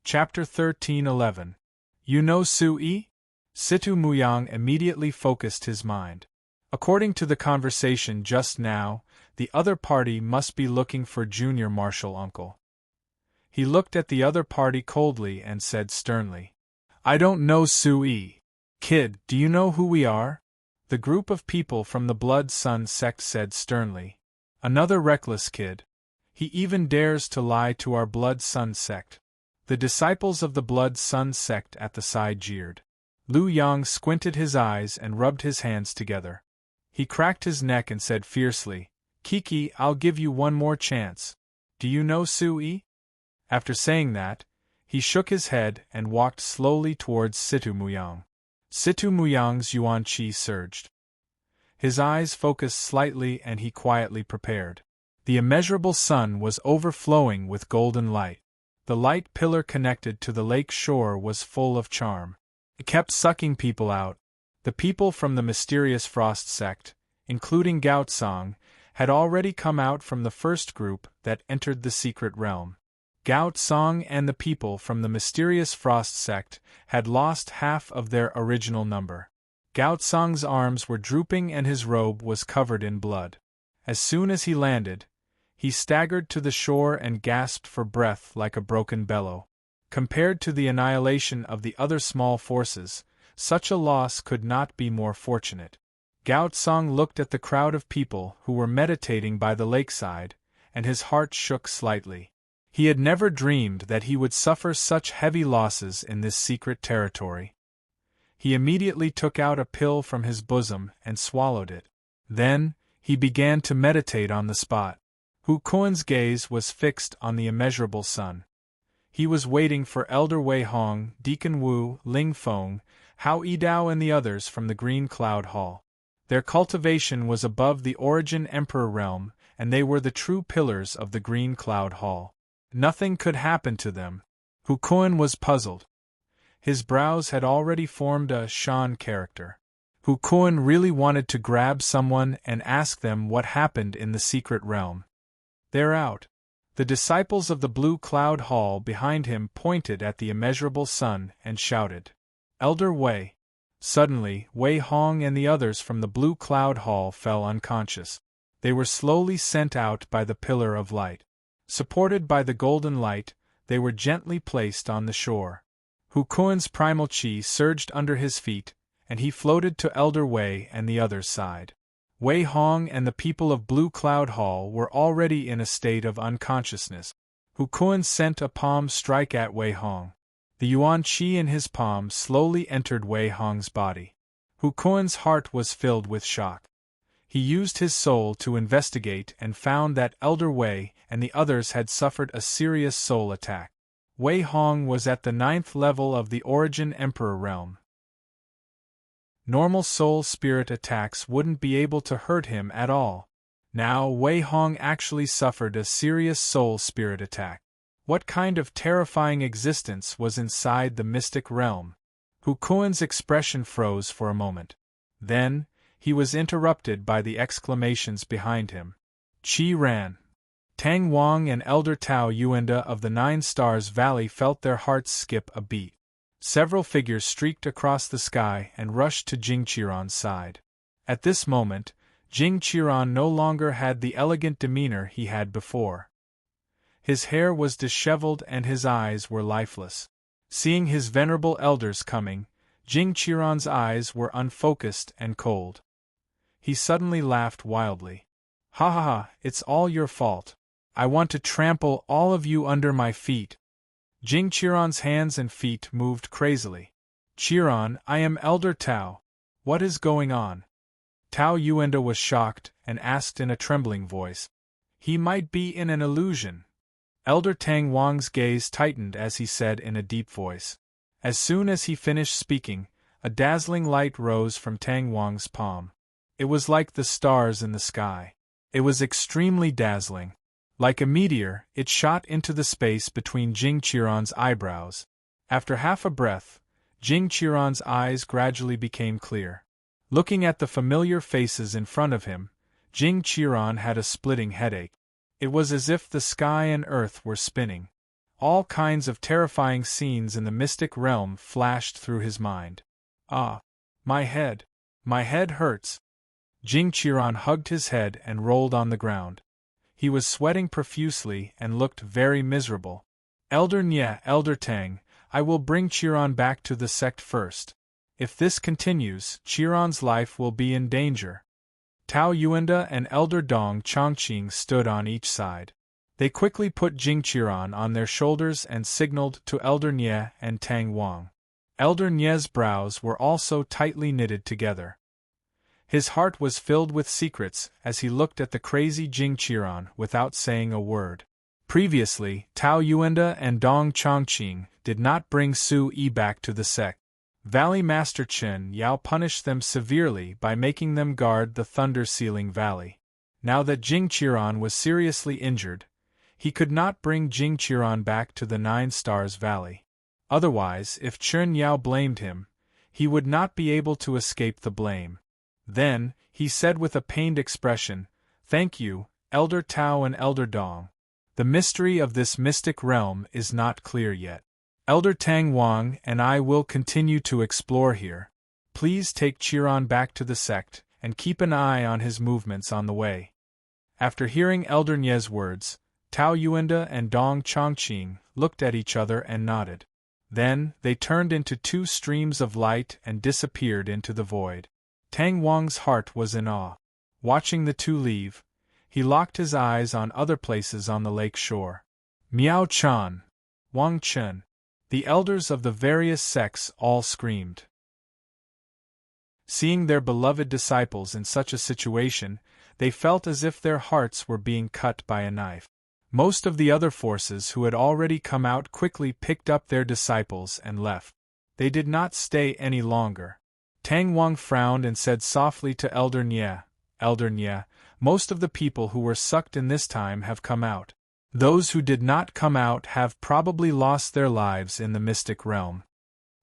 Chapter 13:11. You know Sui? Situ Muyang immediately focused his mind. According to the conversation just now, the other party must be looking for junior martial uncle. He looked at the other party coldly and said sternly, I don't know Sui. Kid, do you know who we are? The group of people from the Blood Sun sect said sternly. Another reckless kid. He even dares to lie to our Blood Sun sect. The disciples of the Blood Sun sect at the side jeered. Lu Yang squinted his eyes and rubbed his hands together. He cracked his neck and said fiercely, Kiki, I'll give you one more chance. Do you know Sui? After saying that, he shook his head and walked slowly towards Situ Muyang. Situ Muyang's yuan qi surged. His eyes focused slightly and he quietly prepared. The immeasurable sun was overflowing with golden light. The light pillar connected to the lake shore was full of charm. It kept sucking people out. The people from the mysterious Frost sect, including Gaotsong, had already come out from the first group that entered the secret realm. Gaotsong and the people from the mysterious Frost sect had lost half of their original number. Gaotsong's arms were drooping and his robe was covered in blood. As soon as he landed, he staggered to the shore and gasped for breath like a broken bellow. Compared to the annihilation of the other small forces, such a loss could not be more fortunate. Gaotsong looked at the crowd of people who were meditating by the lakeside, and his heart shook slightly. He had never dreamed that he would suffer such heavy losses in this secret territory. He immediately took out a pill from his bosom and swallowed it. Then, he began to meditate on the spot. Hu Kuan's gaze was fixed on the immeasurable sun. He was waiting for Elder Wei Hong, Deacon Wu, Ling Feng, Hao Yidao and the others from the Green Cloud Hall. Their cultivation was above the Origin Emperor realm, and they were the true pillars of the Green Cloud Hall. Nothing could happen to them. Hu Kuan was puzzled. His brows had already formed a Shan character. Hu Kuan really wanted to grab someone and ask them what happened in the secret realm. They're out. The disciples of the Blue Cloud Hall behind him pointed at the immeasurable sun and shouted, Elder Wei. Suddenly, Wei Hong and the others from the Blue Cloud Hall fell unconscious. They were slowly sent out by the pillar of light. Supported by the golden light, they were gently placed on the shore. Hu Kuan's primal qi surged under his feet, and he floated to Elder Wei and the other's side. Wei Hong and the people of Blue Cloud Hall were already in a state of unconsciousness. Hu Kuan sent a palm strike at Wei Hong. The yuan qi in his palm slowly entered Wei Hong's body. Hu Kuan's heart was filled with shock. He used his soul to investigate and found that Elder Wei and the others had suffered a serious soul attack. Wei Hong was at the 9th level of the Origin Emperor realm. Normal soul spirit attacks wouldn't be able to hurt him at all. Now Wei Hong actually suffered a serious soul spirit attack. What kind of terrifying existence was inside the mystic realm? Hu Kuan's expression froze for a moment. Then, he was interrupted by the exclamations behind him. Qi ran. Tang Wang and Elder Tao Yuanda of the 9 Stars Valley felt their hearts skip a beat. Several figures streaked across the sky and rushed to Jing Qiran's side. At this moment, Jing Qiran no longer had the elegant demeanor he had before. His hair was disheveled and his eyes were lifeless. Seeing his venerable elders coming, Jing Qiran's eyes were unfocused and cold. He suddenly laughed wildly. Ha ha ha, it's all your fault. I want to trample all of you under my feet. Jing Qiran's hands and feet moved crazily. Qiran, I am Elder Tao. What is going on? Tao Yuanda was shocked and asked in a trembling voice. He might be in an illusion. Elder Tang Wang's gaze tightened as he said in a deep voice. As soon as he finished speaking, a dazzling light rose from Tang Wang's palm. It was like the stars in the sky. It was extremely dazzling. Like a meteor, it shot into the space between Jing Qiran's eyebrows. After half a breath, Jing Qiran's eyes gradually became clear. Looking at the familiar faces in front of him, Jing Qiran had a splitting headache. It was as if the sky and earth were spinning. All kinds of terrifying scenes in the mystic realm flashed through his mind. Ah! My head! My head hurts! Jing Qiran hugged his head and rolled on the ground. He was sweating profusely and looked very miserable. Elder Nye, Elder Tang, I will bring Qiran back to the sect first. If this continues, Qiran's life will be in danger. Tao Yuanda and Elder Dong Chongqing stood on each side. They quickly put Jing Qiran on their shoulders and signaled to Elder Nye and Tang Wang. Elder Nye's brows were also tightly knitted together. His heart was filled with secrets as he looked at the crazy Jing Qiran without saying a word. Previously, Tao Yuanda and Dong Chongqing did not bring Su Yi back to the sect. Valley Master Chen Yao punished them severely by making them guard the Thunder Sealing Valley. Now that Jing Qiran was seriously injured, he could not bring Jing Qiran back to the Nine Stars Valley. Otherwise, if Chen Yao blamed him, he would not be able to escape the blame. Then, he said with a pained expression, "Thank you, Elder Tao and Elder Dong. The mystery of this mystic realm is not clear yet. Elder Tang Wang and I will continue to explore here. Please take Qiran back to the sect, and keep an eye on his movements on the way." After hearing Elder Nye's words, Tao Yuanda and Dong Chongqing looked at each other and nodded. Then, they turned into two streams of light and disappeared into the void. Tang Wang's heart was in awe. Watching the two leave, he locked his eyes on other places on the lake shore. Miao Chan, Wang Chen, the elders of the various sects all screamed. Seeing their beloved disciples in such a situation, they felt as if their hearts were being cut by a knife. Most of the other forces who had already come out quickly picked up their disciples and left. They did not stay any longer. Tang Wang frowned and said softly to Elder Nye, "Elder Nye, most of the people who were sucked in this time have come out. Those who did not come out have probably lost their lives in the mystic realm."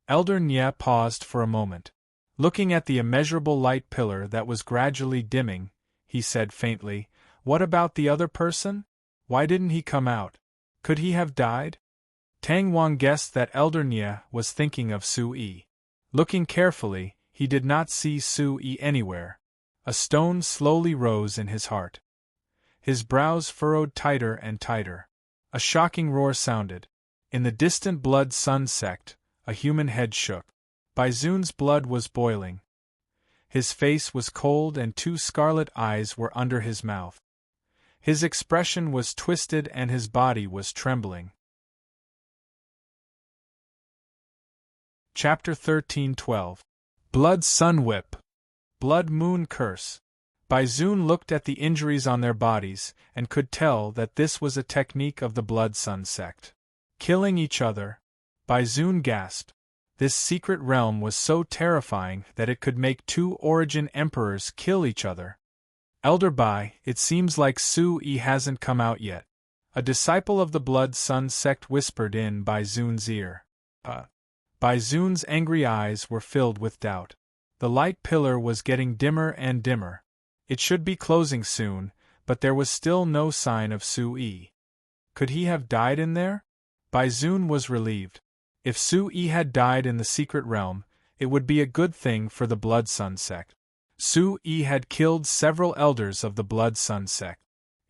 Elder Nye paused for a moment. Looking at the immeasurable light pillar that was gradually dimming, he said faintly, "What about the other person? Why didn't he come out? Could he have died?" Tang Wang guessed that Elder Nye was thinking of Su Yi. Looking carefully, he did not see Su Yi anywhere. A stone slowly rose in his heart. His brows furrowed tighter and tighter. A shocking roar sounded. In the distant Blood Sun sect, a human head shook. Baizun's blood was boiling. His face was cold and two scarlet eyes were under his mouth. His expression was twisted and his body was trembling. Chapter 13:12. Blood Sun Whip. Blood Moon Curse. Baizun looked at the injuries on their bodies and could tell that this was a technique of the Blood Sun sect. Killing each other. Baizun gasped. This secret realm was so terrifying that it could make two Origin Emperors kill each other. "Elder Bai, it seems like Su Yi hasn't come out yet," a disciple of the Blood Sun sect whispered in Baizun's ear. Baizun's angry eyes were filled with doubt. The light pillar was getting dimmer and dimmer. It should be closing soon, but there was still no sign of Su Yi. Could he have died in there? Baizun was relieved. If Su Yi had died in the secret realm, it would be a good thing for the Blood Sun sect. Su Yi had killed several elders of the Blood Sun sect.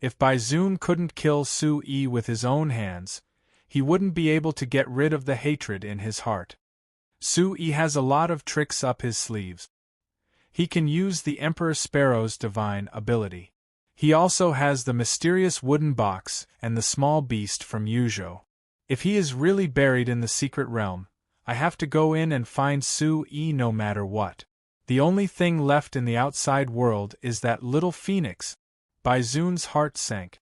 If Baizun couldn't kill Su Yi with his own hands, he wouldn't be able to get rid of the hatred in his heart. Su Yi has a lot of tricks up his sleeves. He can use the Emperor Sparrow's divine ability. He also has the mysterious wooden box and the small beast from Yuzhou. If he is really buried in the secret realm, I have to go in and find Su Yi no matter what. The only thing left in the outside world is that little phoenix. Baizun's heart sank.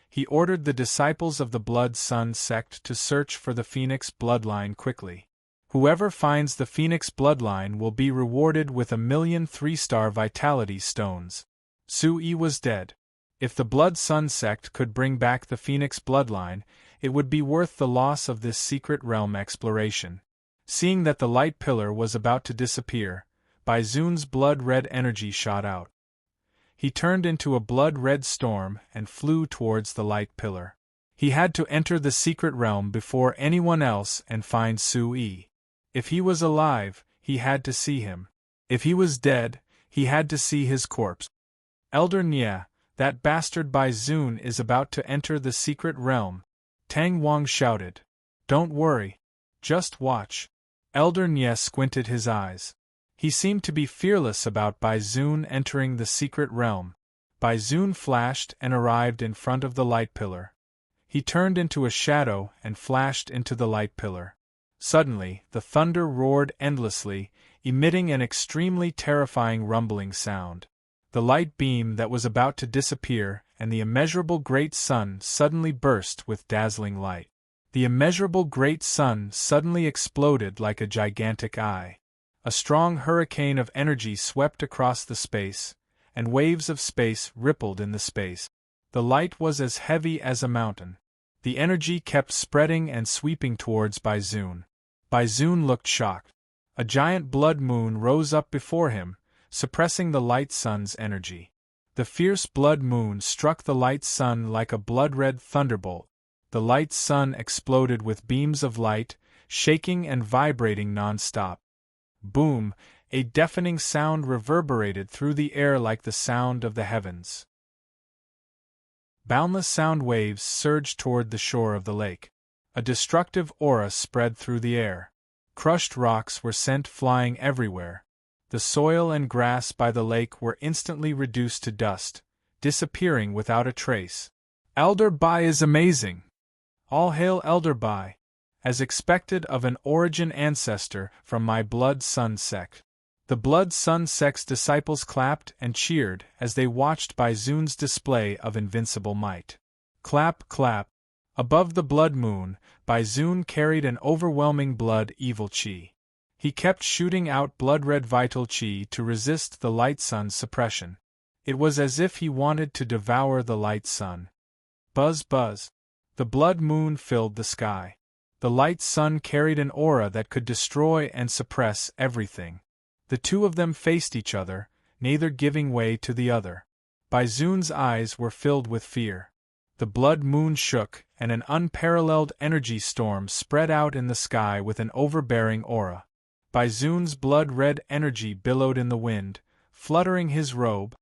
He ordered the disciples of the Blood Sun sect to search for the phoenix bloodline quickly. Whoever finds the phoenix bloodline will be rewarded with 1,000,000 3-star vitality stones. Su Yi was dead. If the Blood Sun sect could bring back the phoenix bloodline, it would be worth the loss of this secret realm exploration. Seeing that the light pillar was about to disappear, Baizun's blood-red energy shot out. He turned into a blood-red storm and flew towards the light pillar. He had to enter the secret realm before anyone else and find Sui. If he was alive, he had to see him. If he was dead, he had to see his corpse. Elder Nye, that bastard Baizun is about to enter the secret realm, Tang Wang shouted. Don't worry. Just watch. Elder Nye squinted his eyes. He seemed to be fearless about Baizun entering the secret realm. Baizun flashed and arrived in front of the light pillar. He turned into a shadow and flashed into the light pillar. Suddenly, the thunder roared endlessly, emitting an extremely terrifying rumbling sound. The light beam that was about to disappear and the immeasurable great sun suddenly burst with dazzling light. The immeasurable great sun suddenly exploded like a gigantic eye. A strong hurricane of energy swept across the space, and waves of space rippled in the space. The light was as heavy as a mountain. The energy kept spreading and sweeping towards Baizun. Baizun looked shocked. A giant blood moon rose up before him, suppressing the light sun's energy. The fierce blood moon struck the light sun like a blood-red thunderbolt. The light sun exploded with beams of light, shaking and vibrating non-stop. Boom! A deafening sound reverberated through the air like the sound of the heavens. Boundless sound waves surged toward the shore of the lake. A destructive aura spread through the air. Crushed rocks were sent flying everywhere. The soil and grass by the lake were instantly reduced to dust, disappearing without a trace. Elder Bai is amazing! All hail Elder Bai! As expected of an origin ancestor from my Blood Sun sect. The Blood Sun sect's disciples clapped and cheered as they watched Baizun's display of invincible might. Clap, clap. Above the blood moon, Baizun carried an overwhelming blood evil chi. He kept shooting out blood-red vital chi to resist the light sun's suppression. It was as if he wanted to devour the light sun. Buzz, buzz. The blood moon filled the sky. The light sun carried an aura that could destroy and suppress everything. The two of them faced each other, neither giving way to the other. Baizun's eyes were filled with fear. The blood moon shook, and an unparalleled energy storm spread out in the sky with an overbearing aura. Baizun's blood-red energy billowed in the wind, fluttering his robe.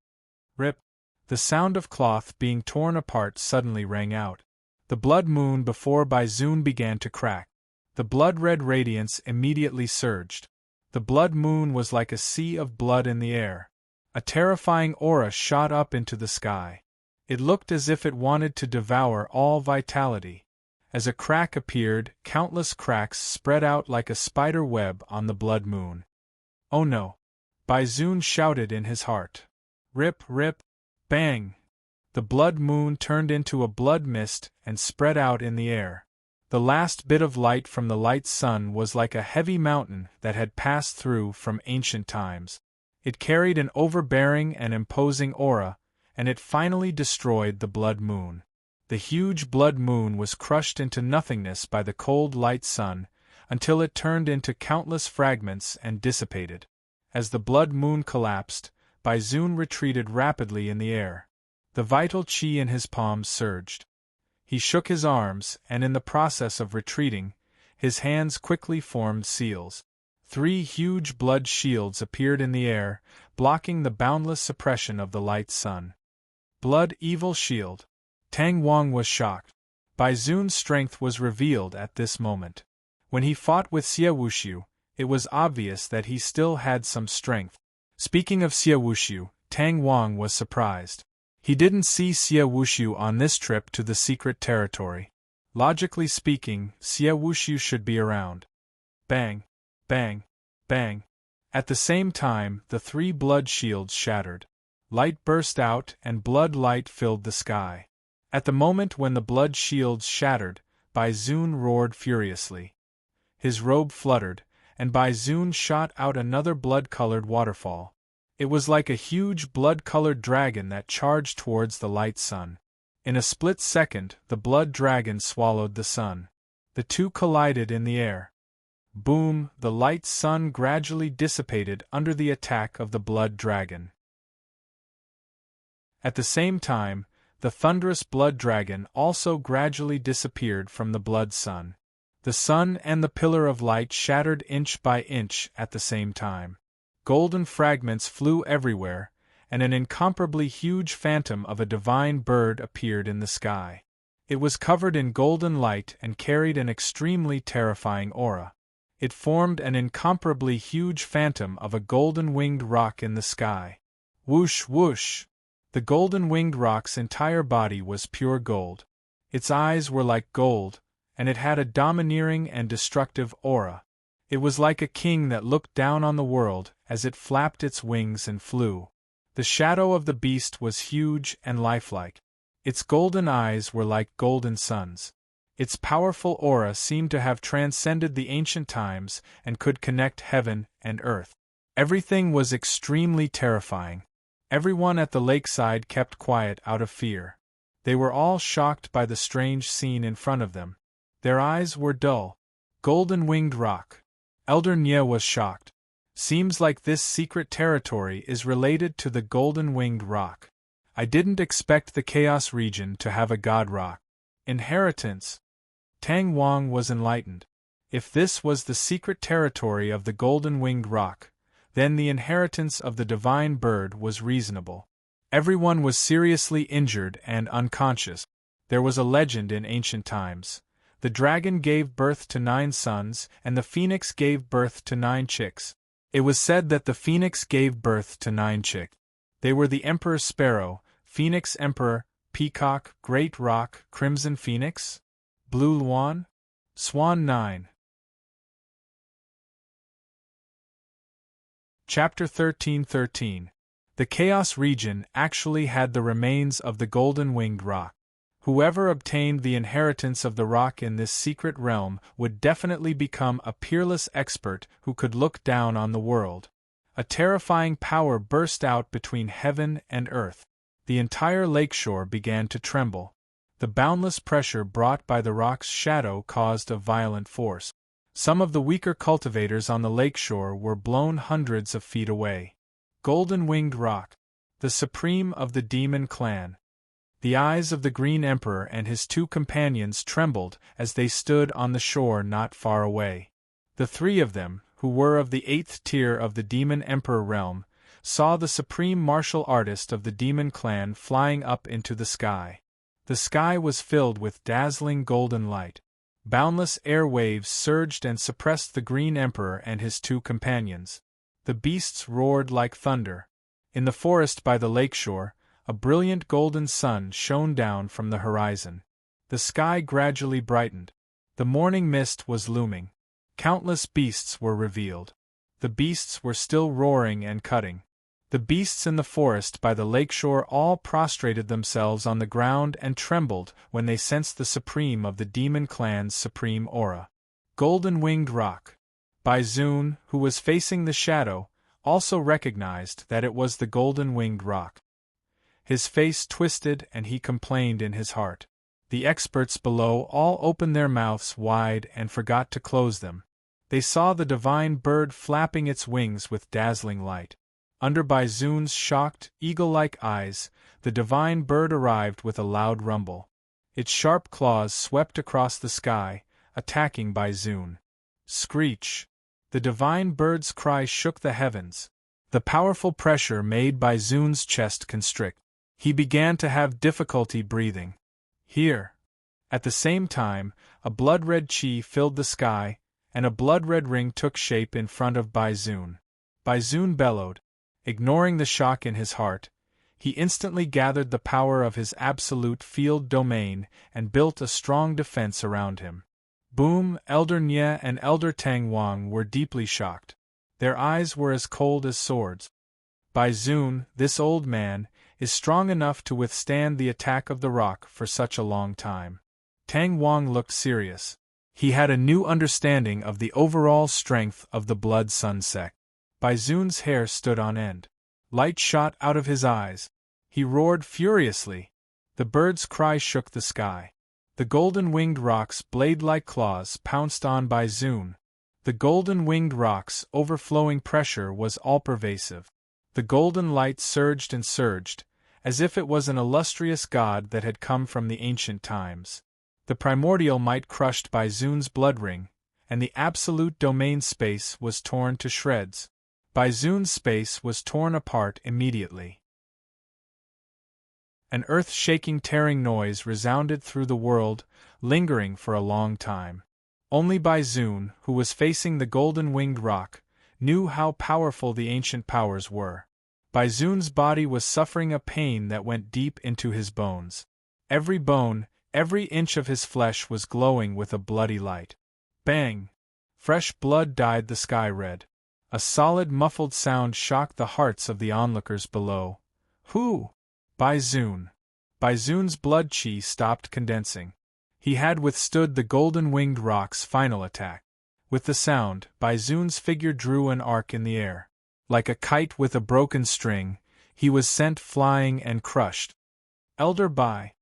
Rip! The sound of cloth being torn apart suddenly rang out. The blood moon before Baizun began to crack. The blood-red radiance immediately surged. The blood moon was like a sea of blood in the air. A terrifying aura shot up into the sky. It looked as if it wanted to devour all vitality. As a crack appeared, countless cracks spread out like a spider web on the blood moon. Oh no! Baizun shouted in his heart. Rip, rip, bang! The blood moon turned into a blood mist and spread out in the air. The last bit of light from the light sun was like a heavy mountain that had passed through from ancient times. It carried an overbearing and imposing aura, and it finally destroyed the blood moon. The huge blood moon was crushed into nothingness by the cold light sun, until it turned into countless fragments and dissipated. As the blood moon collapsed, Baizun retreated rapidly in the air. The vital chi in his palms surged. He shook his arms, and in the process of retreating, his hands quickly formed seals. 3 huge blood shields appeared in the air, blocking the boundless suppression of the light sun. Blood evil shield. Tang Wang was shocked. Baizun's strength was revealed at this moment. When he fought with Xie Wuxiu, it was obvious that he still had some strength. Speaking of Xie Wuxiu, Tang Wang was surprised. He didn't see Xie Wuxiu on this trip to the secret territory. Logically speaking, Xie Wuxiu should be around. Bang! Bang! Bang! At the same time, the 3 blood shields shattered. Light burst out and blood light filled the sky. At the moment when the blood shields shattered, Baizun roared furiously. His robe fluttered, and Baizun shot out another blood-colored waterfall. It was like a huge blood-colored dragon that charged towards the light sun. In a split second, the blood dragon swallowed the sun. The two collided in the air. Boom! The light sun gradually dissipated under the attack of the blood dragon. At the same time, The thunderous blood dragon also gradually disappeared from the blood sun. The sun and the pillar of light shattered inch by inch at the same time. Golden fragments flew everywhere, and an incomparably huge phantom of a divine bird appeared in the sky. It was covered in golden light and carried an extremely terrifying aura. It formed an incomparably huge phantom of a golden-winged roc in the sky. Whoosh, whoosh! The golden-winged roc's entire body was pure gold. Its eyes were like gold, and it had a domineering and destructive aura. It was like a king that looked down on the world as it flapped its wings and flew. The shadow of the beast was huge and lifelike. Its golden eyes were like golden suns. Its powerful aura seemed to have transcended the ancient times and could connect heaven and earth. Everything was extremely terrifying. Everyone at the lakeside kept quiet out of fear. They were all shocked by the strange scene in front of them. Their eyes were dull. Golden-winged roc. Elder Nye was shocked. Seems like this secret territory is related to the golden-winged roc. I didn't expect the Chaos region to have a god roc. Inheritance. Tang Wang was enlightened. If this was the secret territory of the golden-winged roc, then the inheritance of the divine bird was reasonable. Everyone was seriously injured and unconscious. There was a legend in ancient times. The dragon gave birth to 9 sons, and the phoenix gave birth to 9 chicks. It was said that the phoenix gave birth to 9 chicks. They were the Emperor Sparrow, Phoenix Emperor, Peacock, Great Roc, Crimson Phoenix, Blue Luan, Swan 9. Chapter 13:13. The Chaos region actually had the remains of the golden-winged roc. Whoever obtained the inheritance of the roc in this secret realm would definitely become a peerless expert who could look down on the world. A terrifying power burst out between heaven and earth. The entire lakeshore began to tremble. The boundless pressure brought by the roc's shadow caused a violent force. Some of the weaker cultivators on the lakeshore were blown hundreds of feet away. Golden-winged roc, the supreme of the demon clan. The eyes of the Green Emperor and his 2 companions trembled as they stood on the shore not far away. The 3 of them, who were of the 8th tier of the Demon Emperor realm, saw the supreme martial artist of the demon clan flying up into the sky. The sky was filled with dazzling golden light. Boundless air waves surged and suppressed the Green Emperor and his 2 companions. The beasts roared like thunder. In the forest by the lakeshore, a brilliant golden sun shone down from the horizon. The sky gradually brightened. The morning mist was looming. Countless beasts were revealed. The beasts were still roaring and cutting. The beasts in the forest by the lakeshore all prostrated themselves on the ground and trembled when they sensed the supreme of the demon clan's supreme aura. Golden-winged roc. Baizun, who was facing the shadow, also recognized that it was the golden-winged roc. His face twisted and he complained in his heart. The experts below all opened their mouths wide and forgot to close them. They saw the divine bird flapping its wings with dazzling light. Under Baizun's shocked, eagle-like eyes, the divine bird arrived with a loud rumble. Its sharp claws swept across the sky, attacking Baizun. Screech! The divine bird's cry shook the heavens. The powerful pressure made Baizun's chest constrict. He began to have difficulty breathing. Here! At the same time, a blood-red chi filled the sky, and a blood-red ring took shape in front of Baizun. Baizun bellowed. Ignoring the shock in his heart, he instantly gathered the power of his absolute field domain and built a strong defense around him. Boom! Elder Nye and Elder Tang Wang were deeply shocked. Their eyes were as cold as swords. Baizun, this old man, is strong enough to withstand the attack of the roc for such a long time. Tang Wang looked serious. He had a new understanding of the overall strength of the Blood Sun sect. Baizun's hair stood on end. Light shot out of his eyes. He roared furiously. The bird's cry shook the sky. The golden-winged roc's blade-like claws pounced on Baizun. The golden-winged roc's overflowing pressure was all-pervasive. The golden light surged and surged, as if it was an illustrious god that had come from the ancient times. The primordial might crushed by Zun's blood ring, and the absolute domain space was torn to shreds. By Zun's space was torn apart immediately. An earth-shaking tearing noise resounded through the world, lingering for a long time. Only Bai Zun, who was facing the golden-winged rock, knew how powerful the ancient powers were. Bai Zun's body was suffering a pain that went deep into his bones. Every bone, every inch of his flesh was glowing with a bloody light. Bang! Fresh blood dyed the sky red. A solid muffled sound shocked the hearts of the onlookers below. Who? Bai Zun. Bai Zun's blood chi stopped condensing. He had withstood the golden-winged rock's final attack. With the sound, Bai Zun's figure drew an arc in the air. Like a kite with a broken string, he was sent flying and crushed. Elder Bai.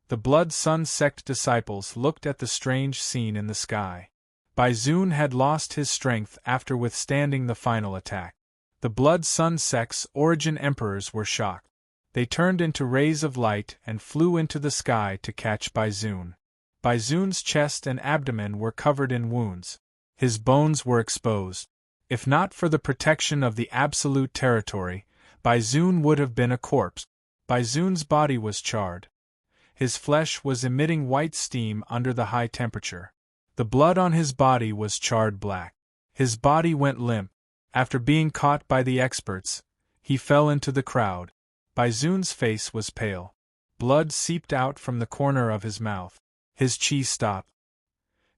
The Blood Sun sect disciples looked at the strange scene in the sky. Bai Zun had lost his strength after withstanding the final attack. The Blood Sun sect's origin emperors were shocked. They turned into rays of light and flew into the sky to catch Bai Zun. Bai Zun's chest and abdomen were covered in wounds. His bones were exposed. If not for the protection of the absolute territory, Bai Zun would have been a corpse. Bai Zun's body was charred. His flesh was emitting white steam under the high temperature. The blood on his body was charred black. His body went limp. After being caught by the experts, he fell into the crowd. Bai Zun's face was pale. Blood seeped out from the corner of his mouth. His chi stopped.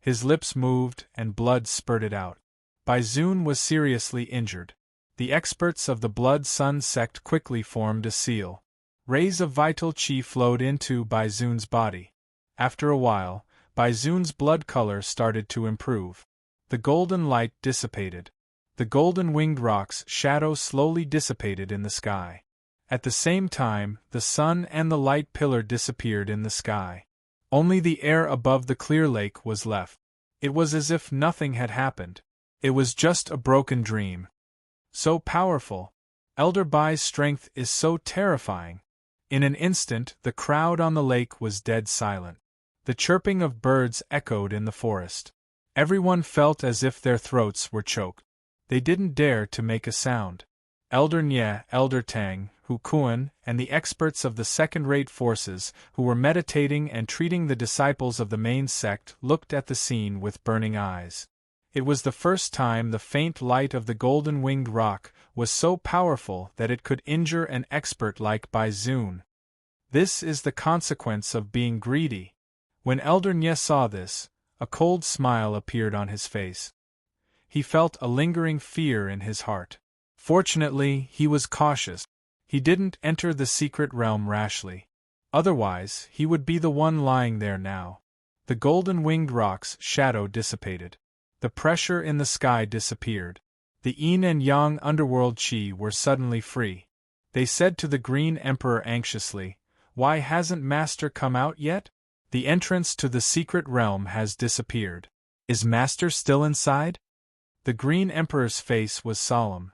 His lips moved and blood spurted out. Bai Zun was seriously injured. The experts of the Blood Sun sect quickly formed a seal. Rays of vital chi flowed into Bai Zun's body. After a while, Bai Zun's blood color started to improve. The golden light dissipated. The golden-winged rock's shadow slowly dissipated in the sky. At the same time, the sun and the light pillar disappeared in the sky. Only the air above the clear lake was left. It was as if nothing had happened. It was just a broken dream. So powerful. Elder Bai's strength is so terrifying. In an instant, the crowd on the lake was dead silent. The chirping of birds echoed in the forest. Everyone felt as if their throats were choked. They didn't dare to make a sound. Elder Nye, Elder Tang, Hu Kuan, and the experts of the second-rate forces, who were meditating and treating the disciples of the main sect, looked at the scene with burning eyes. It was the first time the faint light of the golden-winged rock was so powerful that it could injure an expert like Bai Zun. This is the consequence of being greedy. When Elder Nye saw this, a cold smile appeared on his face. He felt a lingering fear in his heart. Fortunately, he was cautious. He didn't enter the secret realm rashly. Otherwise, he would be the one lying there now. The golden-winged rock's shadow dissipated. The pressure in the sky disappeared. The yin and yang underworld chi were suddenly free. They said to the Green Emperor anxiously, "Why hasn't Master come out yet? The entrance to the secret realm has disappeared. Is Master still inside?" The Green Emperor's face was solemn.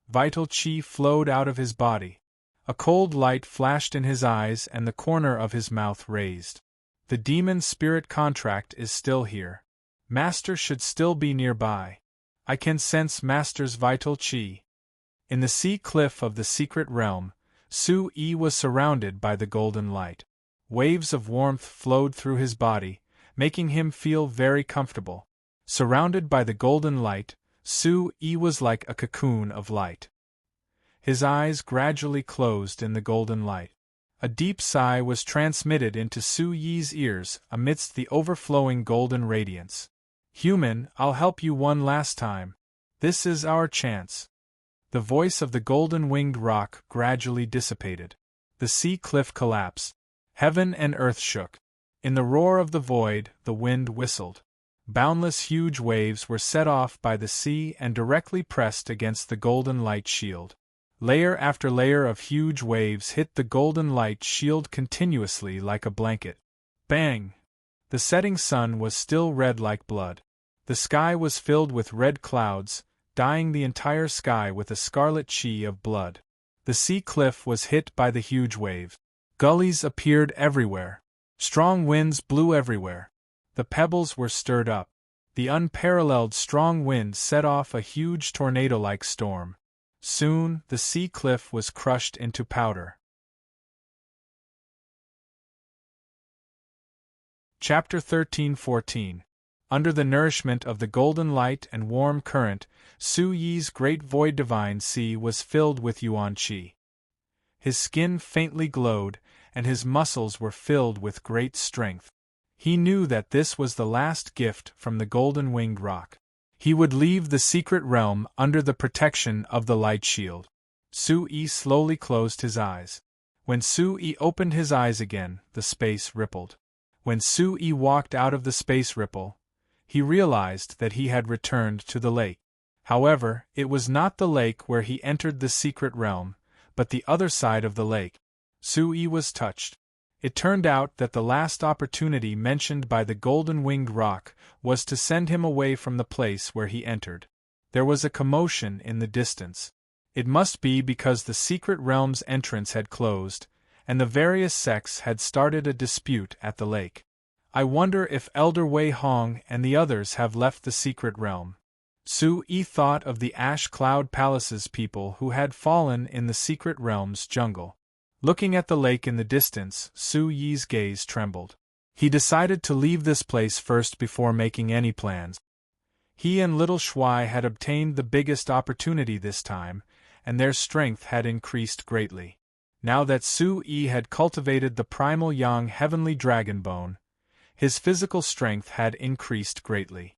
Vital chi flowed out of his body. A cold light flashed in his eyes and the corner of his mouth raised. The demon spirit contract is still here. Master should still be nearby. I can sense Master's vital chi. In the sea cliff of the secret realm, Su-Yi was surrounded by the golden light. Waves of warmth flowed through his body, making him feel very comfortable. Surrounded by the golden light, Su-Yi was like a cocoon of light. His eyes gradually closed in the golden light. A deep sigh was transmitted into Su-Yi's ears amidst the overflowing golden radiance. "Human, I'll help you one last time. This is our chance." The voice of the golden-winged rock gradually dissipated. The sea cliff collapsed. Heaven and earth shook. In the roar of the void, the wind whistled. Boundless huge waves were set off by the sea and directly pressed against the golden light shield. Layer after layer of huge waves hit the golden light shield continuously like a blanket. Bang! The setting sun was still red like blood. The sky was filled with red clouds, dyeing the entire sky with a scarlet chi of blood. The sea cliff was hit by the huge wave. Gullies appeared everywhere. Strong winds blew everywhere. The pebbles were stirred up. The unparalleled strong wind set off a huge tornado-like storm. Soon, the sea cliff was crushed into powder. Chapter 13-14. Under the nourishment of the golden light and warm current, Su Yi's great void divine sea was filled with yuan qi. His skin faintly glowed, and his muscles were filled with great strength. He knew that this was the last gift from the golden-winged rock. He would leave the secret realm under the protection of the light shield. Su Yi slowly closed his eyes. When Su Yi opened his eyes again, the space rippled. When Su Yi walked out of the space ripple, he realized that he had returned to the lake. However, it was not the lake where he entered the secret realm, but the other side of the lake. Su Yi was touched. It turned out that the last opportunity mentioned by the golden-winged rock was to send him away from the place where he entered. There was a commotion in the distance. It must be because the secret realm's entrance had closed, and the various sects had started a dispute at the lake. I wonder if Elder Wei Hong and the others have left the secret realm. Su Yi thought of the Ash Cloud Palace's people who had fallen in the secret realm's jungle. Looking at the lake in the distance, Su Yi's gaze trembled. He decided to leave this place first before making any plans. He and Little Shuai had obtained the biggest opportunity this time, and their strength had increased greatly. Now that Su Yi had cultivated the primal yang heavenly dragon bone, his physical strength had increased greatly.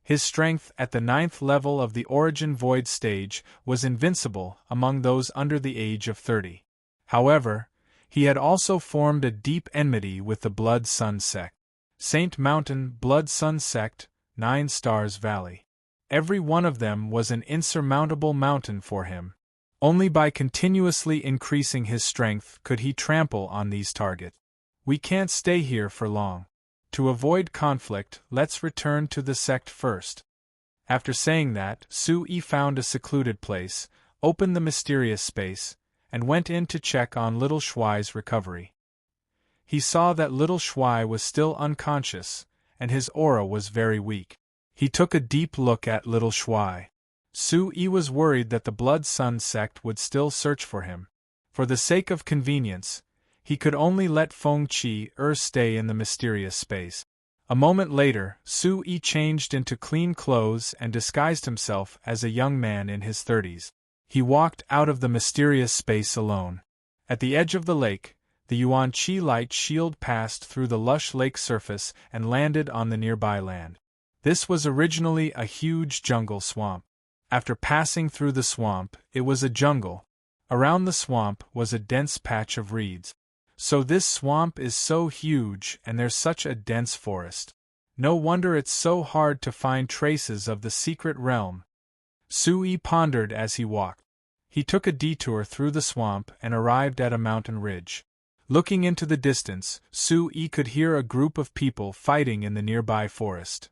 His strength at the 9th level of the Origin Void stage was invincible among those under the age of 30. However, he had also formed a deep enmity with the Blood Sun sect. Saint Mountain Blood Sun sect, 9 Stars Valley. Every one of them was an insurmountable mountain for him. Only by continuously increasing his strength could he trample on these targets. We can't stay here for long. To avoid conflict, let's return to the sect first. After saying that, Su Yi found a secluded place, opened the mysterious space, and went in to check on Little Shuai's recovery. He saw that Little Shuai was still unconscious, and his aura was very weak. He took a deep look at Little Shuai. Su Yi was worried that the Blood Sun sect would still search for him. For the sake of convenience, he could only let Feng Qi stay in the mysterious space. A moment later, Su Yi changed into clean clothes and disguised himself as a young man in his 30s. He walked out of the mysterious space alone. At the edge of the lake, the Yuan Qi light shield passed through the lush lake surface and landed on the nearby land. This was originally a huge jungle swamp. After passing through the swamp, it was a jungle. Around the swamp was a dense patch of reeds. So this swamp is so huge and there's such a dense forest. No wonder it's so hard to find traces of the secret realm. Su Yi pondered as he walked. He took a detour through the swamp and arrived at a mountain ridge. Looking into the distance, Su Yi could hear a group of people fighting in the nearby forest.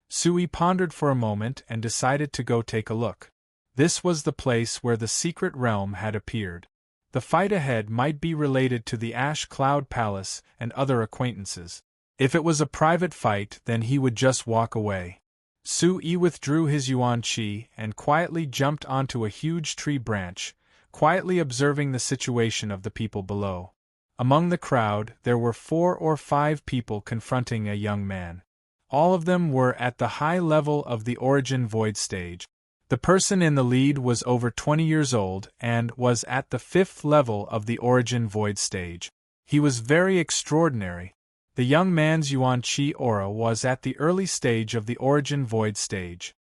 Su Yi pondered for a moment and decided to go take a look. This was the place where the secret realm had appeared. The fight ahead might be related to the Ash Cloud Palace and other acquaintances. If it was a private fight, then he would just walk away. Su Yi withdrew his Yuan Qi and quietly jumped onto a huge tree branch, quietly observing the situation of the people below. Among the crowd, there were 4 or 5 people confronting a young man. All of them were at the high level of the Origin Void stage. The person in the lead was over 20 years old and was at the 5th level of the Origin Void stage. He was very extraordinary. The young man's Yuan Qi aura was at the early stage of the Origin Void stage.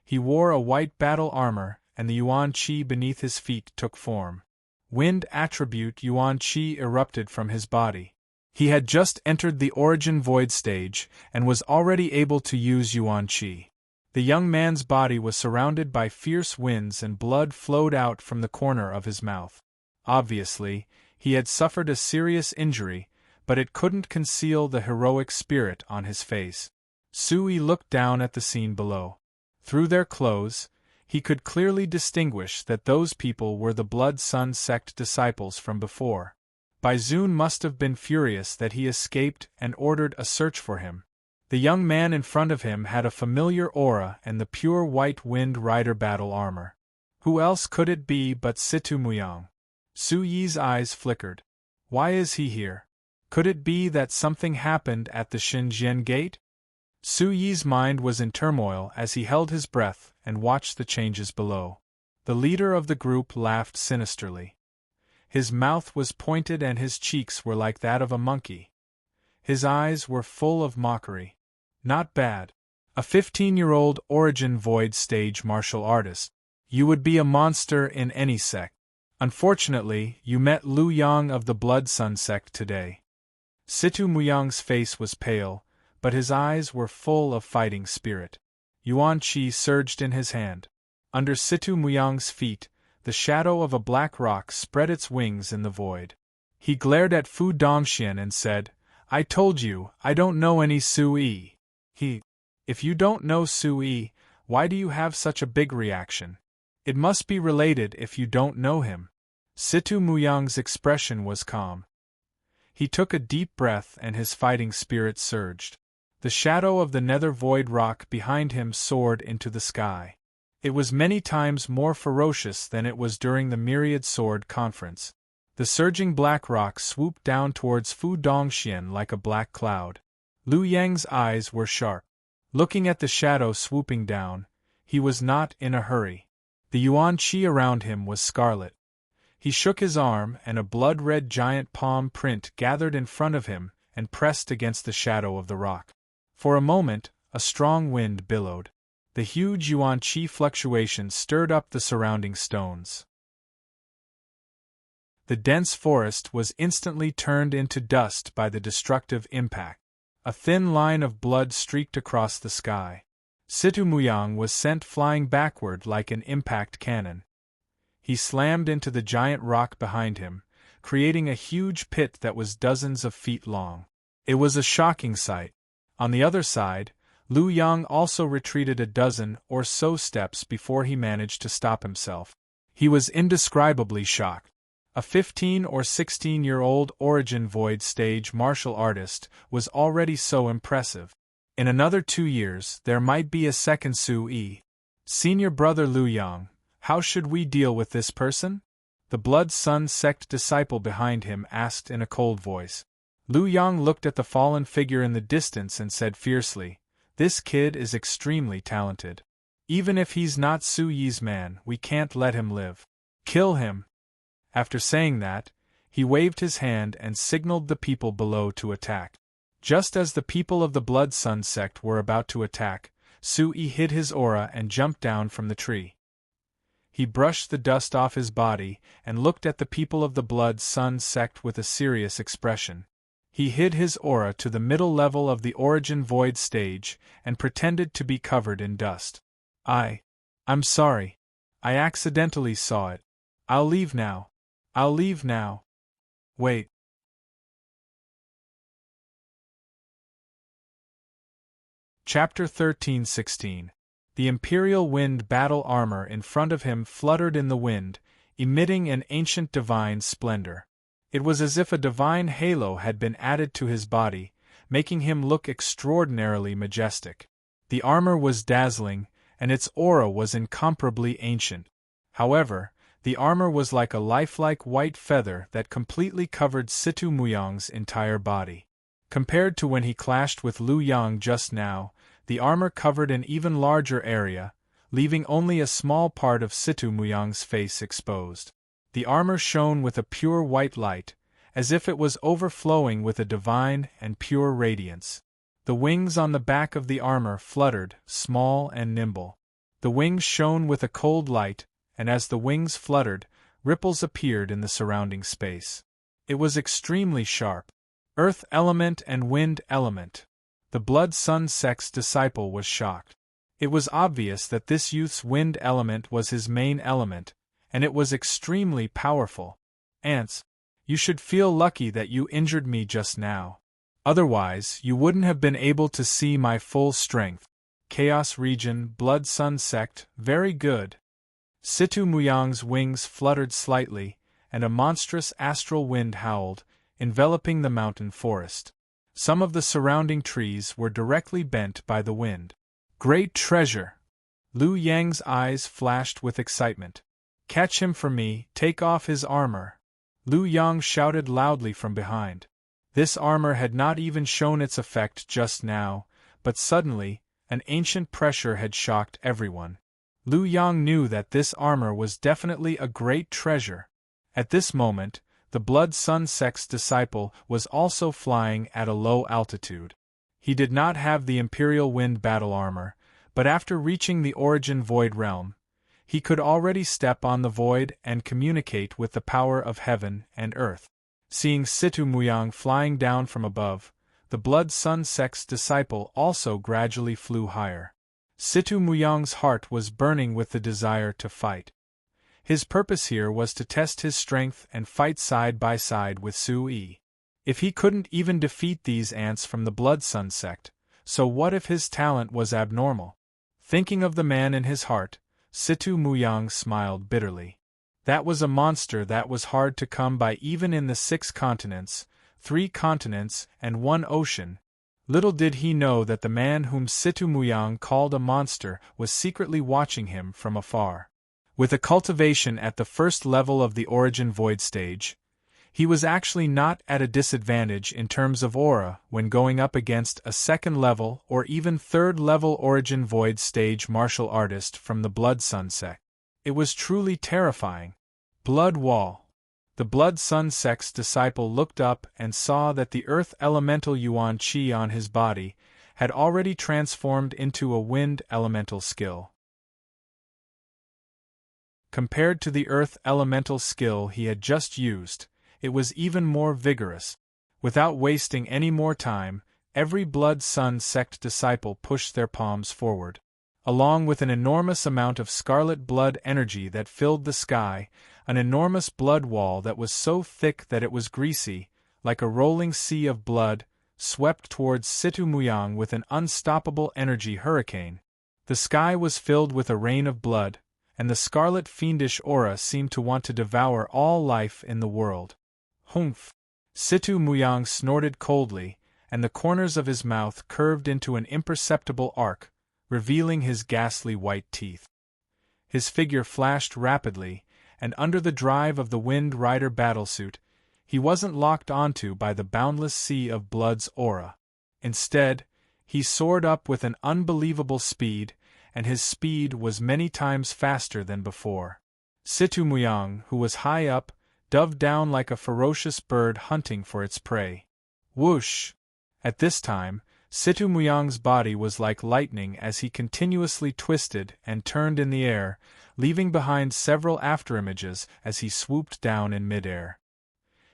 He wore a white battle armor, and the Yuan Qi beneath his feet took form. Wind attribute Yuan Qi erupted from his body. He had just entered the Origin Void stage and was already able to use Yuan Qi. The young man's body was surrounded by fierce winds and blood flowed out from the corner of his mouth. Obviously, he had suffered a serious injury, but it couldn't conceal the heroic spirit on his face. Su Yi looked down at the scene below. Through their clothes, He could clearly distinguish that those people were the Blood Sun sect disciples from before. Baizun must have been furious that he escaped and ordered a search for him. The young man in front of him had a familiar aura and the pure white Wind Rider battle armor. Who else could it be but Situ Muyang? Su Yi's eyes flickered. Why is he here? Could it be that something happened at the Xinjiang gate? Su Yi's mind was in turmoil as he held his breath and watched the changes below. The leader of the group laughed sinisterly. His mouth was pointed and his cheeks were like that of a monkey. His eyes were full of mockery. Not bad. A 15-year-old Origin Void stage martial artist. You would be a monster in any sect. Unfortunately, you met Lu Yang of the Blood Sun sect today. Situ Muyang's face was pale, but his eyes were full of fighting spirit. Yuan Qi surged in his hand. Under Situ Muyang's feet, the shadow of a black rock spread its wings in the void. He glared at Fu Dongxian and said, I told you, I don't know any Su Yi. If you don't know Su Yi, why do you have such a big reaction? It must be related if you don't know him. Situ Muyang's expression was calm. He took a deep breath and his fighting spirit surged. The shadow of the nether void rock behind him soared into the sky. It was many times more ferocious than it was during the Myriad Sword Conference. The surging black rock swooped down towards Fu Dongxian like a black cloud. Lu Yang's eyes were sharp. Looking at the shadow swooping down, he was not in a hurry. The Yuan Qi around him was scarlet. He shook his arm and a blood-red giant palm print gathered in front of him and pressed against the shadow of the rock. For a moment, a strong wind billowed. The huge Yuan Qi fluctuation stirred up the surrounding stones. The dense forest was instantly turned into dust by the destructive impact. A thin line of blood streaked across the sky. Situ Muyang was sent flying backward like an impact cannon. He slammed into the giant rock behind him, creating a huge pit that was dozens of feet long. It was a shocking sight. On the other side, Lu Yang also retreated a dozen or so steps before he managed to stop himself. He was indescribably shocked. A 15 or 16-year-old Origin Void stage martial artist was already so impressive. In another 2 years, there might be a second Su Yi. Senior brother Lu Yang, how should we deal with this person? The Blood Sun sect disciple behind him asked in a cold voice. Lu Yang looked at the fallen figure in the distance and said fiercely, This kid is extremely talented. Even if he's not Su Yi's man, we can't let him live. Kill him. After saying that, he waved his hand and signaled the people below to attack. Just as the people of the Blood Sun sect were about to attack, Su Yi hid his aura and jumped down from the tree. He brushed the dust off his body and looked at the people of the Blood Sun sect with a serious expression. He hid his aura to the middle level of the Origin Void stage and pretended to be covered in dust. I'm sorry. I accidentally saw it. I'll leave now. Wait. Chapter 13-16. The Imperial Wind battle armor in front of him fluttered in the wind, emitting an ancient divine splendor. It was as if a divine halo had been added to his body, making him look extraordinarily majestic. The armor was dazzling, and its aura was incomparably ancient. However, the armor was like a lifelike white feather that completely covered Situ Muyang's entire body. Compared to when he clashed with Lu Yang just now, the armor covered an even larger area, leaving only a small part of Situ Muyang's face exposed. The armor shone with a pure white light, as if it was overflowing with a divine and pure radiance. The wings on the back of the armor fluttered, small and nimble. The wings shone with a cold light, and as the wings fluttered, ripples appeared in the surrounding space. It was extremely sharp. Earth element and wind element. The Blood Sun sect's disciple was shocked. It was obvious that this youth's wind element was his main element, and it was extremely powerful. Ants, you should feel lucky that you injured me just now. Otherwise, you wouldn't have been able to see my full strength. Chaos Region, Blood Sun Sect, very good. Situ Muyang's wings fluttered slightly, and a monstrous astral wind howled, enveloping the mountain forest. Some of the surrounding trees were directly bent by the wind. Great treasure! Lu Yang's eyes flashed with excitement. Catch him for me, take off his armor! Lu Yang shouted loudly from behind. This armor had not even shown its effect just now, but suddenly, an ancient pressure had shocked everyone. Lu Yang knew that this armor was definitely a great treasure. At this moment, the Blood Sun Sect's disciple was also flying at a low altitude. He did not have the Imperial Wind battle armor, but after reaching the Origin Void Realm, he could already step on the void and communicate with the power of heaven and earth. Seeing Situ Muyang flying down from above, the Blood Sun Sect's disciple also gradually flew higher. Situ Muyang's heart was burning with the desire to fight. His purpose here was to test his strength and fight side by side with Sui. If he couldn't even defeat these ants from the Blood Sun Sect, so what if his talent was abnormal? Thinking of the man in his heart, Situ Muyang smiled bitterly. That was a monster that was hard to come by even in the 6 continents, 3 continents, and 1 ocean. Little did he know that the man whom Situ Muyang called a monster was secretly watching him from afar. With a cultivation at the first level of the Origin Void stage, he was actually not at a disadvantage in terms of aura when going up against a 2nd level or even 3rd level Origin Void stage martial artist from the Blood Sun Sect. It was truly terrifying. Blood Wall. The Blood Sun Sect's disciple looked up and saw that the earth elemental Yuan Qi on his body had already transformed into a wind elemental skill. Compared to the earth elemental skill he had just used, it was even more vigorous. Without wasting any more time, every Blood Sun Sect disciple pushed their palms forward. Along with an enormous amount of scarlet blood energy that filled the sky, an enormous blood wall that was so thick that it was greasy, like a rolling sea of blood, swept towards Situ Muyang with an unstoppable energy hurricane. The sky was filled with a rain of blood, and the scarlet fiendish aura seemed to want to devour all life in the world. Humph! Situ Muyang snorted coldly, and the corners of his mouth curved into an imperceptible arc, revealing his ghastly white teeth. His figure flashed rapidly, and under the drive of the Wind Rider battlesuit, he wasn't locked onto by the boundless sea of blood's aura. Instead, he soared up with an unbelievable speed, and his speed was many times faster than before. Situ Muyang, who was high up, dove down like a ferocious bird hunting for its prey. Whoosh! At this time, Situ Muyang's body was like lightning as he continuously twisted and turned in the air, leaving behind several afterimages as he swooped down in midair.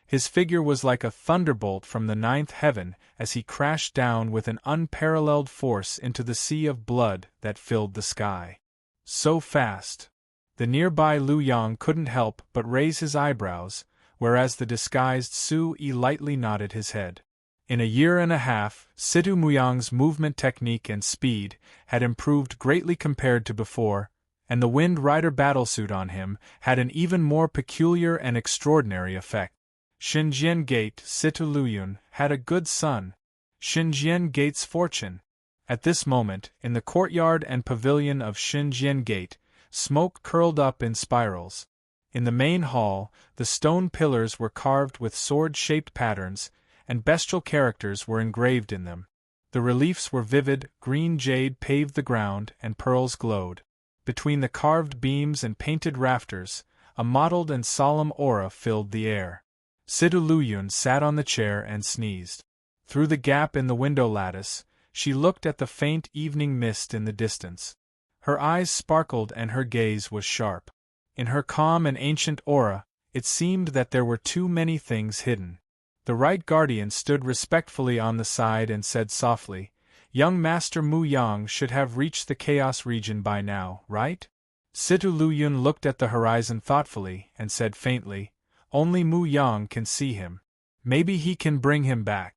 His figure was like a thunderbolt from the 9th heaven as he crashed down with an unparalleled force into the sea of blood that filled the sky. So fast! The nearby Lu Yang couldn't help but raise his eyebrows, whereas the disguised Sui lightly nodded his head. In a year and a half, Situ Muyang's movement technique and speed had improved greatly compared to before, and the Wind Rider battlesuit on him had an even more peculiar and extraordinary effect. Xinjian Gate Situ Luyun had a good son. Xinjian Gate's fortune. At this moment, in the courtyard and pavilion of Xinjian Gate, smoke curled up in spirals. In the main hall, the stone pillars were carved with sword-shaped patterns, and bestial characters were engraved in them. The reliefs were vivid, green jade paved the ground and pearls glowed. Between the carved beams and painted rafters, a mottled and solemn aura filled the air. Situ Luyun sat on the chair and sneezed. Through the gap in the window lattice, she looked at the faint evening mist in the distance. Her eyes sparkled and her gaze was sharp. In her calm and ancient aura, it seemed that there were too many things hidden. The Right Guardian stood respectfully on the side and said softly, "Young Master Mu Yang should have reached the Chaos region by now, right?" Situ Luyun looked at the horizon thoughtfully and said faintly, "Only Mu Yang can see him. Maybe he can bring him back."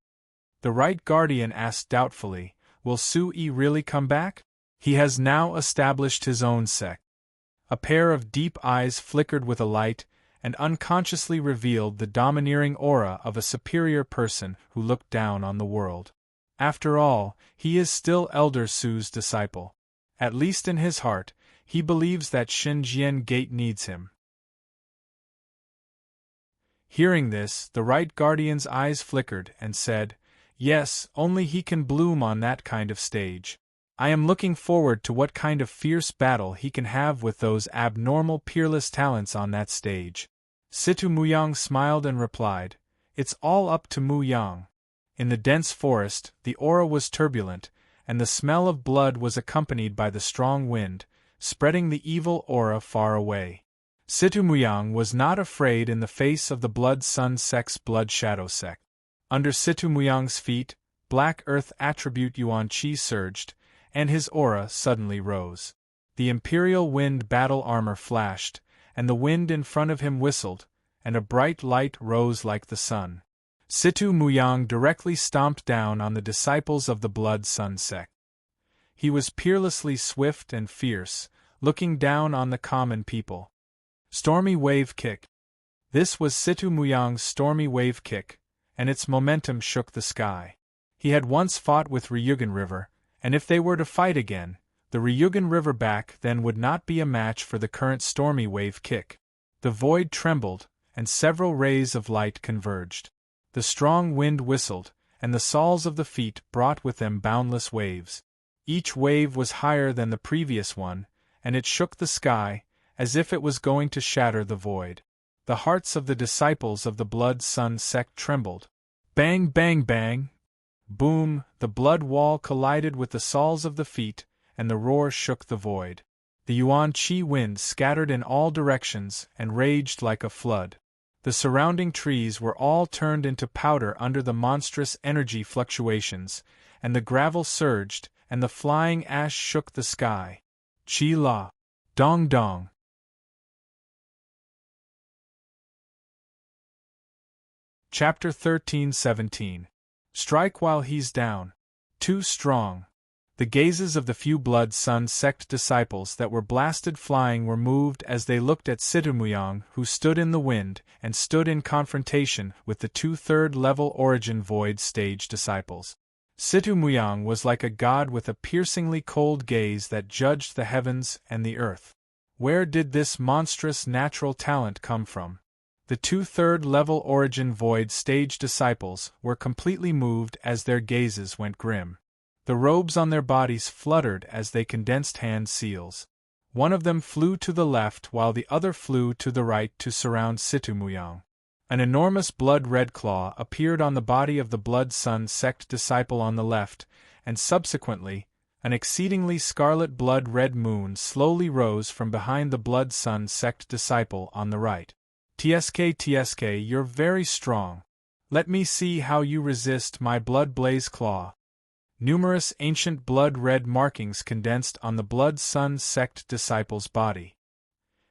The Right Guardian asked doubtfully, "Will Sui really come back?" He has now established his own sect. A pair of deep eyes flickered with a light, and unconsciously revealed the domineering aura of a superior person who looked down on the world. After all, he is still Elder Su's disciple. At least in his heart, he believes that Shinjian Gate needs him. Hearing this, the Right Guardian's eyes flickered and said, "Yes, only he can bloom on that kind of stage. I am looking forward to what kind of fierce battle he can have with those abnormal peerless talents on that stage." Situ Muyang smiled and replied, "It's all up to Muyang." In the dense forest, the aura was turbulent, and the smell of blood was accompanied by the strong wind, spreading the evil aura far away. Situ Muyang was not afraid in the face of the Blood Sun Sect's Blood Shadow Sect. Under Situ Muyang's feet, black earth attribute Yuan Qi surged, and his aura suddenly rose. The Imperial Wind battle armor flashed, and the wind in front of him whistled, and a bright light rose like the sun. Situ Muyang directly stomped down on the disciples of the Blood Sun Sect. He was peerlessly swift and fierce, looking down on the common people. Stormy Wave Kick. This was Situ Muyang's Stormy Wave Kick, and its momentum shook the sky. He had once fought with Ryugan River, and if they were to fight again, the Ryugan River back then would not be a match for the current Stormy Wave Kick. The void trembled, and several rays of light converged. The strong wind whistled, and the soles of the feet brought with them boundless waves. Each wave was higher than the previous one, and it shook the sky, as if it was going to shatter the void. The hearts of the disciples of the Blood Sun Sect trembled. Bang, bang, bang! Boom! The blood wall collided with the soles of the feet, and the roar shook the void. The Yuan Qi wind scattered in all directions and raged like a flood. The surrounding trees were all turned into powder under the monstrous energy fluctuations, and the gravel surged, and the flying ash shook the sky. Qi La! Dong dong! Chapter 13-17. Strike while he's down. Too strong. The gazes of the few Blood Sun Sect disciples that were blasted flying were moved as they looked at Situ Muyang, who stood in the wind and stood in confrontation with the 2/3 level Origin Void stage disciples. Situ Muyang was like a god with a piercingly cold gaze that judged the heavens and the earth. Where did this monstrous natural talent come from? The 2/3 level Origin Void stage disciples were completely moved as their gazes went grim. The robes on their bodies fluttered as they condensed hand seals. One of them flew to the left while the other flew to the right to surround Situ Muyang. An enormous blood-red claw appeared on the body of the Blood Sun Sect disciple on the left, and subsequently, an exceedingly scarlet blood-red moon slowly rose from behind the Blood Sun Sect disciple on the right. TSK, you're very strong. Let me see how you resist my blood blaze claw. Numerous ancient blood-red markings condensed on the Blood Sun Sect disciple's body.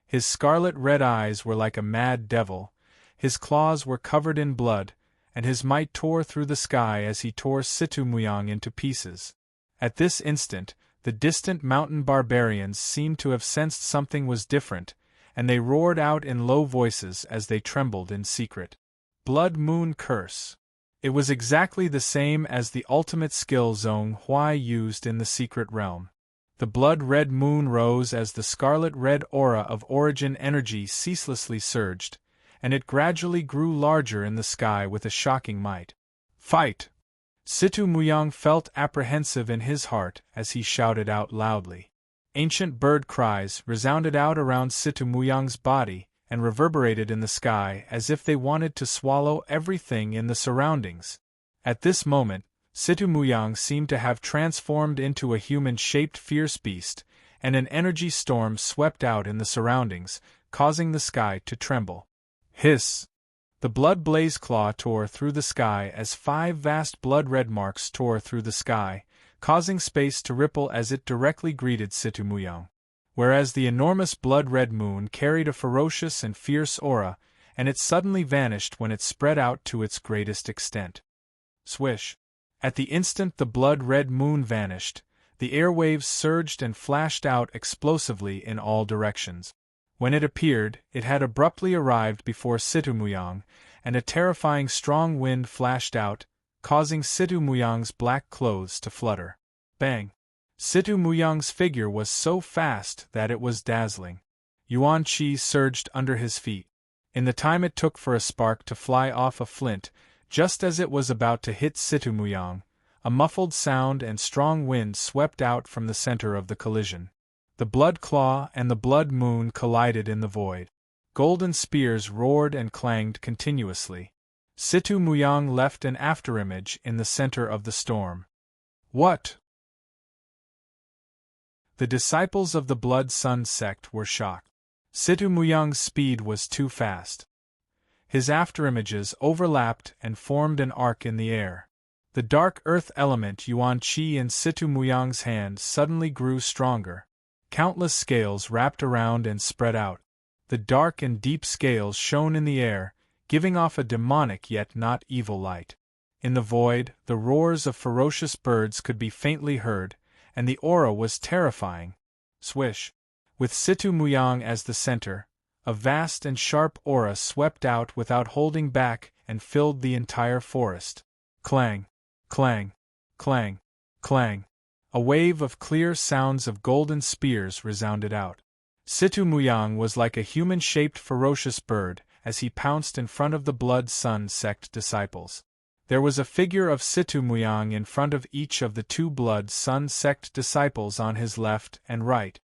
His scarlet-red eyes were like a mad devil, his claws were covered in blood, and his might tore through the sky as he tore Situ Muyang into pieces. At this instant, the distant mountain barbarians seemed to have sensed something was different, and they roared out in low voices as they trembled in secret. Blood Moon Curse. It was exactly the same as the ultimate skill Zhong Huai used in the secret realm. The blood-red moon rose as the scarlet-red aura of origin energy ceaselessly surged, and it gradually grew larger in the sky with a shocking might. Fight! Situ Muyang felt apprehensive in his heart as he shouted out loudly. Ancient bird cries resounded out around Situ Muyang's body and reverberated in the sky as if they wanted to swallow everything in the surroundings. At this moment, Situ Muyang seemed to have transformed into a human-shaped fierce beast, and an energy storm swept out in the surroundings, causing the sky to tremble. Hiss! The blood blaze claw tore through the sky as 5 vast blood-red marks tore through the sky, causing space to ripple as it directly greeted Situ Muyang. Whereas the enormous blood-red moon carried a ferocious and fierce aura, and it suddenly vanished when it spread out to its greatest extent. Swish! At the instant the blood-red moon vanished, The airwaves surged and flashed out explosively in all directions. When it appeared, it had abruptly arrived before Situmuyang, and a terrifying strong wind flashed out, causing Situmuyang's black clothes to flutter. Bang! Situmuyang's figure was so fast that it was dazzling. Yuan Qi surged under his feet. In the time it took for a spark to fly off a flint, just as it was about to hit Situmuyang, a muffled sound and strong wind swept out from the center of the collision. The blood claw and the blood moon collided in the void. Golden spears roared and clanged continuously. Situmuyang left an afterimage in the center of the storm. What? The disciples of the Blood Sun sect were shocked. Situmuyang's speed was too fast. His afterimages overlapped and formed an arc in the air. The dark earth element Yuan Qi in Situmuyang's hand suddenly grew stronger. Countless scales wrapped around and spread out. The dark and deep scales shone in the air, giving off a demonic yet not evil light. In the void, the roars of ferocious birds could be faintly heard, and the aura was terrifying. Swish! With Situmuyang as the center, a vast and sharp aura swept out without holding back and filled the entire forest. Clang! Clang! Clang! Clang! A wave of clear sounds of golden spears resounded out. Situmuyang was like a human-shaped ferocious bird as he pounced in front of the Blood Sun sect disciples. There was a figure of Situmuyang in front of each of the two Blood Sun sect disciples on his left and right.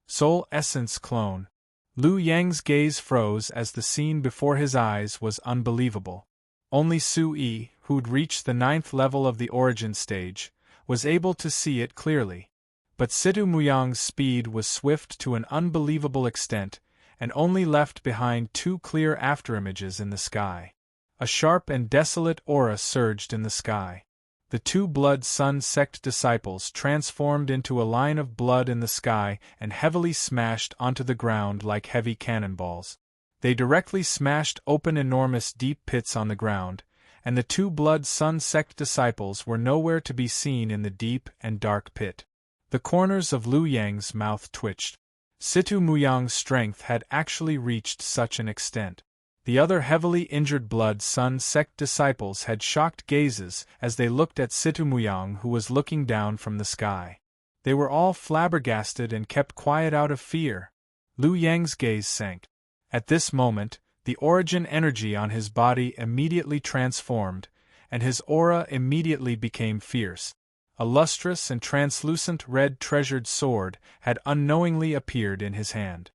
Soul Essence Clone. Lu Yang's gaze froze as the scene before his eyes was unbelievable. Only Sui, who'd reached the 9th level of the origin stage, was able to see it clearly. But Situmuyang's speed was swift to an unbelievable extent, and only left behind two clear afterimages in the sky. A sharp and desolate aura surged in the sky. The two Blood Sun sect disciples transformed into a line of blood in the sky and heavily smashed onto the ground like heavy cannonballs. They directly smashed open enormous deep pits on the ground, and the two Blood Sun sect disciples were nowhere to be seen in the deep and dark pit. The corners of Lu Yang's mouth twitched. Situmuyang's strength had actually reached such an extent. The other heavily injured Blood Sun sect disciples had shocked gazes as they looked at Situmuyang, who was looking down from the sky. They were all flabbergasted and kept quiet out of fear. Lu Yang's gaze sank. At this moment, the origin energy on his body immediately transformed, and his aura immediately became fierce. A lustrous and translucent red treasured sword had unknowingly appeared in his hand.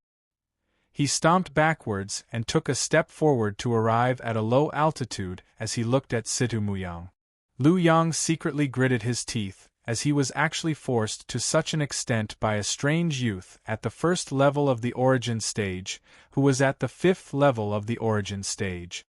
He stomped backwards and took a step forward to arrive at a low altitude as he looked at Situmuyang. Lu Yang secretly gritted his teeth, as he was actually forced to such an extent by a strange youth at the 1st level of the origin stage, who was at the 5th level of the origin stage.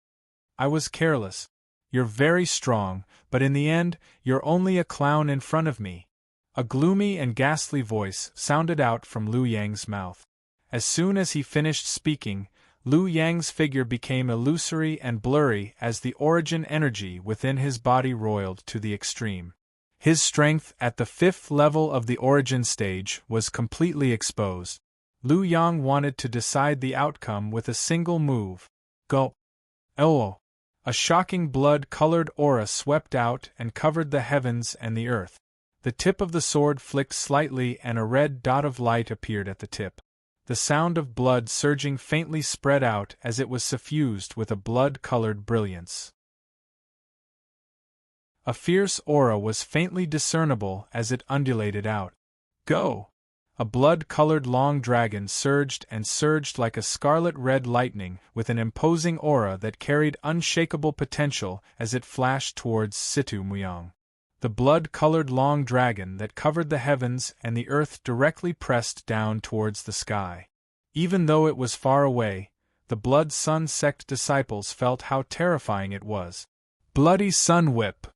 I was careless. You're very strong, but in the end, you're only a clown in front of me. A gloomy and ghastly voice sounded out from Lu Yang's mouth. As soon as he finished speaking, Lu Yang's figure became illusory and blurry as the origin energy within his body roiled to the extreme. His strength at the 5th level of the origin stage was completely exposed. Lu Yang wanted to decide the outcome with a single move. Go! Oh! A shocking blood-colored aura swept out and covered the heavens and the earth. The tip of the sword flicked slightly and a red dot of light appeared at the tip. The sound of blood surging faintly spread out as it was suffused with a blood-colored brilliance. A fierce aura was faintly discernible as it undulated out. Go! A blood-colored long dragon surged and surged like a scarlet-red lightning with an imposing aura that carried unshakable potential as it flashed towards Situmuyang. The blood-colored long dragon that covered the heavens and the earth directly pressed down towards the sky. Even though it was far away, the Blood Sun sect disciples felt how terrifying it was. Bloody Sun Whip!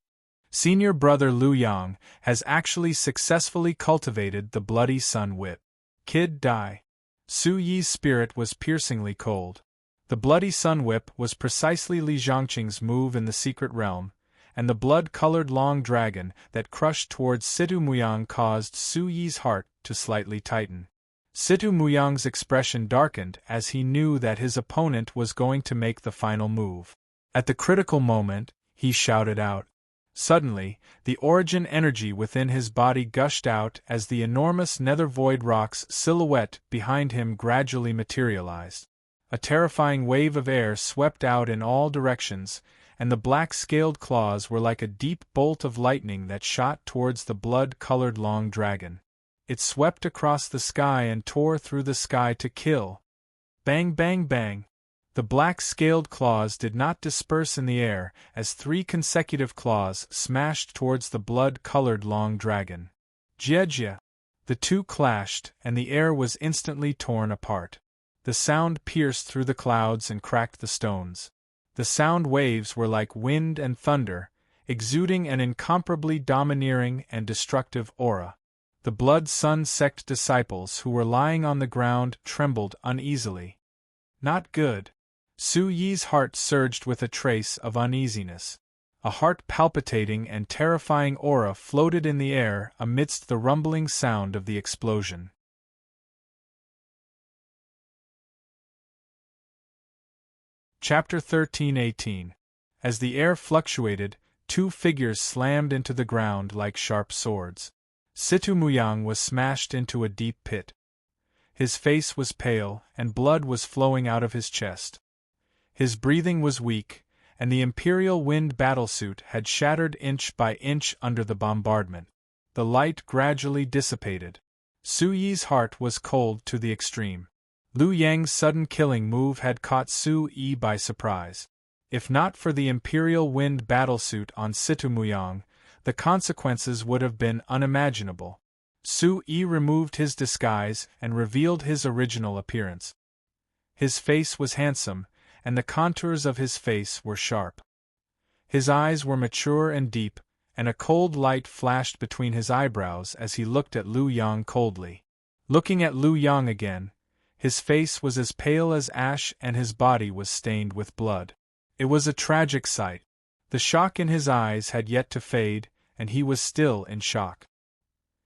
Senior brother Lu Yang has actually successfully cultivated the Bloody Sun Whip. Kid die. Su Yi's spirit was piercingly cold. The Bloody Sun Whip was precisely Li Zhongqing's move in the secret realm, and the blood-colored long dragon that crushed towards Situ Muyang caused Su Yi's heart to slightly tighten. Situ Muyang's expression darkened as he knew that his opponent was going to make the final move. At the critical moment, he shouted out. Suddenly, the origin energy within his body gushed out as the enormous nether void rock's silhouette behind him gradually materialized. A terrifying wave of air swept out in all directions, and the black-scaled claws were like a deep bolt of lightning that shot towards the blood-colored long dragon. It swept across the sky and tore through the sky to kill. Bang, bang, bang! The black-scaled claws did not disperse in the air as 3 consecutive claws smashed towards the blood-colored long dragon. Jia! The two clashed, and the air was instantly torn apart. The sound pierced through the clouds and cracked the stones. The sound waves were like wind and thunder, exuding an incomparably domineering and destructive aura. The Blood Sun sect disciples who were lying on the ground trembled uneasily. Not good. Su Yi's heart surged with a trace of uneasiness. A heart-palpitating and terrifying aura floated in the air amidst the rumbling sound of the explosion. Chapter 13:18. As the air fluctuated, 2 figures slammed into the ground like sharp swords. Situ Muyang was smashed into a deep pit. His face was pale, and blood was flowing out of his chest. His breathing was weak, and the Imperial Wind battlesuit had shattered inch by inch under the bombardment. The light gradually dissipated. Su Yi's heart was cold to the extreme. Lu Yang's sudden killing move had caught Su Yi by surprise. If not for the Imperial Wind battlesuit on Situ Muyang, the consequences would have been unimaginable. Su Yi removed his disguise and revealed his original appearance. His face was handsome, and the contours of his face were sharp. His eyes were mature and deep, and a cold light flashed between his eyebrows as he looked at Lu Yang coldly. Looking at Lu Yang again, his face was as pale as ash and his body was stained with blood. It was a tragic sight. The shock in his eyes had yet to fade, and he was still in shock.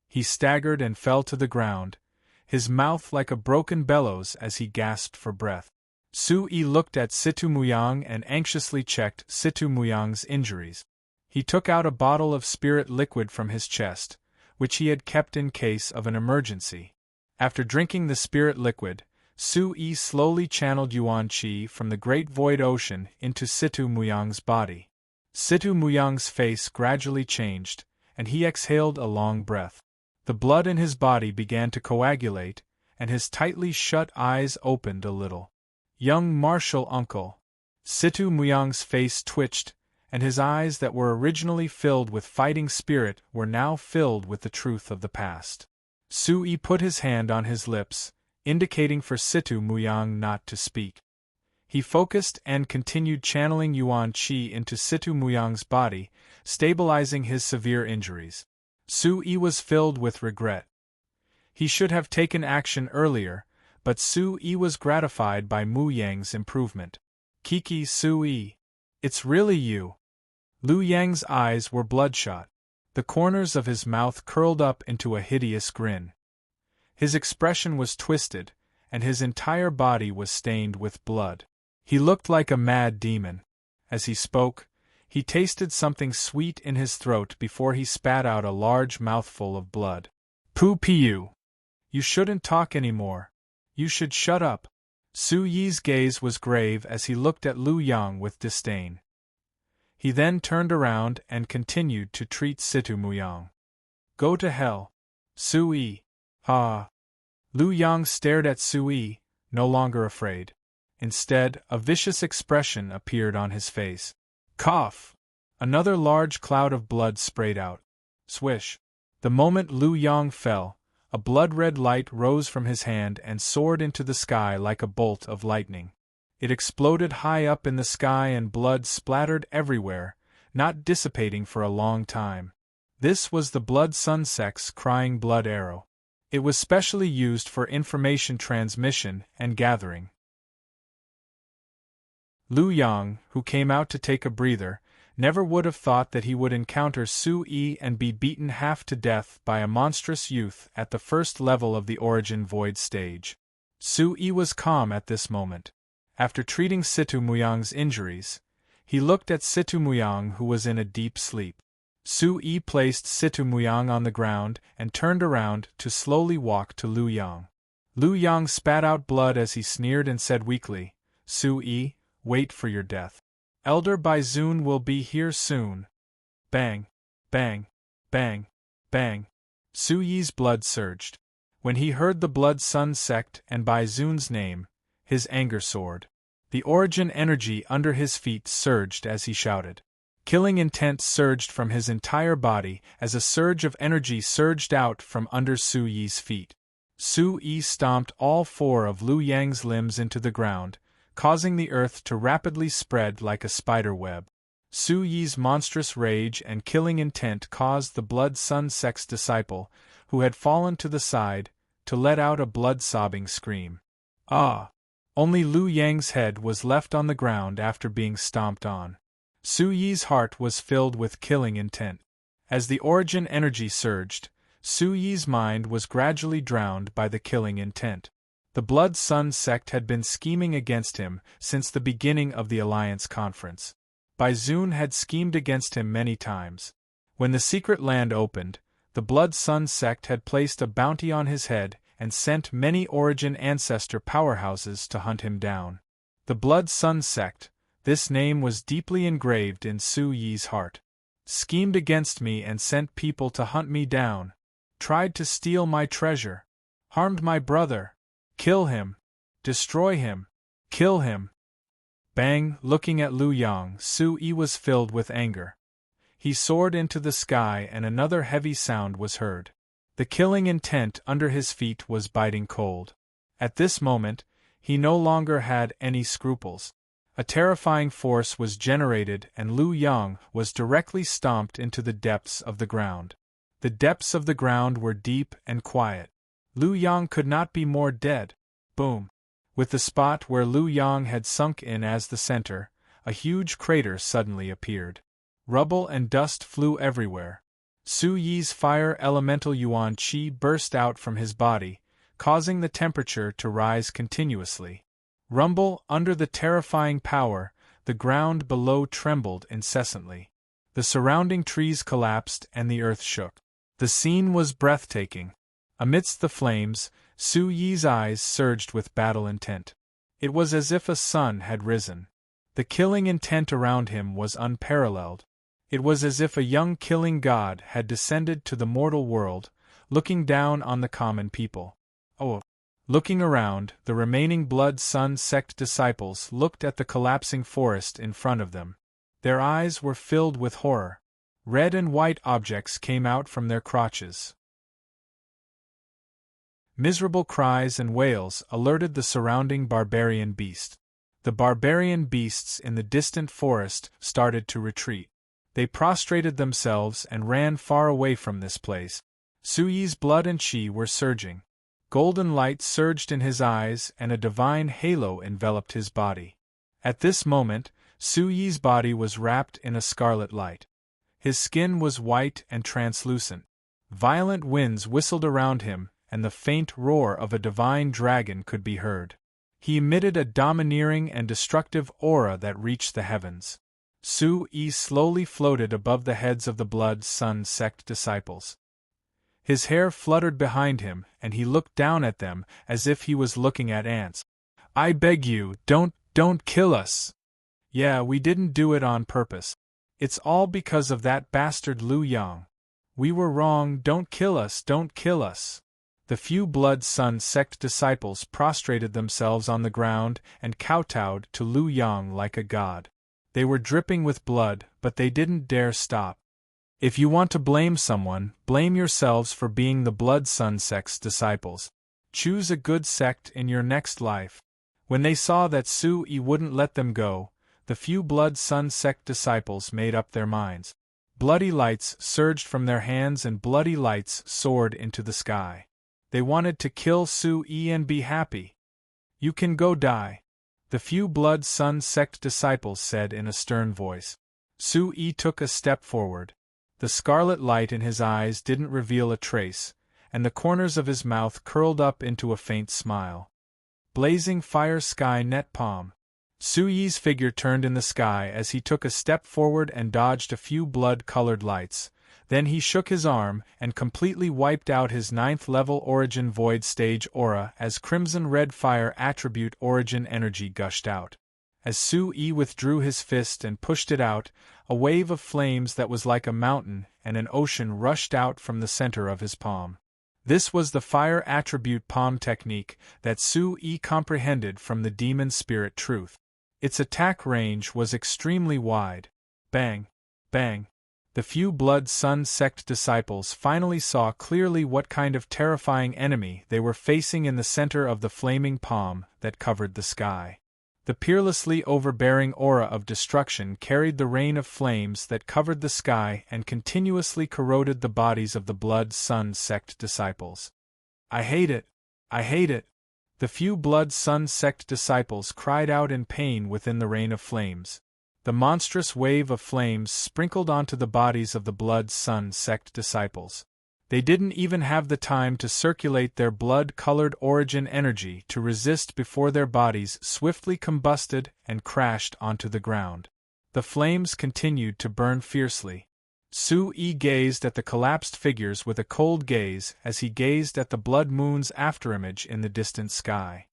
He staggered and fell to the ground, his mouth like a broken bellows as he gasped for breath. Su Yi looked at Situ Muyang and anxiously checked Situ Muyang's injuries. He took out a bottle of spirit liquid from his chest, which he had kept in case of an emergency. After drinking the spirit liquid, Su Yi slowly channeled Yuan Qi from the great void ocean into Situ Muyang's body. Situ Muyang's face gradually changed, and he exhaled a long breath. The blood in his body began to coagulate, and his tightly shut eyes opened a little. Young martial uncle. Situ Muyang's face twitched, and his eyes that were originally filled with fighting spirit were now filled with the truth of the past. Su Yi put his hand on his lips, indicating for Situ Muyang not to speak. He focused and continued channeling Yuan Qi into Situ Muyang's body, stabilizing his severe injuries. Su Yi was filled with regret. He should have taken action earlier, but Su Yi was gratified by Mu Yang's improvement. Kiki Su Yi. It's really you. Lu Yang's eyes were bloodshot. The corners of his mouth curled up into a hideous grin. His expression was twisted, and his entire body was stained with blood. He looked like a mad demon. As he spoke, he tasted something sweet in his throat before he spat out a large mouthful of blood. Pu Piu. You shouldn't talk anymore. You should shut up. Su Yi's gaze was grave as he looked at Lu Yang with disdain. He then turned around and continued to treat Situ Muyang. Go to hell. Su Yi. Ah. Lu Yang stared at Su Yi, no longer afraid. Instead, a vicious expression appeared on his face. Cough! Another large cloud of blood sprayed out. Swish! The moment Lu Yang fell, a blood-red light rose from his hand and soared into the sky like a bolt of lightning. It exploded high up in the sky and blood splattered everywhere, not dissipating for a long time. This was the Blood Sun sect's crying blood arrow. It was specially used for information transmission and gathering. Lu Yang, who came out to take a breather, never would have thought that he would encounter Su-yi and be beaten half to death by a monstrous youth at the first level of the Origin Void stage. Su-yi was calm at this moment. After treating Situ Muyang's injuries, he looked at Situ Muyang, who was in a deep sleep. Su-yi placed Situ Muyang on the ground and turned around to slowly walk to Lu Yang. Lu Yang spat out blood as he sneered and said weakly, "Su-yi, wait for your death. Elder Baizun will be here soon." Bang, bang, bang, bang. Su-yi's blood surged. When he heard the Blood Sun sect and Baizun's name, his anger soared. The Origin energy under his feet surged as he shouted. Killing intent surged from his entire body as a surge of energy surged out from under Su-yi's feet. Su-yi stomped all 4 of Lu Yang's limbs into the ground, causing the earth to rapidly spread like a spider web. Su-yi's monstrous rage and killing intent caused the Blood Sun sect's disciple, who had fallen to the side, to let out a blood-sobbing scream. Ah! Only Lu Yang's head was left on the ground after being stomped on. Su-yi's heart was filled with killing intent. As the Origin energy surged, Su-yi's mind was gradually drowned by the killing intent. The Blood Sun sect had been scheming against him since the beginning of the Alliance Conference. Baizun had schemed against him many times. When the secret land opened, the Blood Sun sect had placed a bounty on his head and sent many Origin ancestor powerhouses to hunt him down. The Blood Sun sect, this name was deeply engraved in Su-yi's heart. Schemed against me and sent people to hunt me down. Tried to steal my treasure. Harmed my brother. Kill him. Destroy him. Kill him. Bang! Looking at Lu Yang, Su-yi was filled with anger. He soared into the sky and another heavy sound was heard. The killing intent under his feet was biting cold. At this moment, he no longer had any scruples. A terrifying force was generated and Lu Yang was directly stomped into the depths of the ground. The depths of the ground were deep and quiet. Lu Yang could not be more dead. Boom! With the spot where Lu Yang had sunk in as the center, a huge crater suddenly appeared. Rubble and dust flew everywhere. Su-yi's fire elemental Yuan Qi burst out from his body, causing the temperature to rise continuously. Rumble under the terrifying power, the ground below trembled incessantly. The surrounding trees collapsed and the earth shook. The scene was breathtaking. Amidst the flames, Su-yi's eyes surged with battle intent. It was as if a sun had risen. The killing intent around him was unparalleled. It was as if a young killing god had descended to the mortal world, looking down on the common people. Oh! Looking around, the remaining Blood Sun sect disciples looked at the collapsing forest in front of them. Their eyes were filled with horror. Red and white objects came out from their crotches. Miserable cries and wails alerted the surrounding barbarian beast. The barbarian beasts in the distant forest started to retreat. They prostrated themselves and ran far away from this place. Su-yi's blood and qi were surging. Golden light surged in his eyes and a divine halo enveloped his body. At this moment, Su-yi's body was wrapped in a scarlet light. His skin was white and translucent. Violent winds whistled around him, and the faint roar of a divine dragon could be heard. He emitted a domineering and destructive aura that reached the heavens. Su-yi slowly floated above the heads of the Blood Sun sect disciples. His hair fluttered behind him, and he looked down at them as if he was looking at ants. "I beg you, don't kill us. Yeah, we didn't do it on purpose. It's all because of that bastard Lu Yang. We were wrong, don't kill us, don't kill us." The few Blood Sun sect disciples prostrated themselves on the ground and kowtowed to Lu Yang like a god. They were dripping with blood, but they didn't dare stop. If you want to blame someone, blame yourselves for being the Blood Sun sect's disciples. Choose a good sect in your next life. When they saw that Su-yi wouldn't let them go, the few Blood Sun sect disciples made up their minds. Bloody lights surged from their hands and bloody lights soared into the sky. They wanted to kill Su-yi and be happy. "You can go die," the few Blood Sun sect disciples said in a stern voice. Su Yi took a step forward. The scarlet light in his eyes didn't reveal a trace, and the corners of his mouth curled up into a faint smile. Blazing fire sky net palm. Su Yi's figure turned in the sky as he took a step forward and dodged a few blood-colored lights. Then he shook his arm and completely wiped out his 9th-level Origin Void Stage aura as crimson-red fire attribute Origin energy gushed out. As Su Yi withdrew his fist and pushed it out, a wave of flames that was like a mountain and an ocean rushed out from the center of his palm. This was the fire attribute palm technique that Su Yi comprehended from the demon spirit truth. Its attack range was extremely wide. Bang! Bang! The few Blood Sun sect disciples finally saw clearly what kind of terrifying enemy they were facing in the center of the flaming palm that covered the sky. The peerlessly overbearing aura of destruction carried the rain of flames that covered the sky and continuously corroded the bodies of the Blood Sun sect disciples. "I hate it! I hate it!" The few Blood Sun sect disciples cried out in pain within the rain of flames. The monstrous wave of flames sprinkled onto the bodies of the Blood Sun sect disciples. They didn't even have the time to circulate their blood-colored origin energy to resist before their bodies swiftly combusted and crashed onto the ground. The flames continued to burn fiercely. Su Yi gazed at the collapsed figures with a cold gaze as he gazed at the blood moon's afterimage in the distant sky.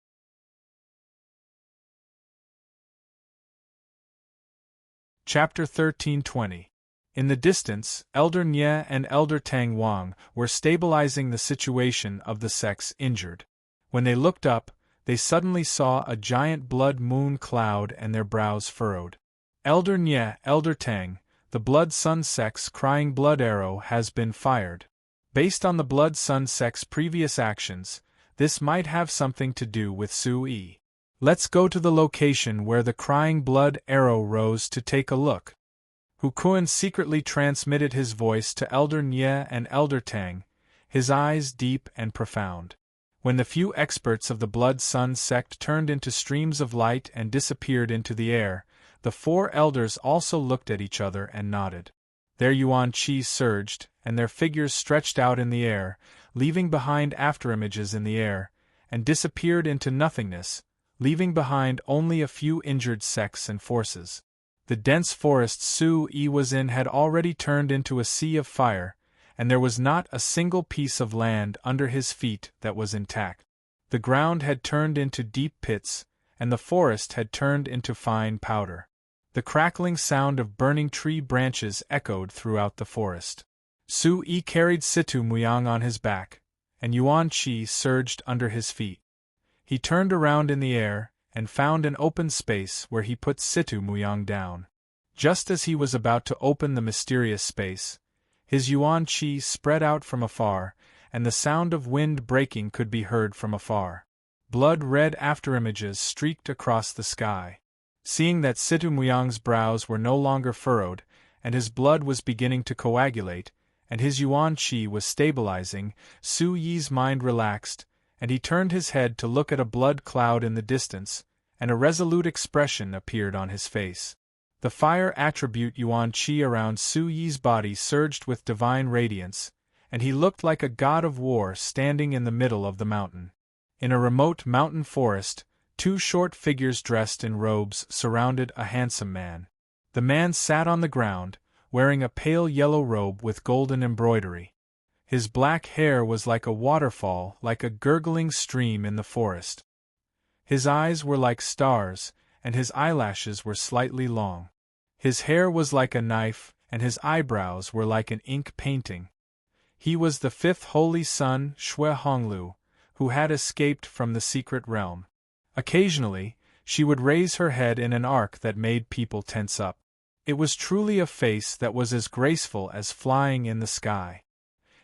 Chapter 1320. In the distance, Elder Nye and Elder Tang Wang were stabilizing the situation of the sects injured. When they looked up, they suddenly saw a giant blood moon cloud and their brows furrowed. "Elder Nye, Elder Tang, the Blood Sun sect's crying blood arrow has been fired. Based on the Blood Sun sect's previous actions, this might have something to do with Su Yi. Let's go to the location where the crying blood arrow rose to take a look." Hukuan secretly transmitted his voice to Elder Nye and Elder Tang, his eyes deep and profound. When the few experts of the Blood Sun sect turned into streams of light and disappeared into the air, the 4 elders also looked at each other and nodded. Their yuan qi surged, and their figures stretched out in the air, leaving behind afterimages in the air, and disappeared into nothingness, leaving behind only a few injured sects and forces. The dense forest Su Yi was in had already turned into a sea of fire, and there was not a single piece of land under his feet that was intact. The ground had turned into deep pits, and the forest had turned into fine powder. The crackling sound of burning tree branches echoed throughout the forest. Su Yi carried Situ Muyang on his back, and yuan qi surged under his feet. He turned around in the air, and found an open space where he put Situ Muyang down. Just as he was about to open the mysterious space, his yuan qi spread out from afar, and the sound of wind breaking could be heard from afar. Blood-red afterimages streaked across the sky. Seeing that Situ Muyang's brows were no longer furrowed, and his blood was beginning to coagulate, and his yuan qi was stabilizing, Su Yi's mind relaxed, and he turned his head to look at a blood cloud in the distance, and a resolute expression appeared on his face. The fire attribute yuan qi around Su Yi's body surged with divine radiance, and he looked like a god of war standing in the middle of the mountain. In a remote mountain forest, 2 short figures dressed in robes surrounded a handsome man. The man sat on the ground, wearing a pale yellow robe with golden embroidery. His black hair was like a waterfall, like a gurgling stream in the forest. His eyes were like stars, and his eyelashes were slightly long. His hair was like a knife, and his eyebrows were like an ink painting. He was the 5th holy son, Xue Honglu, who had escaped from the secret realm. Occasionally, she would raise her head in an arc that made people tense up. It was truly a face that was as graceful as flying in the sky.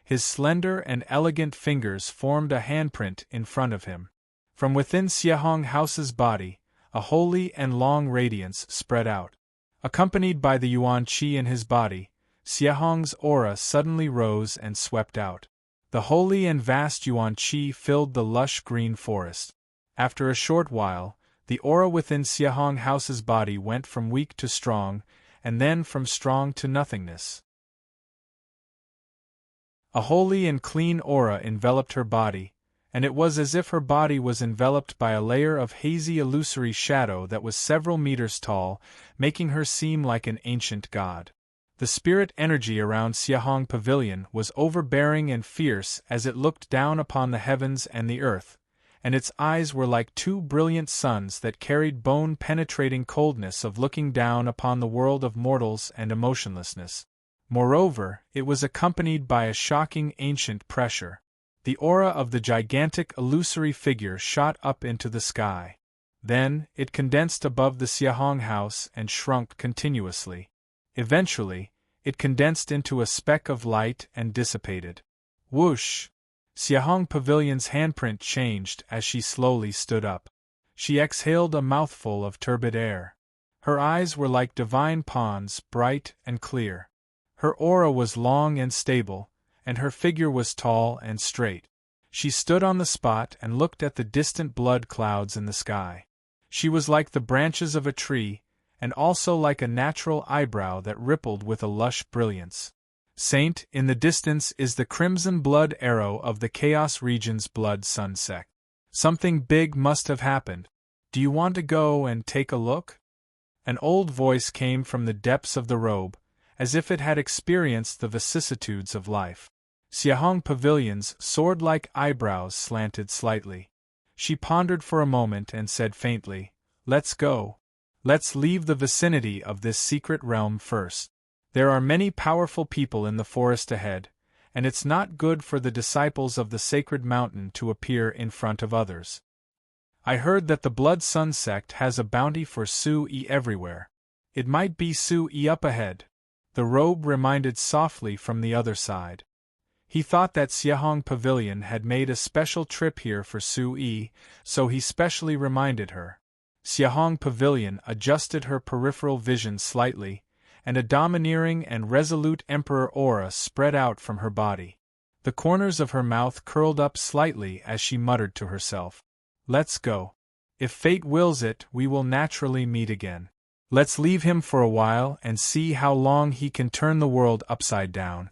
His slender and elegant fingers formed a handprint in front of him. From within Xiahong House's body, a holy and long radiance spread out. Accompanied by the yuan qi in his body, Xiahong's aura suddenly rose and swept out. The holy and vast yuan qi filled the lush green forest. After a short while, the aura within Xiahong House's body went from weak to strong, and then from strong to nothingness. A holy and clean aura enveloped her body, and it was as if her body was enveloped by a layer of hazy illusory shadow that was several meters tall, making her seem like an ancient god. The spirit energy around Xiahong Pavilion was overbearing and fierce as it looked down upon the heavens and the earth, and its eyes were like two brilliant suns that carried bone-penetrating coldness of looking down upon the world of mortals and emotionlessness. Moreover, it was accompanied by a shocking ancient pressure. The aura of the gigantic illusory figure shot up into the sky. Then, it condensed above the Xiahong house and shrunk continuously. Eventually, it condensed into a speck of light and dissipated. Whoosh! Xiahong Pavilion's handprint changed as she slowly stood up. She exhaled a mouthful of turbid air. Her eyes were like divine ponds, bright and clear. Her aura was long and stable, and her figure was tall and straight. She stood on the spot and looked at the distant blood clouds in the sky. She was like the branches of a tree, and also like a natural eyebrow that rippled with a lush brilliance. Saint, in the distance is the crimson blood arrow of the Chaos Region's blood sun sect. Something big must have happened. Do you want to go and take a look? An old voice came from the depths of the robe, as if it had experienced the vicissitudes of life. Xiahong Pavilion's sword-like eyebrows slanted slightly. She pondered for a moment and said faintly, "Let's go. Let's leave the vicinity of this secret realm first. There are many powerful people in the forest ahead, and it's not good for the disciples of the sacred mountain to appear in front of others. I heard that the Blood Sun sect has a bounty for Su-Yi everywhere. It might be Su-Yi up ahead." The robe reminded softly from the other side. He thought that Xiahong Pavilion had made a special trip here for Su-Yi, so he specially reminded her. Xiahong Pavilion adjusted her peripheral vision slightly, and a domineering and resolute emperor aura spread out from her body. The corners of her mouth curled up slightly as she muttered to herself, "Let's go. If fate wills it, we will naturally meet again. Let's leave him for a while and see how long he can turn the world upside down."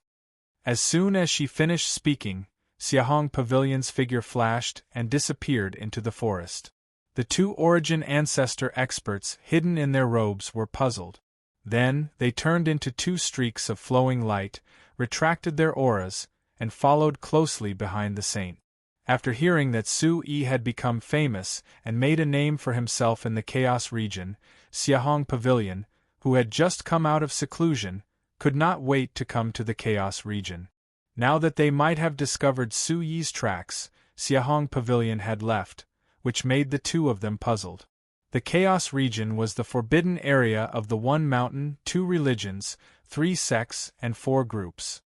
As soon as she finished speaking, Xiahong Pavilion's figure flashed and disappeared into the forest. The two Origin Ancestor experts hidden in their robes were puzzled. Then, they turned into two streaks of flowing light, retracted their auras, and followed closely behind the saint. After hearing that Su-Yi had become famous and made a name for himself in the Chaos region, Xiahong Pavilion, who had just come out of seclusion, could not wait to come to the Chaos region. Now that they might have discovered Su-Yi's tracks, Xiahong Pavilion had left, which made the two of them puzzled. The Chaos region was the forbidden area of the one mountain, 2 religions, 3 sects, and 4 groups.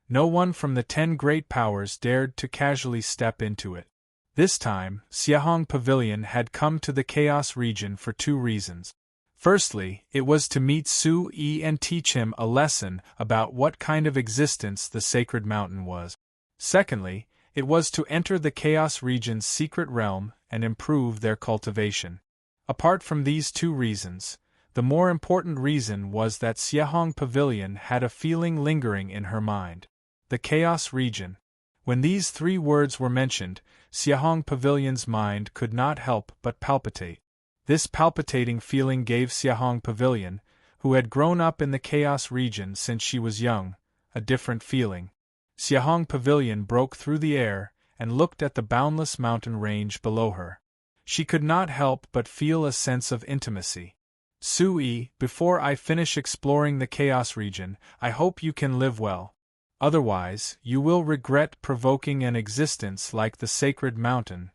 No one from the 10 great powers dared to casually step into it. This time, Xiahong Pavilion had come to the Chaos region for 2 reasons. Firstly, it was to meet Su-Yi and teach him a lesson about what kind of existence the sacred mountain was. Secondly, it was to enter the Chaos region's secret realm and improve their cultivation. Apart from these 2 reasons, the more important reason was that Xiahong Pavilion had a feeling lingering in her mind. The Chaos region. When these 3 words were mentioned, Xiahong Pavilion's mind could not help but palpitate. This palpitating feeling gave Xiahong Pavilion, who had grown up in the Chaos region since she was young, a different feeling. Xiahong Pavilion broke through the air and looked at the boundless mountain range below her. She could not help but feel a sense of intimacy. "Su-Yi, before I finish exploring the Chaos region, I hope you can live well. Otherwise, you will regret provoking an existence like the sacred mountain."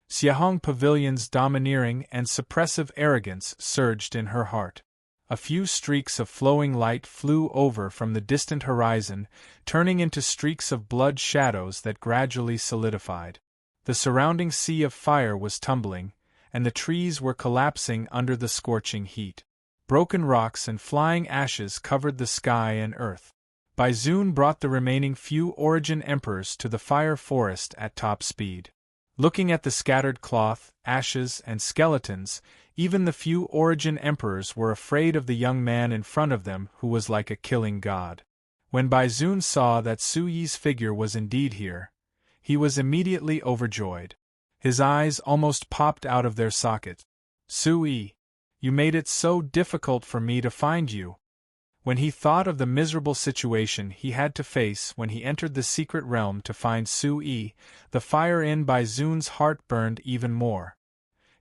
Xiahong Pavilion's domineering and suppressive arrogance surged in her heart. A few streaks of flowing light flew over from the distant horizon, turning into streaks of blood shadows that gradually solidified. The surrounding sea of fire was tumbling, and the trees were collapsing under the scorching heat. Broken rocks and flying ashes covered the sky and earth. Baizun brought the remaining few Origin Emperors to the fire forest at top speed. Looking at the scattered cloth, ashes, and skeletons, even the few Origin emperors were afraid of the young man in front of them who was like a killing god. When Baizun saw that Su Yi's figure was indeed here, he was immediately overjoyed. His eyes almost popped out of their sockets. Su Yi, you made it so difficult for me to find you. When he thought of the miserable situation he had to face when he entered the secret realm to find Su Yi, the fire in Baizun's heart burned even more.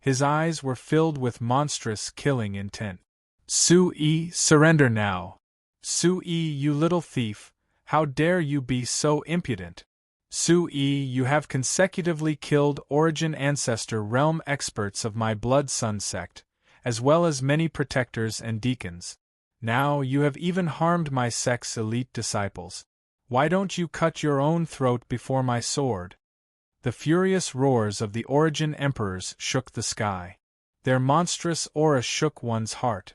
His eyes were filled with monstrous killing intent. Su Yi, surrender now. Su Yi, you little thief, how dare you be so impudent? Su Yi, you have consecutively killed Origin Ancestor realm experts of my Blood Sun sect, as well as many protectors and deacons. Now you have even harmed my sect's elite disciples. Why don't you cut your own throat before my sword? The furious roars of the Origin emperors shook the sky. Their monstrous aura shook one's heart.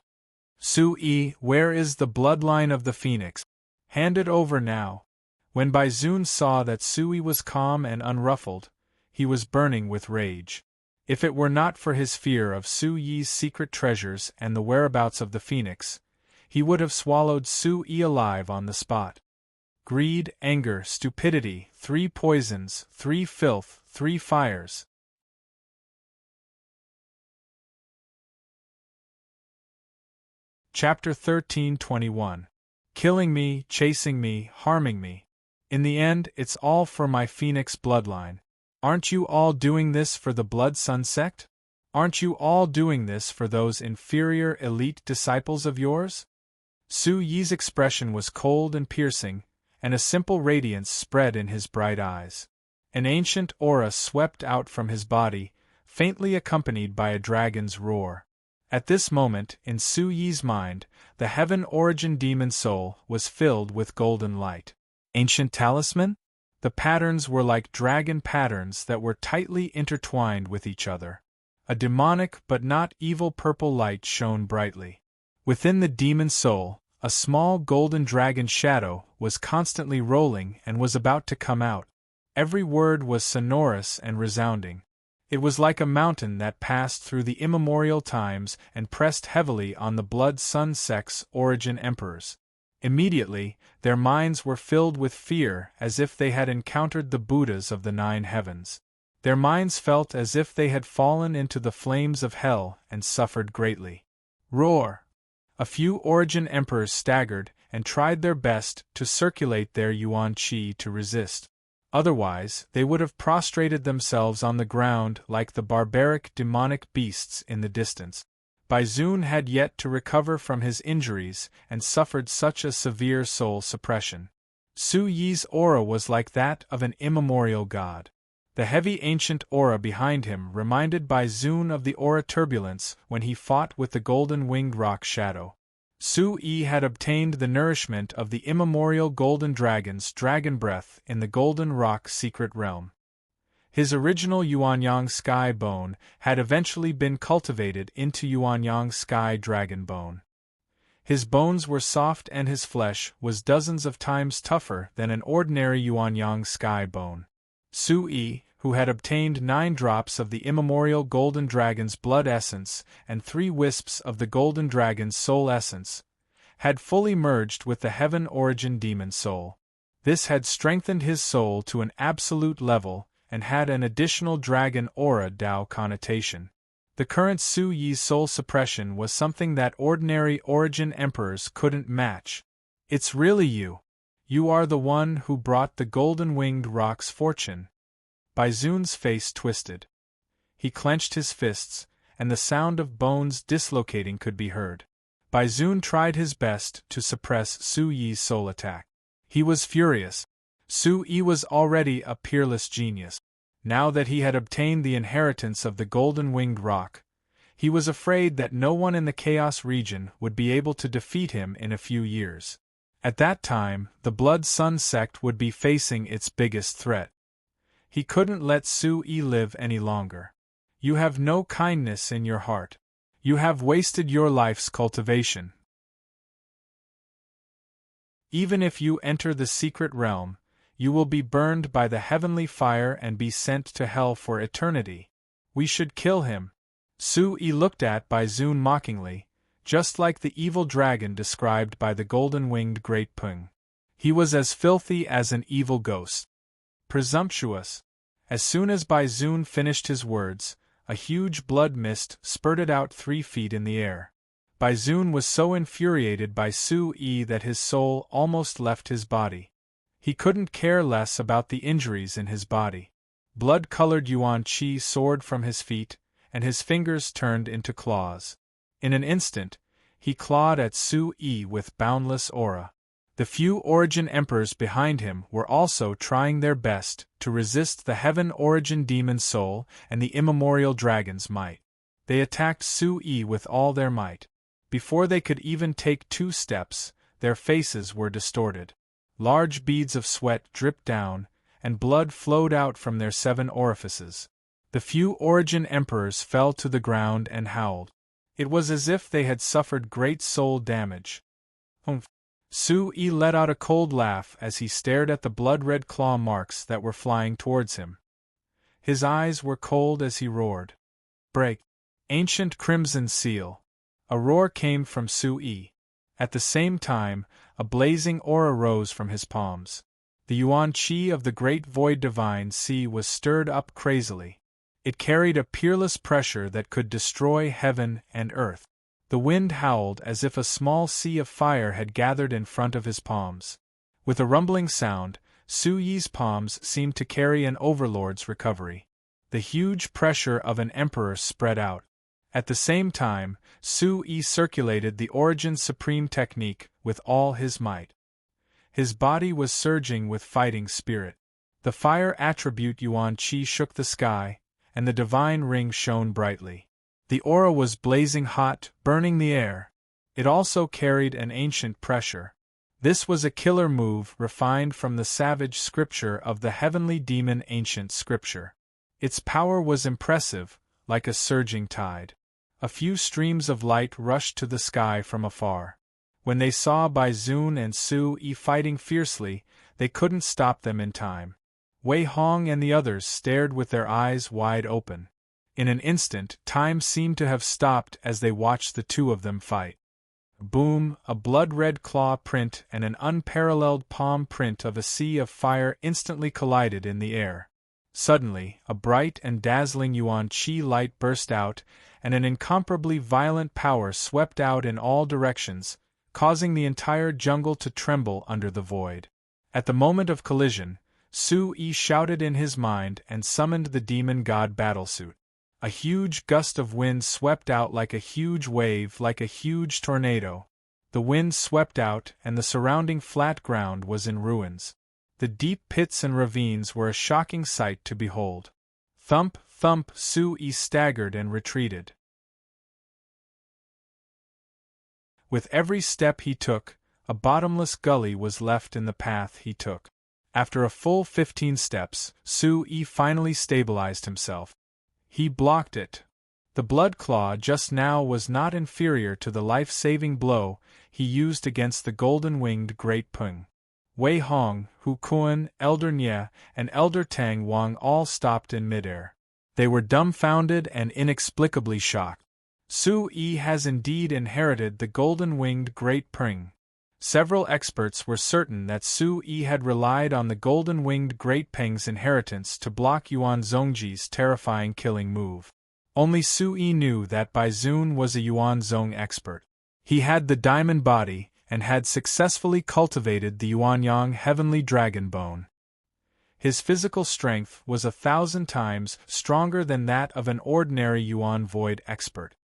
Su Yi, where is the bloodline of the phoenix? Hand it over now. When Baizun saw that Su Yi was calm and unruffled, he was burning with rage. If it were not for his fear of Su Yi's secret treasures and the whereabouts of the phoenix, he would have swallowed Su Yi alive on the spot. Greed, anger, stupidity, 3 poisons, 3 filth, 3 fires. Chapter 13:21. Killing me, chasing me, harming me. In the end, it's all for my Phoenix bloodline. Aren't you all doing this for the Blood Sun sect? Aren't you all doing this for those inferior elite disciples of yours? Su Yi's expression was cold and piercing, and a simple radiance spread in his bright eyes. An ancient aura swept out from his body, faintly accompanied by a dragon's roar. At this moment, in Su Yi's mind, the Heaven Origin demon soul was filled with golden light. Ancient talisman? The patterns were like dragon patterns that were tightly intertwined with each other. A demonic but not evil purple light shone brightly. Within the demon soul, a small golden dragon shadow was constantly rolling and was about to come out. Every word was sonorous and resounding. It was like a mountain that passed through the immemorial times and pressed heavily on the Blood Sun sect's Origin emperors. Immediately, their minds were filled with fear as if they had encountered the Buddhas of the 9 heavens. Their minds felt as if they had fallen into the flames of hell and suffered greatly. Roar! A few Origin emperors staggered and tried their best to circulate their yuan qi to resist. Otherwise, they would have prostrated themselves on the ground like the barbaric demonic beasts in the distance. Baizun had yet to recover from his injuries and suffered such a severe soul suppression. Su Yi's aura was like that of an immemorial god. The heavy ancient aura behind him reminded Baizun of the aura turbulence when he fought with the golden-winged rock shadow. Su Yi had obtained the nourishment of the immemorial golden dragon's dragon breath in the golden rock secret realm. His original Yuanyang sky bone had eventually been cultivated into Yuanyang sky dragon bone. His bones were soft and his flesh was dozens of times tougher than an ordinary Yuanyang sky bone. Su Yi, who had obtained 9 drops of the immemorial golden dragon's blood essence and 3 wisps of the golden dragon's soul essence, had fully merged with the Heaven Origin demon soul. This had strengthened his soul to an absolute level and had an additional dragon aura Dao connotation. The current Su Yi's soul suppression was something that ordinary Origin emperors couldn't match. It's really you. You are the one who brought the golden-winged rock's fortune. Baizun's face twisted. He clenched his fists, and the sound of bones dislocating could be heard. Baizun tried his best to suppress Su Yi's soul attack. He was furious. Su Yi was already a peerless genius. Now that he had obtained the inheritance of the golden-winged rock, he was afraid that no one in the Chaos region would be able to defeat him in a few years. At that time, the Blood Sun sect would be facing its biggest threat. He couldn't let Su Yi live any longer. You have no kindness in your heart. You have wasted your life's cultivation. Even if you enter the secret realm, you will be burned by the heavenly fire and be sent to hell for eternity. We should kill him. Su-yi looked at Baizun mockingly, just like the evil dragon described by the golden-winged Great Pung. He was as filthy as an evil ghost. Presumptuous. As soon as Baizun finished his words, a huge blood mist spurted out 3 feet in the air. Baizun was so infuriated by Su-yi that his soul almost left his body. He couldn't care less about the injuries in his body. Blood-colored yuan qi soared from his feet, and his fingers turned into claws. In an instant, he clawed at Su-yi with boundless aura. The few Origin Emperors behind him were also trying their best to resist the Heaven Origin Demon Soul and the Immemorial Dragon's might. They attacked Su-yi with all their might. Before they could even take 2 steps, their faces were distorted. Large beads of sweat dripped down, and blood flowed out from their 7 orifices. The few Origin Emperors fell to the ground and howled. It was as if they had suffered great soul damage. Humph! Su-yi let out a cold laugh as he stared at the blood-red claw marks that were flying towards him. His eyes were cold as he roared. Break! Ancient Crimson Seal! A roar came from Su-yi. At the same time, a blazing aura rose from his palms. The yuan qi of the great void divine sea was stirred up crazily. It carried a peerless pressure that could destroy heaven and earth. The wind howled as if a small sea of fire had gathered in front of his palms. With a rumbling sound, Su-yi's palms seemed to carry an overlord's recovery. The huge pressure of an emperor spread out. At the same time, Su-yi circulated the Origin Supreme technique with all his might. His body was surging with fighting spirit. The fire attribute yuan qi shook the sky, and the divine ring shone brightly. The aura was blazing hot, burning the air. It also carried an ancient pressure. This was a killer move refined from the savage scripture of the heavenly demon ancient scripture. Its power was impressive, like a surging tide. A few streams of light rushed to the sky from afar. When they saw Baizun and Su-yi fighting fiercely, they couldn't stop them in time. Wei Hong and the others stared with their eyes wide open. In an instant, time seemed to have stopped as they watched the 2 of them fight. Boom! A blood-red claw print and an unparalleled palm print of a sea of fire instantly collided in the air. Suddenly, a bright and dazzling yuan qi light burst out, and an incomparably violent power swept out in all directions, causing the entire jungle to tremble under the void. At the moment of collision, Su-yi shouted in his mind and summoned the demon god battlesuit. A huge gust of wind swept out like a huge wave, like a huge tornado. The wind swept out, and the surrounding flat ground was in ruins. The deep pits and ravines were a shocking sight to behold. Thump, thump, Su-yi staggered and retreated. With every step he took, a bottomless gully was left in the path he took. After a full 15 steps, Su-yi finally stabilized himself. He blocked it. The blood claw just now was not inferior to the life-saving blow he used against the golden-winged Great Pung. Wei Hong, Hu Kuan, Elder Nye, and Elder Tang Wang all stopped in midair. They were dumbfounded and inexplicably shocked. Su-yi has indeed inherited the golden-winged Great Pung. Several experts were certain that Su-yi had relied on the golden-winged Great Peng's inheritance to block Yuan Zhongji's terrifying killing move. Only Su-yi knew that Baizun was a Yuan Zhong expert. He had the diamond body, and had successfully cultivated the Yuanyang heavenly dragon bone. His physical strength was 1,000 times stronger than that of an ordinary Yuan void expert.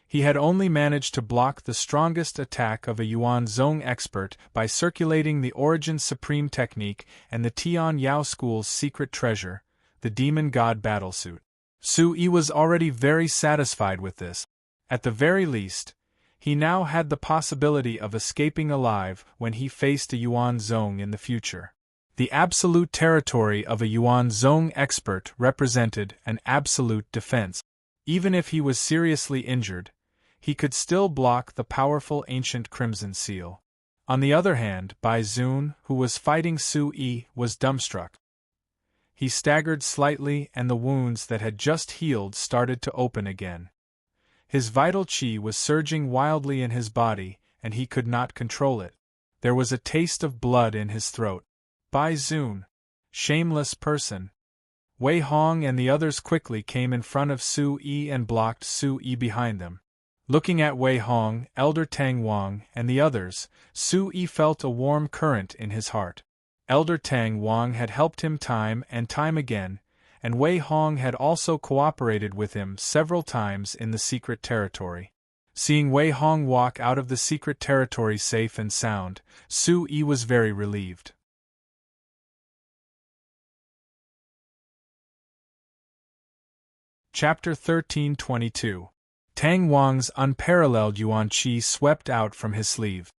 He had only managed to block the strongest attack of a Yuan Zhong expert by circulating the Origin Supreme technique and the Tian Yao School's secret treasure, the Demon God Battlesuit. Su-yi was already very satisfied with this. At the very least, he now had the possibility of escaping alive when he faced a Yuan Zhong in the future. The absolute territory of a Yuan Zhong expert represented an absolute defense. Even if he was seriously injured, he could still block the powerful ancient Crimson Seal. On the other hand, Bai Zun, who was fighting Su Yi, was dumbstruck. He staggered slightly and the wounds that had just healed started to open again. His vital qi was surging wildly in his body, and he could not control it. There was a taste of blood in his throat. Bai Zun. Shameless person. Wei Hong and the others quickly came in front of Su Yi and blocked Su Yi behind them. Looking at Wei Hong, Elder Tang Wang, and the others, Su Yi felt a warm current in his heart. Elder Tang Wang had helped him time and time again, and Wei Hong had also cooperated with him several times in the secret territory. Seeing Wei Hong walk out of the secret territory safe and sound, Su Yi was very relieved. Chapter 1322. Tang Wang's unparalleled yuan qi swept out from his sleeve.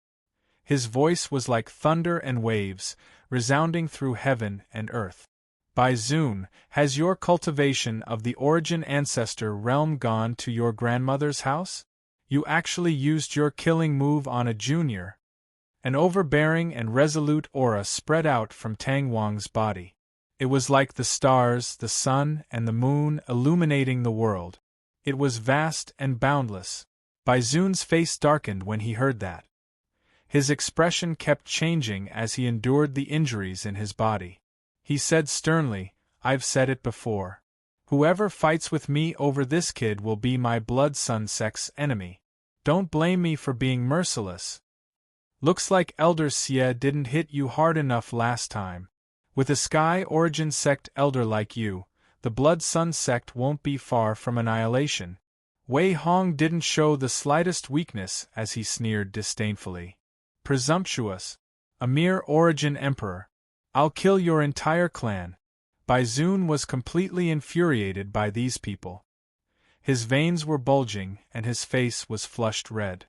His voice was like thunder and waves, resounding through heaven and earth. Bai Zun, has your cultivation of the origin ancestor realm gone to your grandmother's house? You actually used your killing move on a junior. An overbearing and resolute aura spread out from Tang Wang's body. It was like the stars, the sun, and the moon illuminating the world. It was vast and boundless. Bai Zun's face darkened when he heard that. His expression kept changing as he endured the injuries in his body. He said sternly, "I've said it before. Whoever fights with me over this kid will be my blood sun sect's enemy. Don't blame me for being merciless. Looks like Elder Xie didn't hit you hard enough last time. With a Sky Origin sect elder like you, the Blood Sun sect won't be far from annihilation." Wei Hong didn't show the slightest weakness as he sneered disdainfully. "Presumptuous. A mere Origin Emperor. I'll kill your entire clan." Bai Zun was completely infuriated by these people. His veins were bulging and his face was flushed red.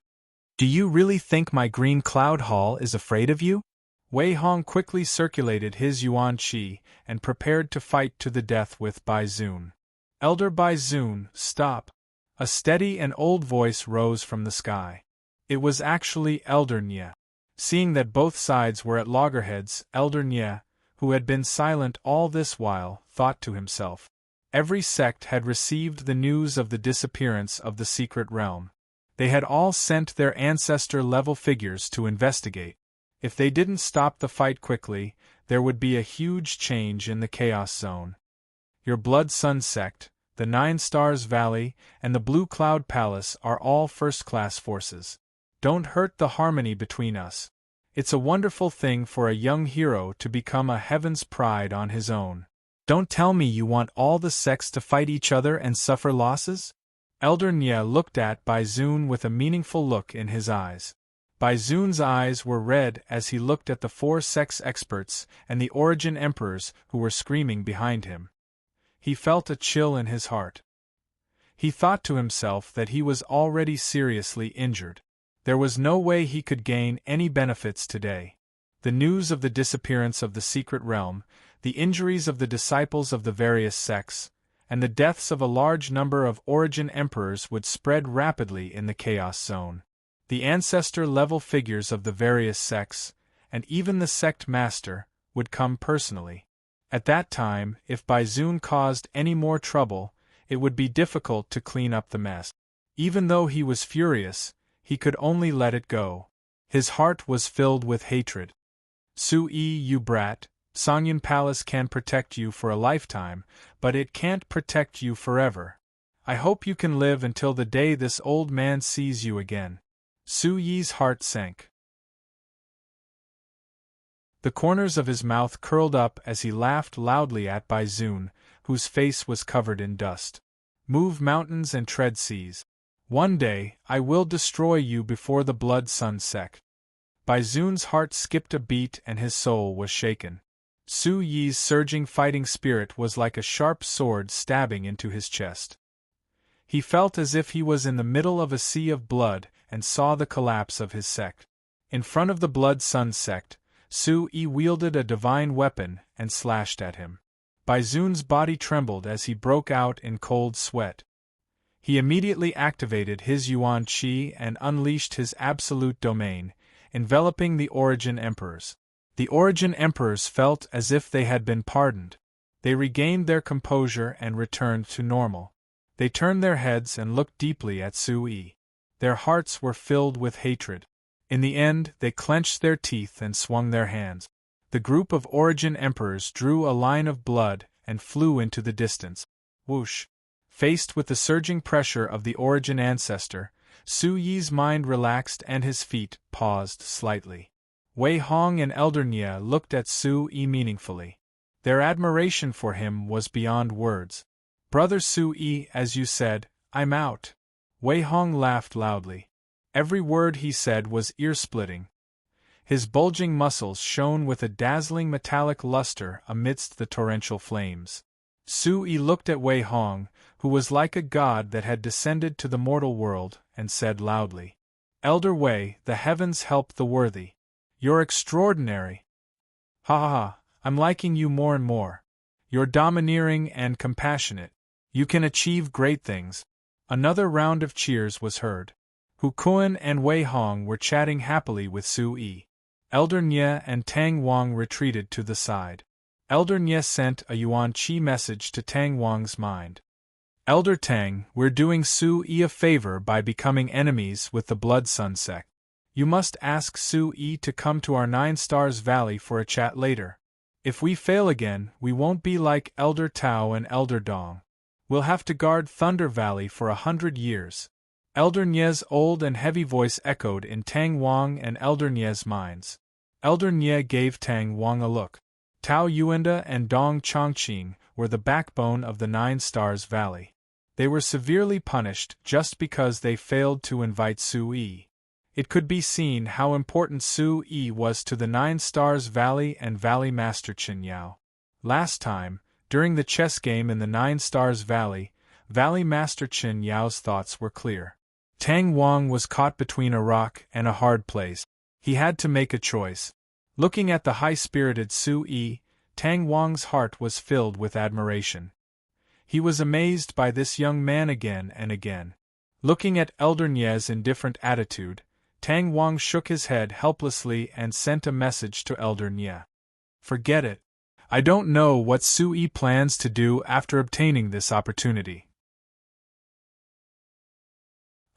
"Do you really think my Green Cloud Hall is afraid of you?" Wei Hong quickly circulated his yuan qi and prepared to fight to the death with Bai Zun. "Elder Bai Zun, stop!" A steady and old voice rose from the sky. It was actually Elder Nye. Seeing that both sides were at loggerheads, Elder Nye, who had been silent all this while, thought to himself. Every sect had received the news of the disappearance of the secret realm. They had all sent their ancestor-level figures to investigate. If they didn't stop the fight quickly, there would be a huge change in the Chaos Zone. Your Blood Sun sect, the Nine Stars Valley, and the Blue Cloud Palace are all first-class forces. Don't hurt the harmony between us. It's a wonderful thing for a young hero to become a heaven's pride on his own. Don't tell me you want all the sects to fight each other and suffer losses? Elder Nye looked at Bai Zun with a meaningful look in his eyes. Bai Zun's eyes were red as he looked at the 4 sex experts and the Origin Emperors who were screaming behind him. He felt a chill in his heart. He thought to himself that he was already seriously injured. There was no way he could gain any benefits today. The news of the disappearance of the secret realm, the injuries of the disciples of the various sects, and the deaths of a large number of Origin Emperors would spread rapidly in the Chaos Zone. The ancestor-level figures of the various sects, and even the sect master, would come personally. At that time, if Bai Zun caused any more trouble, it would be difficult to clean up the mess. Even though he was furious, he could only let it go. His heart was filled with hatred. "Su Yi, you brat, Songyun Palace can protect you for a lifetime, but it can't protect you forever. I hope you can live until the day this old man sees you again." Su Yi's heart sank. The corners of his mouth curled up as he laughed loudly at Bai Zun, whose face was covered in dust. "Move mountains and tread seas. One day, I will destroy you before the Blood Sun sect." Bai Zun's heart skipped a beat and his soul was shaken. Su Yi's surging fighting spirit was like a sharp sword stabbing into his chest. He felt as if he was in the middle of a sea of blood and saw the collapse of his sect. In front of the Blood Sun sect, Su Yi wielded a divine weapon and slashed at him. Bai Zun's body trembled as he broke out in cold sweat. He immediately activated his yuan qi and unleashed his absolute domain, enveloping the Origin Emperors. The Origin Emperors felt as if they had been pardoned. They regained their composure and returned to normal. They turned their heads and looked deeply at Sui. Their hearts were filled with hatred. In the end, they clenched their teeth and swung their hands. The group of Origin Emperors drew a line of blood and flew into the distance. Whoosh! Faced with the surging pressure of the Origin ancestor, Su Yi's mind relaxed and his feet paused slightly. Wei Hong and Elder Nye looked at Su Yi meaningfully. Their admiration for him was beyond words. "Brother Su Yi, as you said, I'm out." Wei Hong laughed loudly. Every word he said was ear-splitting. His bulging muscles shone with a dazzling metallic luster amidst the torrential flames. Su Yi looked at Wei Hong, who was like a god that had descended to the mortal world, and said loudly, "Elder Wei, the heavens help the worthy. You're extraordinary. Ha ha ha, I'm liking you more and more. You're domineering and compassionate. You can achieve great things." Another round of cheers was heard. Hu Kun and Wei Hong were chatting happily with Su Yi. Elder Nye and Tang Wang retreated to the side. Elder Nye sent a Yuan Qi message to Tang Wang's mind. "Elder Tang, we're doing Su Yi a favor by becoming enemies with the Blood Sun sect. You must ask Su Yi to come to our 9 Stars Valley for a chat later. If we fail again, we won't be like Elder Tao and Elder Dong. We'll have to guard Thunder Valley for 100 years. Elder Nye's old and heavy voice echoed in Tang Wang and Elder Nye's minds. Elder Nye gave Tang Wang a look. Tao Yuanda and Dong Chongqing were the backbone of the 9 Stars Valley. They were severely punished just because they failed to invite Su Yi. It could be seen how important Su Yi was to the 9 Stars Valley and Valley Master Qin Yao. Last time, during the chess game in the 9 Stars Valley, Valley Master Qin Yao's thoughts were clear. Tang Wang was caught between a rock and a hard place. He had to make a choice. Looking at the high-spirited Su Yi, Tang Wang's heart was filled with admiration. He was amazed by this young man again and again. Looking at Elder Nye's indifferent attitude, Tang Wang shook his head helplessly and sent a message to Elder Nye. "Forget it. I don't know what Su Yi plans to do after obtaining this opportunity.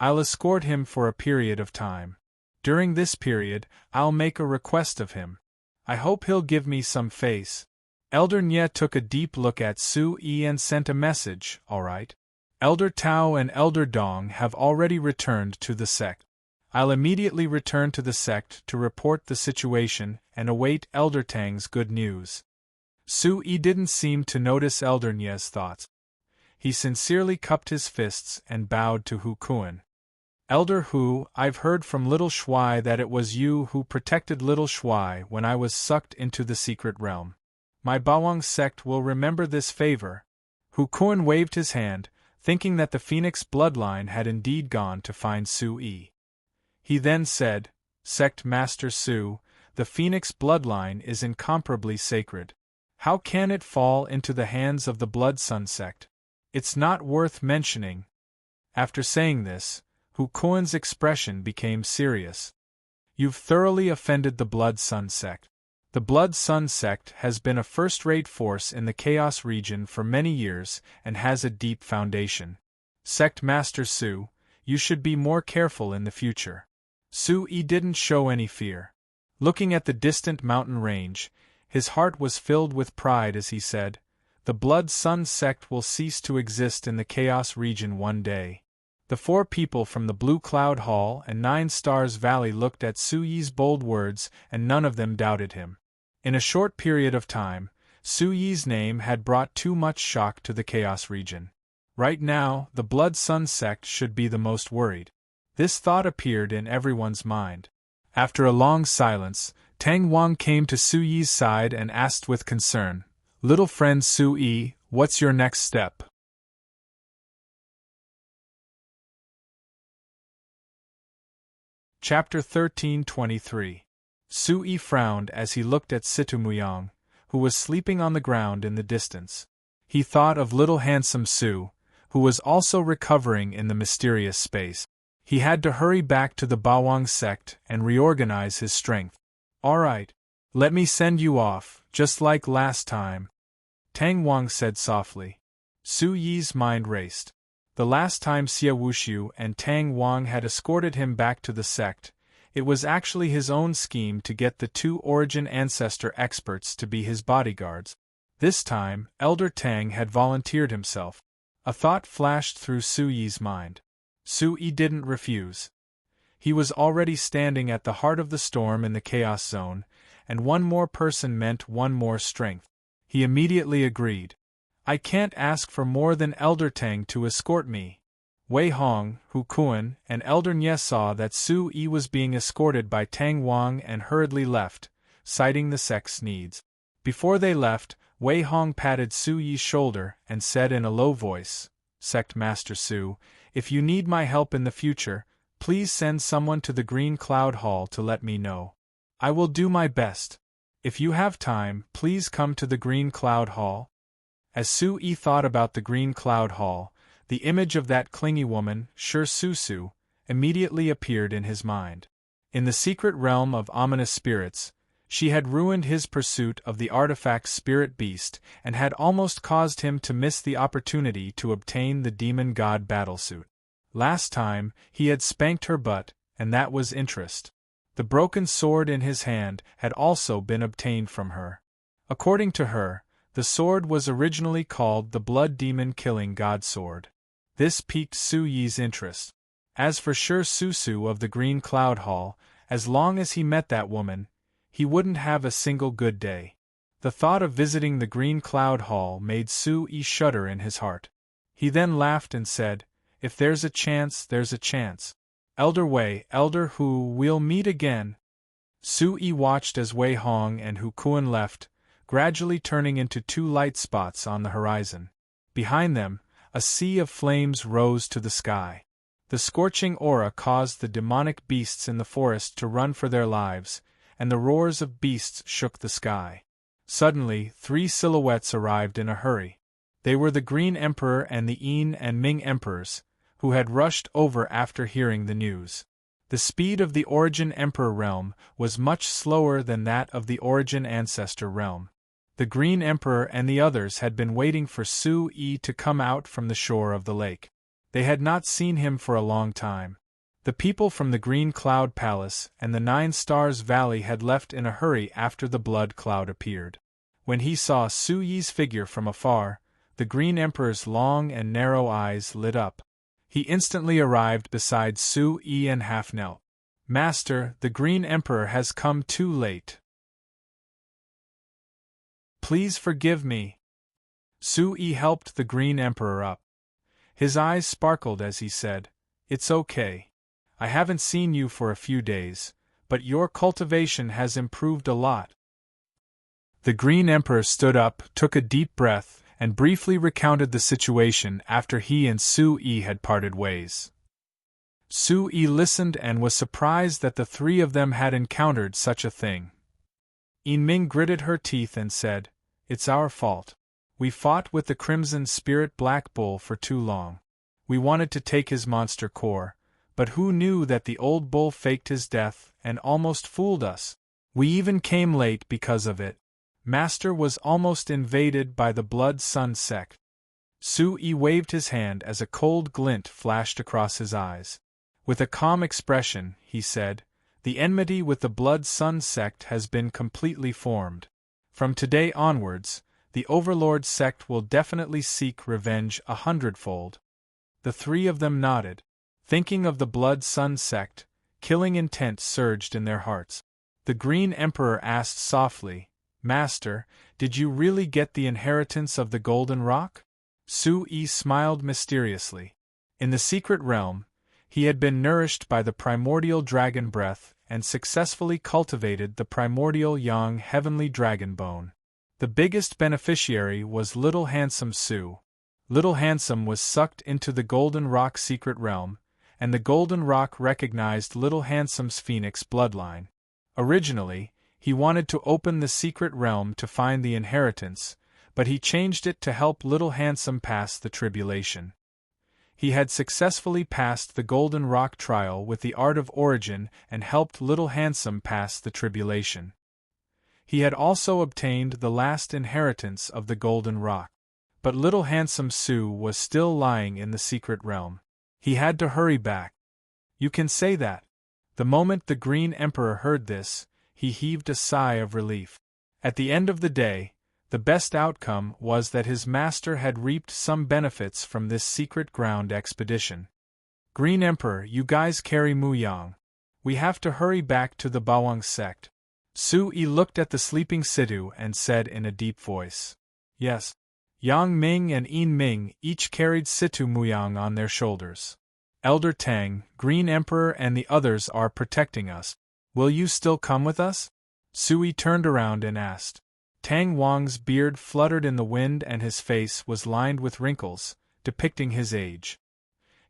I'll escort him for a period of time. During this period, I'll make a request of him. I hope he'll give me some face." Elder Nye took a deep look at Su Yi and sent a message, "All right. Elder Tao and Elder Dong have already returned to the sect. I'll immediately return to the sect to report the situation and await Elder Tang's good news." Su Yi didn't seem to notice Elder Nye's thoughts. He sincerely cupped his fists and bowed to Hu Kun. "Elder Hu, I've heard from Little Shuai that it was you who protected Little Shuai when I was sucked into the secret realm. My Bawang sect will remember this favor." Hu Kun waved his hand, thinking that the Phoenix bloodline had indeed gone to find Su Yi. He then said, "Sect Master Su, the Phoenix bloodline is incomparably sacred. How can it fall into the hands of the Blood Sun sect? It's not worth mentioning." After saying this, Hu Kun's expression became serious. "You've thoroughly offended the Blood Sun sect. The Blood Sun sect has been a first-rate force in the Chaos region for many years and has a deep foundation. Sect Master Su, you should be more careful in the future." Su Yi didn't show any fear. Looking at the distant mountain range, his heart was filled with pride as he said, "The Blood Sun sect will cease to exist in the Chaos region one day." The 4 people from the Blue Cloud Hall and 9 Stars Valley looked at Su Yi's bold words and none of them doubted him. In a short period of time, Su Yi's name had brought too much shock to the Chaos region. Right now, the Blood Sun sect should be the most worried. This thought appeared in everyone's mind. After a long silence, Tang Wang came to Su Yi's side and asked with concern, "Little friend Su Yi, what's your next step?" Chapter 13:23. Su Yi frowned as he looked at Situmuyang, who was sleeping on the ground in the distance. He thought of little handsome Su, who was also recovering in the mysterious space. He had to hurry back to the Bawang sect and reorganize his strength. "All right. Let me send you off, just like last time," Tang Wang said softly. Su Yi's mind raced. The last time Xie Wushu and Tang Wang had escorted him back to the sect, it was actually his own scheme to get the two origin ancestor experts to be his bodyguards. This time, Elder Tang had volunteered himself. A thought flashed through Su Yi's mind. Su Yi didn't refuse. He was already standing at the heart of the storm in the Chaos Zone, and one more person meant one more strength. He immediately agreed. "I can't ask for more than Elder Tang to escort me." Wei Hong, Hu Kuan, and Elder Nye saw that Su Yi was being escorted by Tang Wang and hurriedly left, citing the sect's needs. Before they left, Wei Hong patted Su Yi's shoulder and said in a low voice, "Sect Master Su, if you need my help in the future, please send someone to the Green Cloud Hall to let me know. I will do my best. If you have time, please come to the Green Cloud Hall." As Su Yi thought about the Green Cloud Hall, the image of that clingy woman, Shi Su, immediately appeared in his mind. In the secret realm of ominous spirits, she had ruined his pursuit of the artifact Spirit Beast and had almost caused him to miss the opportunity to obtain the Demon God battlesuit. Last time, he had spanked her butt, and that was interest. The broken sword in his hand had also been obtained from her. According to her, the sword was originally called the Blood Demon Killing God Sword. This piqued Su Yi's interest. As for Shi Su of the Green Cloud Hall, as long as he met that woman, he wouldn't have a single good day. The thought of visiting the Green Cloud Hall made Su Yi shudder in his heart. He then laughed and said, "If there's a chance, there's a chance. Elder Wei, Elder Hu, we'll meet again." Su Yi watched as Wei Hong and Hu Kuan left, gradually turning into two light spots on the horizon. Behind them, a sea of flames rose to the sky. The scorching aura caused the demonic beasts in the forest to run for their lives, and the roars of beasts shook the sky. Suddenly, three silhouettes arrived in a hurry. They were the Green Emperor and the Yin and Ming Emperors, who had rushed over after hearing the news. The speed of the Origin Emperor realm was much slower than that of the Origin Ancestor realm. The Green Emperor and the others had been waiting for Su Yi to come out from the shore of the lake. They had not seen him for a long time. The people from the Green Cloud Palace and the Nine Stars Valley had left in a hurry after the blood cloud appeared. When he saw Su Yi's figure from afar, the Green Emperor's long and narrow eyes lit up. He instantly arrived beside Su Yi and half knelt. "Master, the Green Emperor has come too late. Please forgive me." Su Yi helped the Green Emperor up. His eyes sparkled as he said, "It's okay. I haven't seen you for a few days, but your cultivation has improved a lot." The Green Emperor stood up, took a deep breath, and briefly recounted the situation after he and Su Yi had parted ways. Su Yi listened and was surprised that the three of them had encountered such a thing. Yin Ming gritted her teeth and said, "It's our fault. We fought with the Crimson Spirit Black Bull for too long. We wanted to take his monster core, but who knew that the old bull faked his death and almost fooled us? We even came late because of it. Master was almost invaded by the Blood Sun sect." Su Yi waved his hand as a cold glint flashed across his eyes. With a calm expression, he said, "The enmity with the Blood Sun sect has been completely formed. From today onwards, the Overlord sect will definitely seek revenge 100-fold. The three of them nodded. Thinking of the Blood Sun sect, killing intent surged in their hearts. The Green Emperor asked softly, "Master, did you really get the inheritance of the Golden Rock?" Su Yi smiled mysteriously. In the secret realm, he had been nourished by the primordial dragon breath and successfully cultivated the primordial yang heavenly dragon bone. The biggest beneficiary was Little Handsome Su. Little Handsome was sucked into the Golden Rock secret realm, and the Golden Rock recognized Little Handsome's phoenix bloodline. Originally, he wanted to open the secret realm to find the inheritance, but he changed it to help Little Handsome pass the tribulation. He had successfully passed the Golden Rock trial with the art of origin and helped Little Handsome pass the tribulation. He had also obtained the last inheritance of the Golden Rock. But Little Handsome Sue was still lying in the secret realm. He had to hurry back. You can say that. The moment the Green Emperor heard this, he heaved a sigh of relief. At the end of the day, the best outcome was that his master had reaped some benefits from this secret ground expedition. Green Emperor, you guys carry Muyang. We have to hurry back to the Bawang sect. Sui looked at the sleeping Situ and said in a deep voice. Yes. Yang Ming and Yin Ming each carried Situ Muyang on their shoulders. Elder Tang, Green Emperor and the others are protecting us. Will you still come with us? Sui turned around and asked. Tang Wang's beard fluttered in the wind and his face was lined with wrinkles, depicting his age.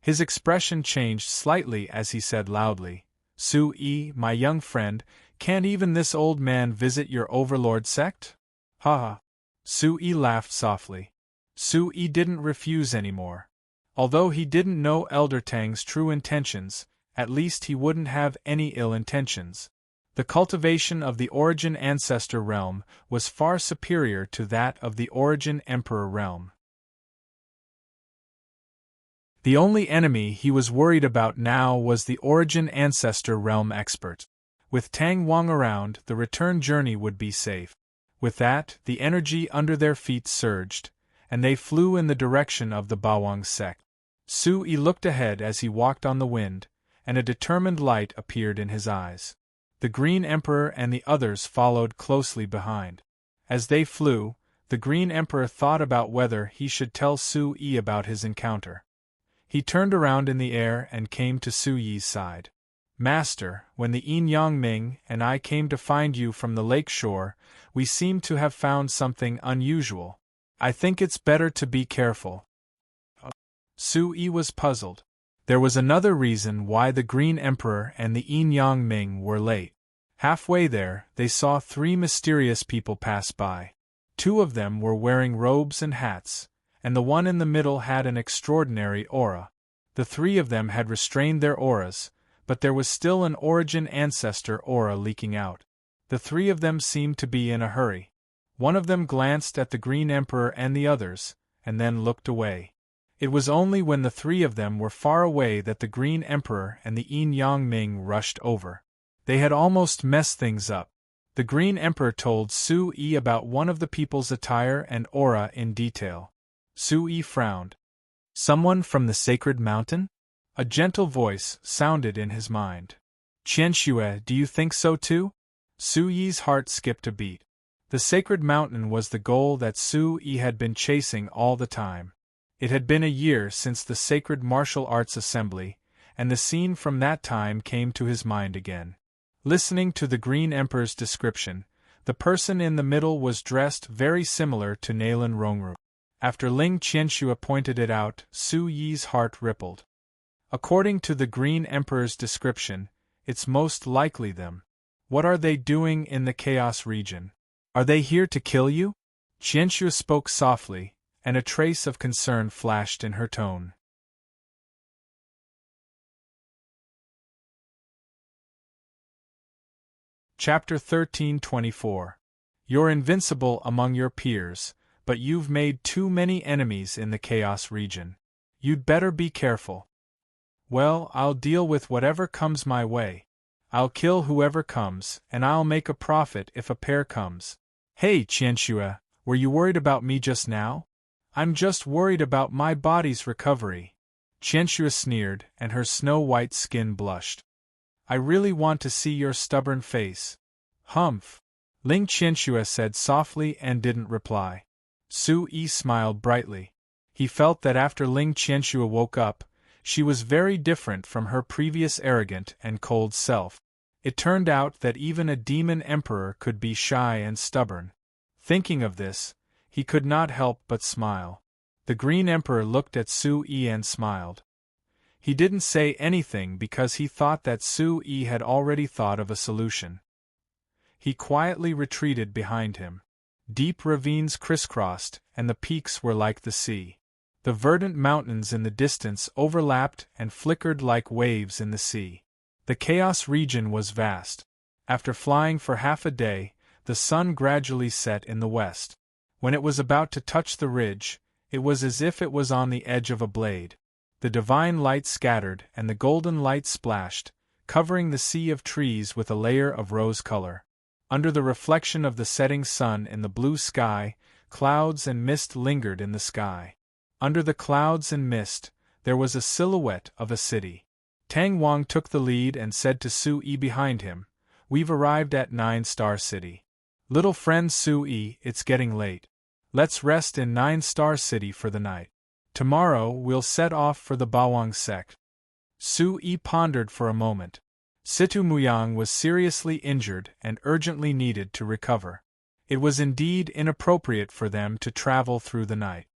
His expression changed slightly as he said loudly, Sui, my young friend, can't even this old man visit your overlord sect? Ha ha. Sui laughed softly. Sui didn't refuse anymore. Although he didn't know Elder Tang's true intentions, at least he wouldn't have any ill intentions. The cultivation of the Origin Ancestor realm was far superior to that of the Origin Emperor realm. The only enemy he was worried about now was the Origin Ancestor realm expert. With Tang Wang around, the return journey would be safe. With that, the energy under their feet surged, and they flew in the direction of the Bawang sect. Sui looked ahead as he walked on the wind, and a determined light appeared in his eyes. The Green Emperor and the others followed closely behind. As they flew, the Green Emperor thought about whether he should tell Sui about his encounter. He turned around in the air and came to Sui's side. Master, when the Yin Yang Ming and I came to find you from the lake shore, we seemed to have found something unusual. I think it's better to be careful. Sui was puzzled. There was another reason why the Green Emperor and the Yin Yang Ming were late. Halfway there, they saw 3 mysterious people pass by. 2 of them were wearing robes and hats, and the one in the middle had an extraordinary aura. The 3 of them had restrained their auras, but there was still an Origin Ancestor aura leaking out. The 3 of them seemed to be in a hurry. One of them glanced at the Green Emperor and the others, and then looked away. It was only when the 3 of them were far away that the Green Emperor and the Yin Yang Ming rushed over. They had almost messed things up. The Green Emperor told Sui about one of the people's attire and aura in detail. Sui frowned. Someone from the Sacred Mountain? A gentle voice sounded in his mind. Qianxue, do you think so too? Sui's heart skipped a beat. The Sacred Mountain was the goal that Sui had been chasing all the time. It had been a year since the Sacred Martial Arts Assembly, and the scene from that time came to his mind again. Listening to the Green Emperor's description, the person in the middle was dressed very similar to Nalan Rongru. After Ling Qianxue pointed it out, Sui's heart rippled. According to the Green Emperor's description, it's most likely them. What are they doing in the Chaos region? Are they here to kill you? Qianxue spoke softly, and a trace of concern flashed in her tone. Chapter 13:24. You're invincible among your peers, but you've made too many enemies in the Chaos region. You'd better be careful. Well, I'll deal with whatever comes my way. I'll kill whoever comes, and I'll make a profit if a pair comes. Hey, Qianxue, were you worried about me just now? I'm just worried about my body's recovery. Qianxue sneered, and her snow-white skin blushed. I really want to see your stubborn face. Humph. Ling Qianxue said softly and didn't reply. Sui smiled brightly. He felt that after Ling Qianxue woke up, she was very different from her previous arrogant and cold self. It turned out that even a demon emperor could be shy and stubborn. Thinking of this, he could not help but smile. The Green Emperor looked at Sui and smiled. He didn't say anything because he thought that Sui had already thought of a solution. He quietly retreated behind him. Deep ravines crisscrossed, and the peaks were like the sea. The verdant mountains in the distance overlapped and flickered like waves in the sea. The chaos region was vast. After flying for half a day, the sun gradually set in the west. When it was about to touch the ridge, it was as if it was on the edge of a blade. The divine light scattered and the golden light splashed, covering the sea of trees with a layer of rose color. Under the reflection of the setting sun in the blue sky, clouds and mist lingered in the sky. Under the clouds and mist, there was a silhouette of a city. Tang Wang took the lead and said to Sui behind him, "We've arrived at 9-Star City. Little friend Sui, it's getting late. Let's rest in 9-Star City for the night. Tomorrow we'll set off for the Bawang sect." Sui pondered for a moment. Situ Muyang was seriously injured and urgently needed to recover. It was indeed inappropriate for them to travel through the night.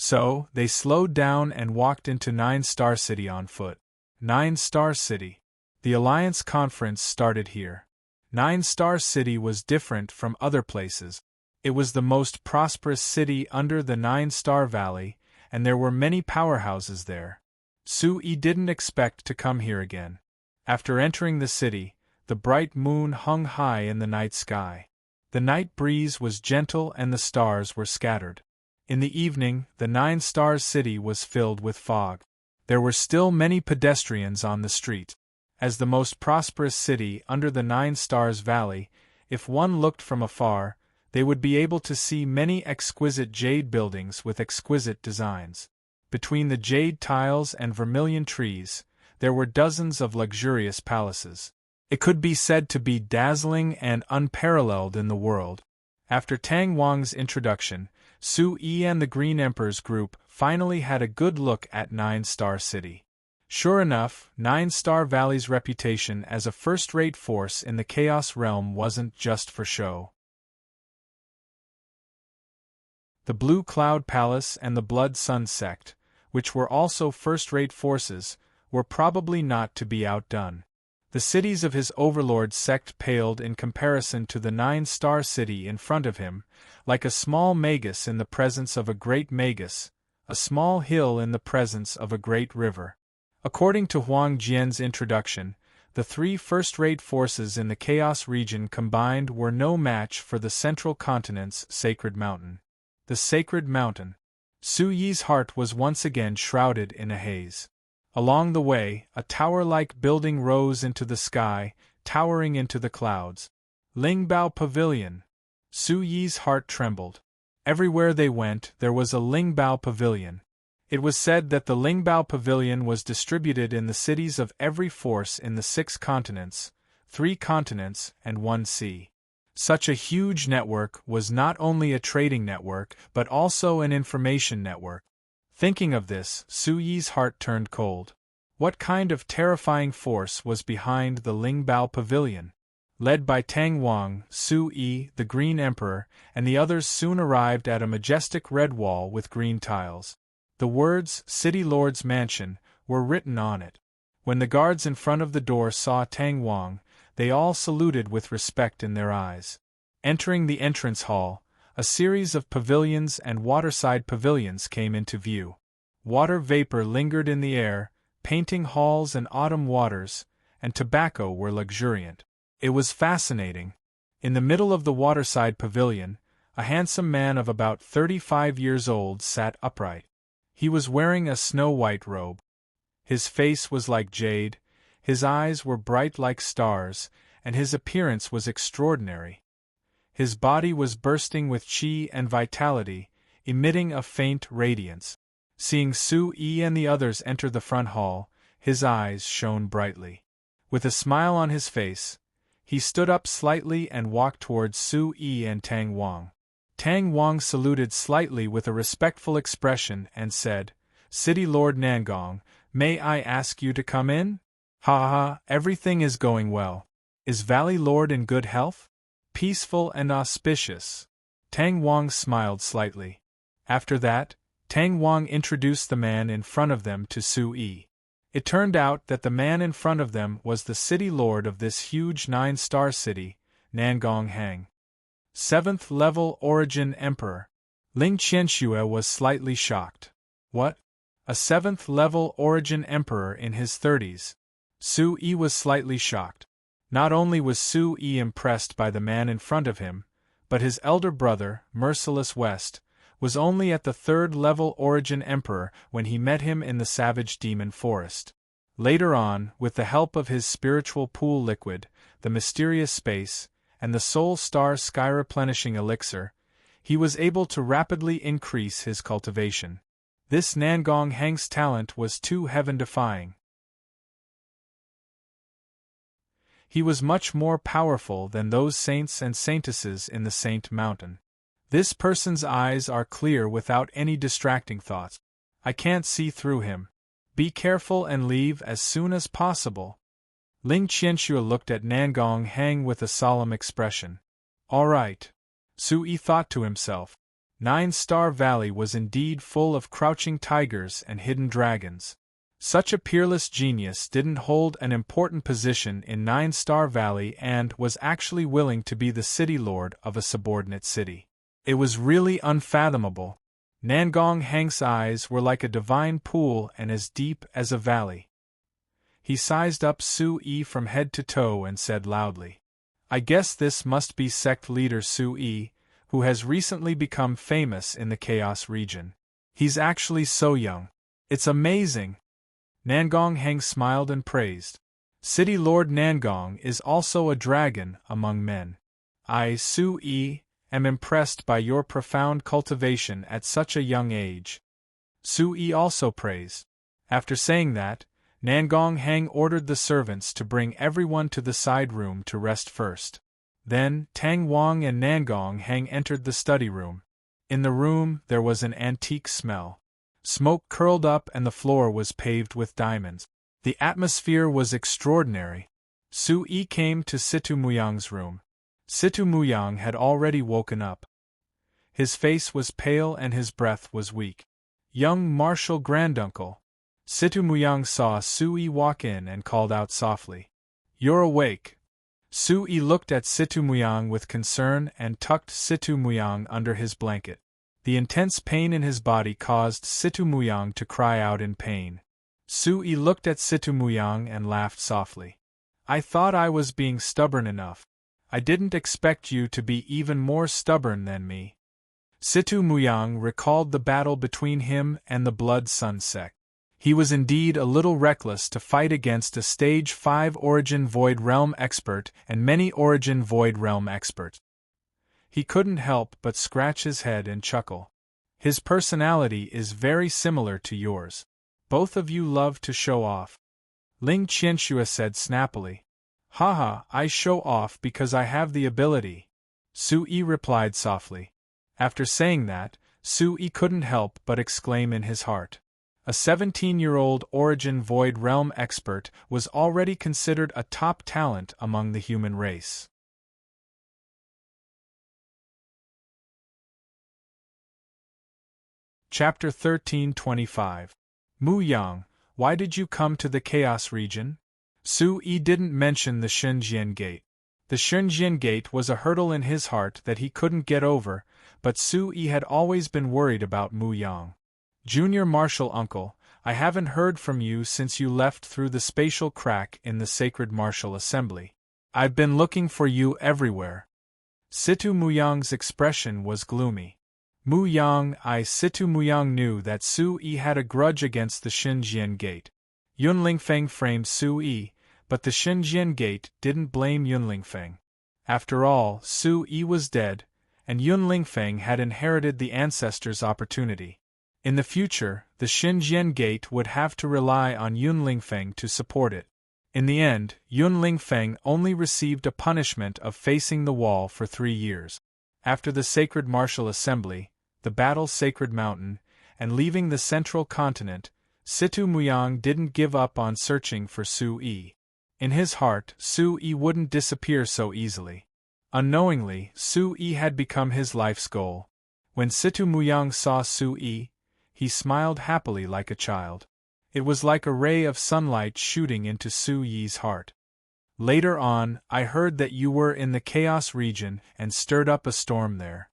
So, they slowed down and walked into 9-Star City on foot. 9-Star City. The Alliance Conference started here. 9-Star City was different from other places. It was the most prosperous city under the 9-Star Valley, and there were many powerhouses there. Sui didn't expect to come here again. After entering the city, the bright moon hung high in the night sky. The night breeze was gentle and the stars were scattered. In the evening, the 9-Star City was filled with fog. There were still many pedestrians on the street. As the most prosperous city under the 9-Stars Valley, if one looked from afar, they would be able to see many exquisite jade buildings with exquisite designs. Between the jade tiles and vermilion trees, there were dozens of luxurious palaces. It could be said to be dazzling and unparalleled in the world. After Tang Wang's introduction, Sui and the Green Emperor's group finally had a good look at 9-Star City. Sure enough, 9-Star Valley's reputation as a first-rate force in the Chaos Realm wasn't just for show. The Blue Cloud Palace and the Blood Sun Sect, which were also first-rate forces, were probably not to be outdone. The cities of his overlord sect paled in comparison to the 9-Star City in front of him, like a small magus in the presence of a great magus, a small hill in the presence of a great river. According to Huang Jian's introduction, the three first-rate forces in the Chaos region combined were no match for the Central Continent's Sacred Mountain. The Sacred Mountain. Su Yi's heart was once again shrouded in a haze. Along the way, a tower-like building rose into the sky, towering into the clouds. Lingbao Pavilion. Su Yi's heart trembled. Everywhere they went, there was a Lingbao Pavilion. It was said that the Lingbao Pavilion was distributed in the cities of every force in the 6 continents, 3 continents, and 1 sea. Such a huge network was not only a trading network but also an information network. Thinking of this, Su Yi's heart turned cold. What kind of terrifying force was behind the Lingbao Pavilion? Led by Tang Wang, Su Yi, the Green Emperor, and the others soon arrived at a majestic red wall with green tiles. The words, "City Lord's Mansion," were written on it. When the guards in front of the door saw Tang Wang, they all saluted with respect in their eyes. Entering the entrance hall, a series of pavilions and waterside pavilions came into view. Water vapor lingered in the air, painting halls and autumn waters, and tobacco were luxuriant. It was fascinating. In the middle of the waterside pavilion, a handsome man of about 35 years old sat upright. He was wearing a snow-white robe. His face was like jade, his eyes were bright like stars, and his appearance was extraordinary. His body was bursting with qi and vitality, emitting a faint radiance. Seeing Su Yi and the others enter the front hall, his eyes shone brightly. With a smile on his face, he stood up slightly and walked towards Su Yi and Tang Wang. Tang Wang saluted slightly with a respectful expression and said, "City Lord Nangong, may I ask you to come in?" "Ha ha, everything is going well. Is Valley Lord in good health?" "Peaceful and auspicious." Tang Wang smiled slightly. After that, Tang Wang introduced the man in front of them to Su Yi. It turned out that the man in front of them was the city lord of this huge 9-star city, Nangong Hang. 7th level Origin Emperor. Ling Qianxue was slightly shocked. What? A 7th-level Origin Emperor in his 30s? Su-yi was slightly shocked. Not only was Su-yi impressed by the man in front of him, but his elder brother, Merciless West, was only at the 3rd-level Origin Emperor when he met him in the Savage Demon Forest. Later on, with the help of his spiritual pool liquid, the mysterious space, and the Soul Star Sky replenishing elixir, he was able to rapidly increase his cultivation. This Nangong Hang's talent was too heaven-defying. He was much more powerful than those saints and saintesses in the Saint Mountain. This person's eyes are clear without any distracting thoughts. I can't see through him. Be careful and leave as soon as possible. Ling Qianxue looked at Nangong Hang with a solemn expression. All right. Su-yi thought to himself. 9-Star Valley was indeed full of crouching tigers and hidden dragons. Such a peerless genius didn't hold an important position in 9-Star Valley and was actually willing to be the city lord of a subordinate city. It was really unfathomable. Nangong Hang's eyes were like a divine pool and as deep as a valley. He sized up Su-yi from head to toe and said loudly, I guess this must be sect leader Su-yi, who has recently become famous in the Chaos region. He's actually so young. It's amazing. Nangong Hang smiled and praised. City Lord Nangong is also a dragon among men. I, Su-yi, am impressed by your profound cultivation at such a young age. Su-yi also praised. After saying that, Nangong Hang ordered the servants to bring everyone to the side room to rest first. Then, Tang Wang and Nangong Hang entered the study room. In the room, there was an antique smell. Smoke curled up and the floor was paved with diamonds. The atmosphere was extraordinary. Su-yi came to Situ Muyang's room. Situ Muyang had already woken up. His face was pale and his breath was weak. Young martial granduncle. Situ Muyang saw Su-yi walk in and called out softly. You're awake. Su-yi looked at Situ Muyang with concern and tucked Situ Muyang under his blanket. The intense pain in his body caused Situ Muyang to cry out in pain. Su-yi looked at Situ Muyang and laughed softly. I thought I was being stubborn enough. I didn't expect you to be even more stubborn than me. Situ Muyang recalled the battle between him and the Blood Sun sect. He was indeed a little reckless to fight against a Stage 5 Origin Void Realm expert and many Origin Void Realm experts. He couldn't help but scratch his head and chuckle. His personality is very similar to yours. Both of you love to show off. Ling Qianxue said snappily. Haha, I show off because I have the ability. Su-yi replied softly. After saying that, Su-yi couldn't help but exclaim in his heart. A 17-year-old Origin Void Realm expert was already considered a top talent among the human race. Chapter 1325. Mu Yang, why did you come to the Chaos region? Su-yi didn't mention the Shunjian Gate. The Shunjian Gate was a hurdle in his heart that he couldn't get over, but Su-yi had always been worried about Mu Yang. Junior Martial Uncle, I haven't heard from you since you left through the spatial crack in the Sacred Martial Assembly. I've been looking for you everywhere. Situ Muyang's expression was gloomy. Situ Muyang knew that Su-yi had a grudge against the Shunjian Gate. Yun Lingfeng framed Su-yi, but the Shunjian Gate didn't blame Yun Lingfeng. After all, Su-yi was dead, and Yun Lingfeng had inherited the ancestors' opportunity. In the future, the Shunjian Gate would have to rely on Yun Lingfeng to support it. In the end, Yun Lingfeng only received a punishment of facing the wall for 3 years. After the Sacred Martial Assembly, the Battle Sacred Mountain, and leaving the Central Continent, Situ Muyang didn't give up on searching for Su-yi. In his heart, Su-yi wouldn't disappear so easily. Unknowingly, Su-yi had become his life's goal. When Situ Muyang saw Su-yi, he smiled happily like a child. It was like a ray of sunlight shooting into Su-yi's heart. Later on, I heard that you were in the Chaos region and stirred up a storm there.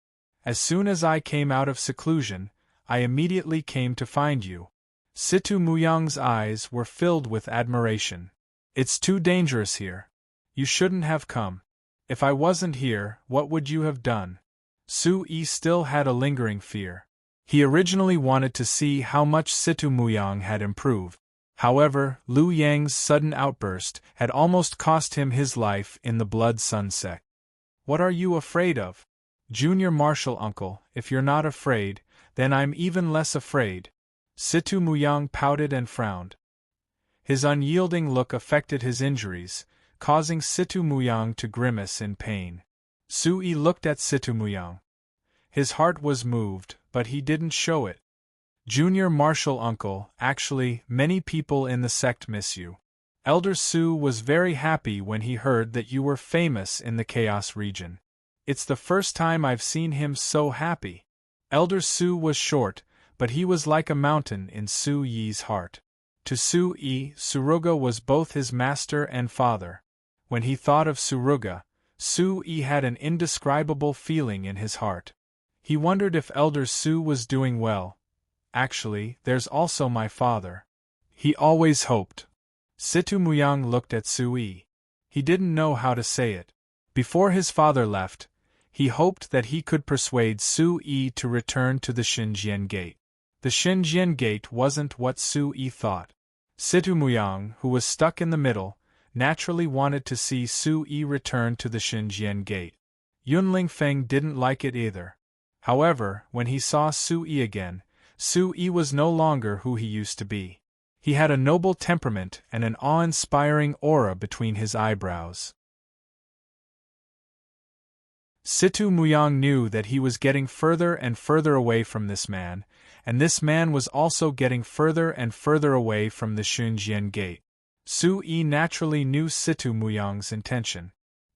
As soon as I came out of seclusion, I immediately came to find you. Situ Muyang's eyes were filled with admiration. It's too dangerous here. You shouldn't have come. If I wasn't here, what would you have done? Su-yi still had a lingering fear. He originally wanted to see how much Situ Muyang had improved. However, Liu Yang's sudden outburst had almost cost him his life in the Blood Sun sect. What are you afraid of? Junior Martial Uncle, if you're not afraid, then I'm even less afraid. Situ Muyang pouted and frowned. His unyielding look affected his injuries, causing Situ Muyang to grimace in pain. Su-yi looked at Situ Muyang. His heart was moved, but he didn't show it. Junior Martial Uncle, actually, many people in the sect miss you. Elder Su was very happy when he heard that you were famous in the Chaos region. It's the first time I've seen him so happy. Elder Su was short, but he was like a mountain in Su-yi's heart. To Su-yi, Suruga was both his master and father. When he thought of Suruga, Su-yi had an indescribable feeling in his heart. He wondered if Elder Su was doing well. Actually, there's also my father. He always hoped. Situ Muyang looked at Su-yi. He didn't know how to say it. Before his father left, he hoped that he could persuade Su-yi to return to the Xinjian Gate. The Xinjian Gate wasn't what Su-yi thought. Situ Muyang, who was stuck in the middle, naturally wanted to see Su-yi return to the Xinjian Gate. Yunling Feng didn't like it either. However, when he saw Su-yi again, Su-yi was no longer who he used to be. He had a noble temperament and an awe-inspiring aura between his eyebrows. Situ Muyang knew that he was getting further and further away from this man, and this man was also getting further and further away from the Xinjian Gate. Su-yi naturally knew Situ Muyang's intention.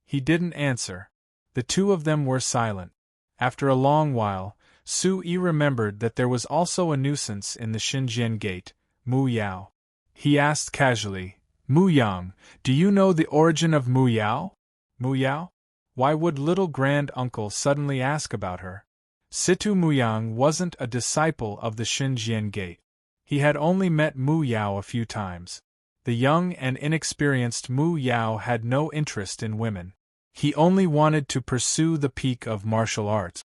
He didn't answer. The two of them were silent. After a long while, Su-yi remembered that there was also a nuisance in the Xinjian Gate, Mu Yao. He asked casually, Mu Yang, do you know the origin of Mu Yao? Mu Yao? Why would little grand-uncle suddenly ask about her? Situ Muyang wasn't a disciple of the Xinjian Gate. He had only met Mu Yao a few times. The young and inexperienced Mu Yao had no interest in women. He only wanted to pursue the peak of martial arts.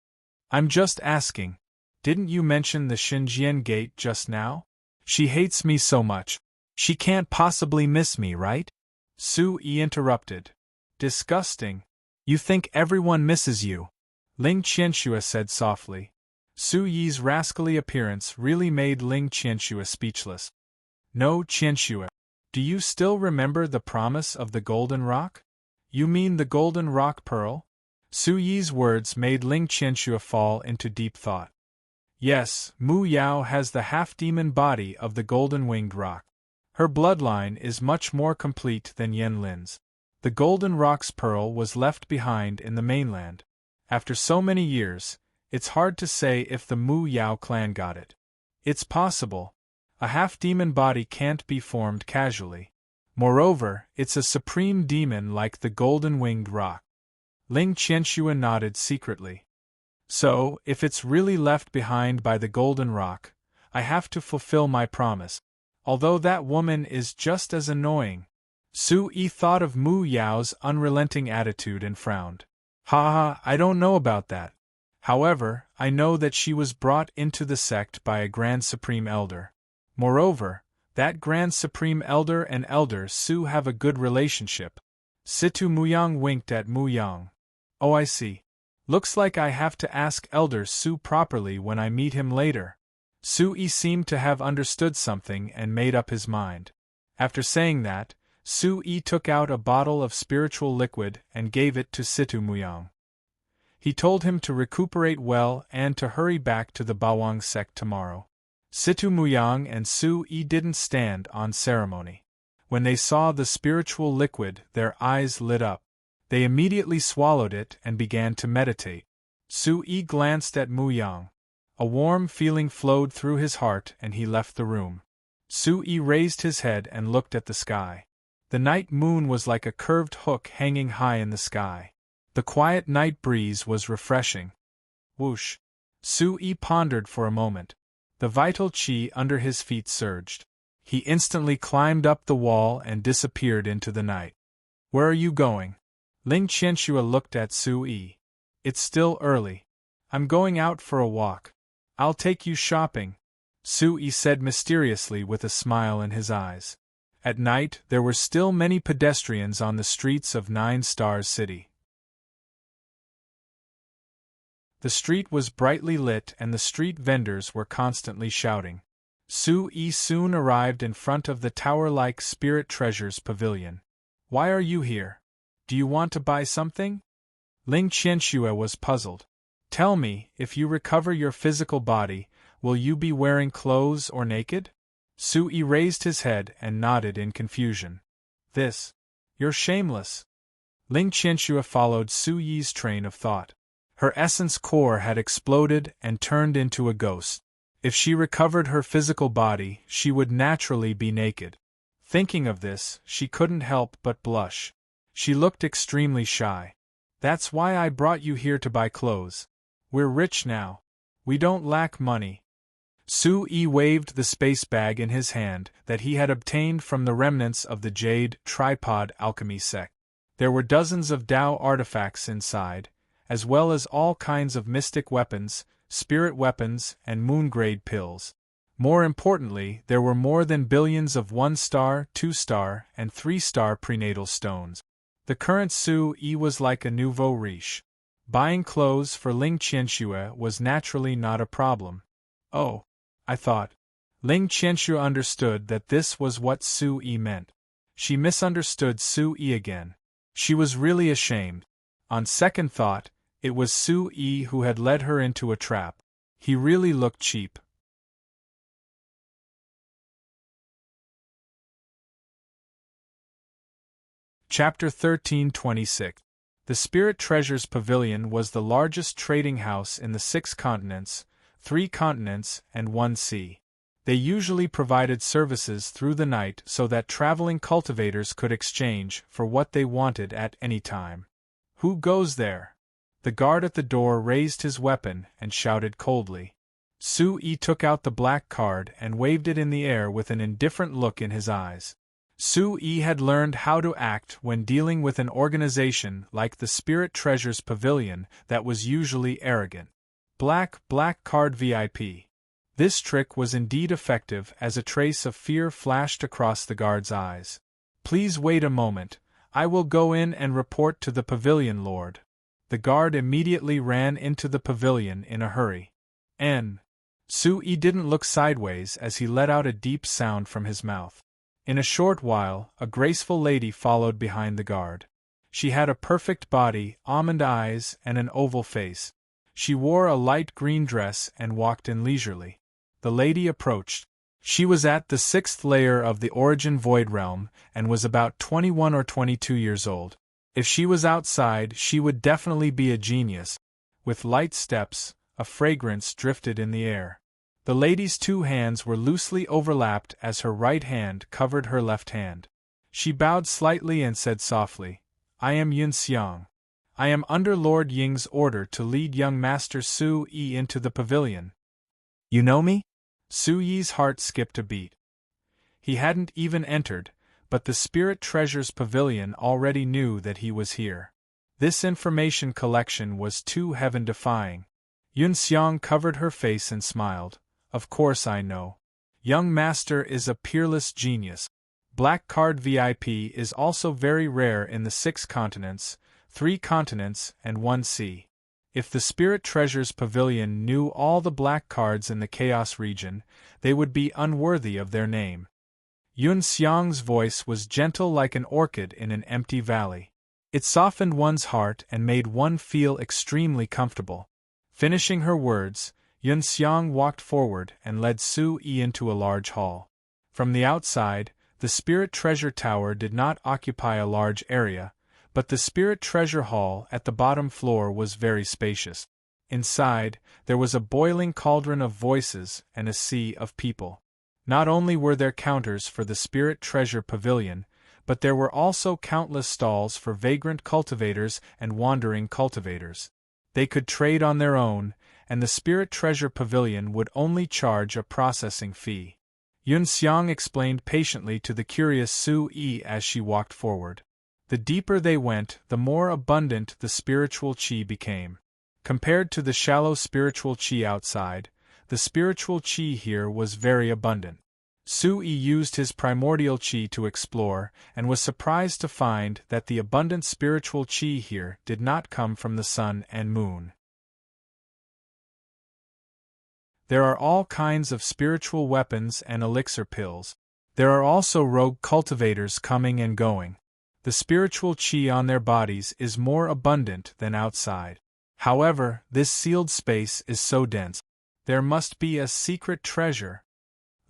I'm just asking. Didn't you mention the Xinjian Gate just now? She hates me so much. She can't possibly miss me, right? Su-yi interrupted. Disgusting. You think everyone misses you? Ling Qianxue said softly. Su-yi's rascally appearance really made Ling Qianxue speechless. No, Qianxue. Do you still remember the promise of the Golden Rock? You mean the Golden Rock Pearl? Su-yi's words made Ling Qianxue fall into deep thought. Yes, Mu Yao has the half-demon body of the Golden Winged Rock. Her bloodline is much more complete than Yan Lin's. The Golden Rock's pearl was left behind in the mainland. After so many years, it's hard to say if the Mu Yao clan got it. It's possible. A half-demon body can't be formed casually. Moreover, it's a supreme demon like the Golden Winged Rock. Ling Qianxue nodded secretly. So, if it's really left behind by the Golden Rock, I have to fulfill my promise. Although that woman is just as annoying. Su-yi thought of Mu Yao's unrelenting attitude and frowned. Ha, I don't know about that. However, I know that she was brought into the sect by a Grand Supreme Elder. Moreover, that Grand Supreme Elder and Elder Su have a good relationship. Situ Muyang winked at Mu Yang. Oh, I see. Looks like I have to ask Elder Su properly when I meet him later. Su-yi seemed to have understood something and made up his mind. After saying that, Su-yi took out a bottle of spiritual liquid and gave it to Situ Muyang. He told him to recuperate well and to hurry back to the Bawang sect tomorrow. Situ Muyang and Su-yi didn't stand on ceremony. When they saw the spiritual liquid, their eyes lit up. They immediately swallowed it and began to meditate. Su-yi glanced at Mu Yang. A warm feeling flowed through his heart and he left the room. Su-yi raised his head and looked at the sky. The night moon was like a curved hook hanging high in the sky. The quiet night breeze was refreshing. Whoosh! Su-yi pondered for a moment. The vital qi under his feet surged. He instantly climbed up the wall and disappeared into the night. Where are you going? Ling Qianxue looked at Su Yi. It's still early. I'm going out for a walk. I'll take you shopping, Su Yi said mysteriously with a smile in his eyes. At night, there were still many pedestrians on the streets of Nine Stars City. The street was brightly lit and the street vendors were constantly shouting. Su Yi soon arrived in front of the tower-like Spirit Treasures Pavilion. Why are you here? Do you want to buy something? Ling Qianxue was puzzled. Tell me, if you recover your physical body, will you be wearing clothes or naked? Su Yi raised his head and nodded in confusion. You're shameless. Ling Qianxue followed Su Yi's train of thought. Her essence core had exploded and turned into a ghost. If she recovered her physical body, she would naturally be naked. Thinking of this, she couldn't help but blush. She looked extremely shy. That's why I brought you here to buy clothes. We're rich now. We don't lack money. Su Yi waved the space bag in his hand that he had obtained from the remnants of the Jade Tripod Alchemy sect. There were dozens of Tao artifacts inside, as well as all kinds of mystic weapons, spirit weapons, and moon-grade pills. More importantly, there were more than billions of 1-star, 2-star, and 3-star prenatal stones. The current Su Yi was like a nouveau riche. Buying clothes for Ling Qianxue was naturally not a problem. Oh, I thought. Ling Qianxue understood that this was what Su Yi meant. She misunderstood Su Yi again. She was really ashamed. On second thought, it was Su Yi who had led her into a trap. He really looked cheap. Chapter 1326. The Spirit Treasures Pavilion was the largest trading house in the 6 continents, 3 continents, and 1 sea. They usually provided services through the night so that traveling cultivators could exchange for what they wanted at any time. Who goes there? The guard at the door raised his weapon and shouted coldly. Su Yi took out the black card and waved it in the air with an indifferent look in his eyes. Su Yi had learned how to act when dealing with an organization like the Spirit Treasures Pavilion that was usually arrogant. Black card VIP. This trick was indeed effective as a trace of fear flashed across the guard's eyes. Please wait a moment, I will go in and report to the pavilion lord. The guard immediately ran into the pavilion in a hurry. Su Yi didn't look sideways as he let out a deep sound from his mouth. In a short while, a graceful lady followed behind the guard. She had a perfect body, almond eyes, and an oval face. She wore a light green dress and walked in leisurely. The lady approached. She was at the 6th layer of the Origin Void Realm and was about 21 or 22 years old. If she was outside, she would definitely be a genius. With light steps, a fragrance drifted in the air. The lady's 2 hands were loosely overlapped as her right hand covered her left hand. She bowed slightly and said softly, I am Yun Xiang. I am under Lord Ying's order to lead young Master Su Yi into the pavilion. You know me? Su Yi's heart skipped a beat. He hadn't even entered, but the Spirit Treasures Pavilion already knew that he was here. This information collection was too heaven-defying. Yun Xiang covered her face and smiled. Of course I know. Young Master is a peerless genius. Black Card VIP is also very rare in the 6 continents, 3 continents, and 1 sea. If the Spirit Treasures Pavilion knew all the black cards in the Chaos region, they would be unworthy of their name. Yun Xiang's voice was gentle like an orchid in an empty valley. It softened one's heart and made one feel extremely comfortable. Finishing her words, Yun Xiang walked forward and led Su Yi into a large hall. From the outside, the Spirit Treasure Tower did not occupy a large area, but the Spirit Treasure Hall at the bottom floor was very spacious. Inside, there was a boiling cauldron of voices and a sea of people. Not only were there counters for the Spirit Treasure Pavilion, but there were also countless stalls for vagrant cultivators and wandering cultivators. They could trade on their own, and the Spirit Treasure Pavilion would only charge a processing fee. Yun Xiang explained patiently to the curious Su Yi as she walked forward. The deeper they went, the more abundant the spiritual qi became. Compared to the shallow spiritual qi outside, the spiritual qi here was very abundant. Su Yi used his primordial qi to explore, and was surprised to find that the abundant spiritual qi here did not come from the sun and moon. There are all kinds of spiritual weapons and elixir pills. There are also rogue cultivators coming and going. The spiritual qi on their bodies is more abundant than outside. However, this sealed space is so dense. There must be a secret treasure,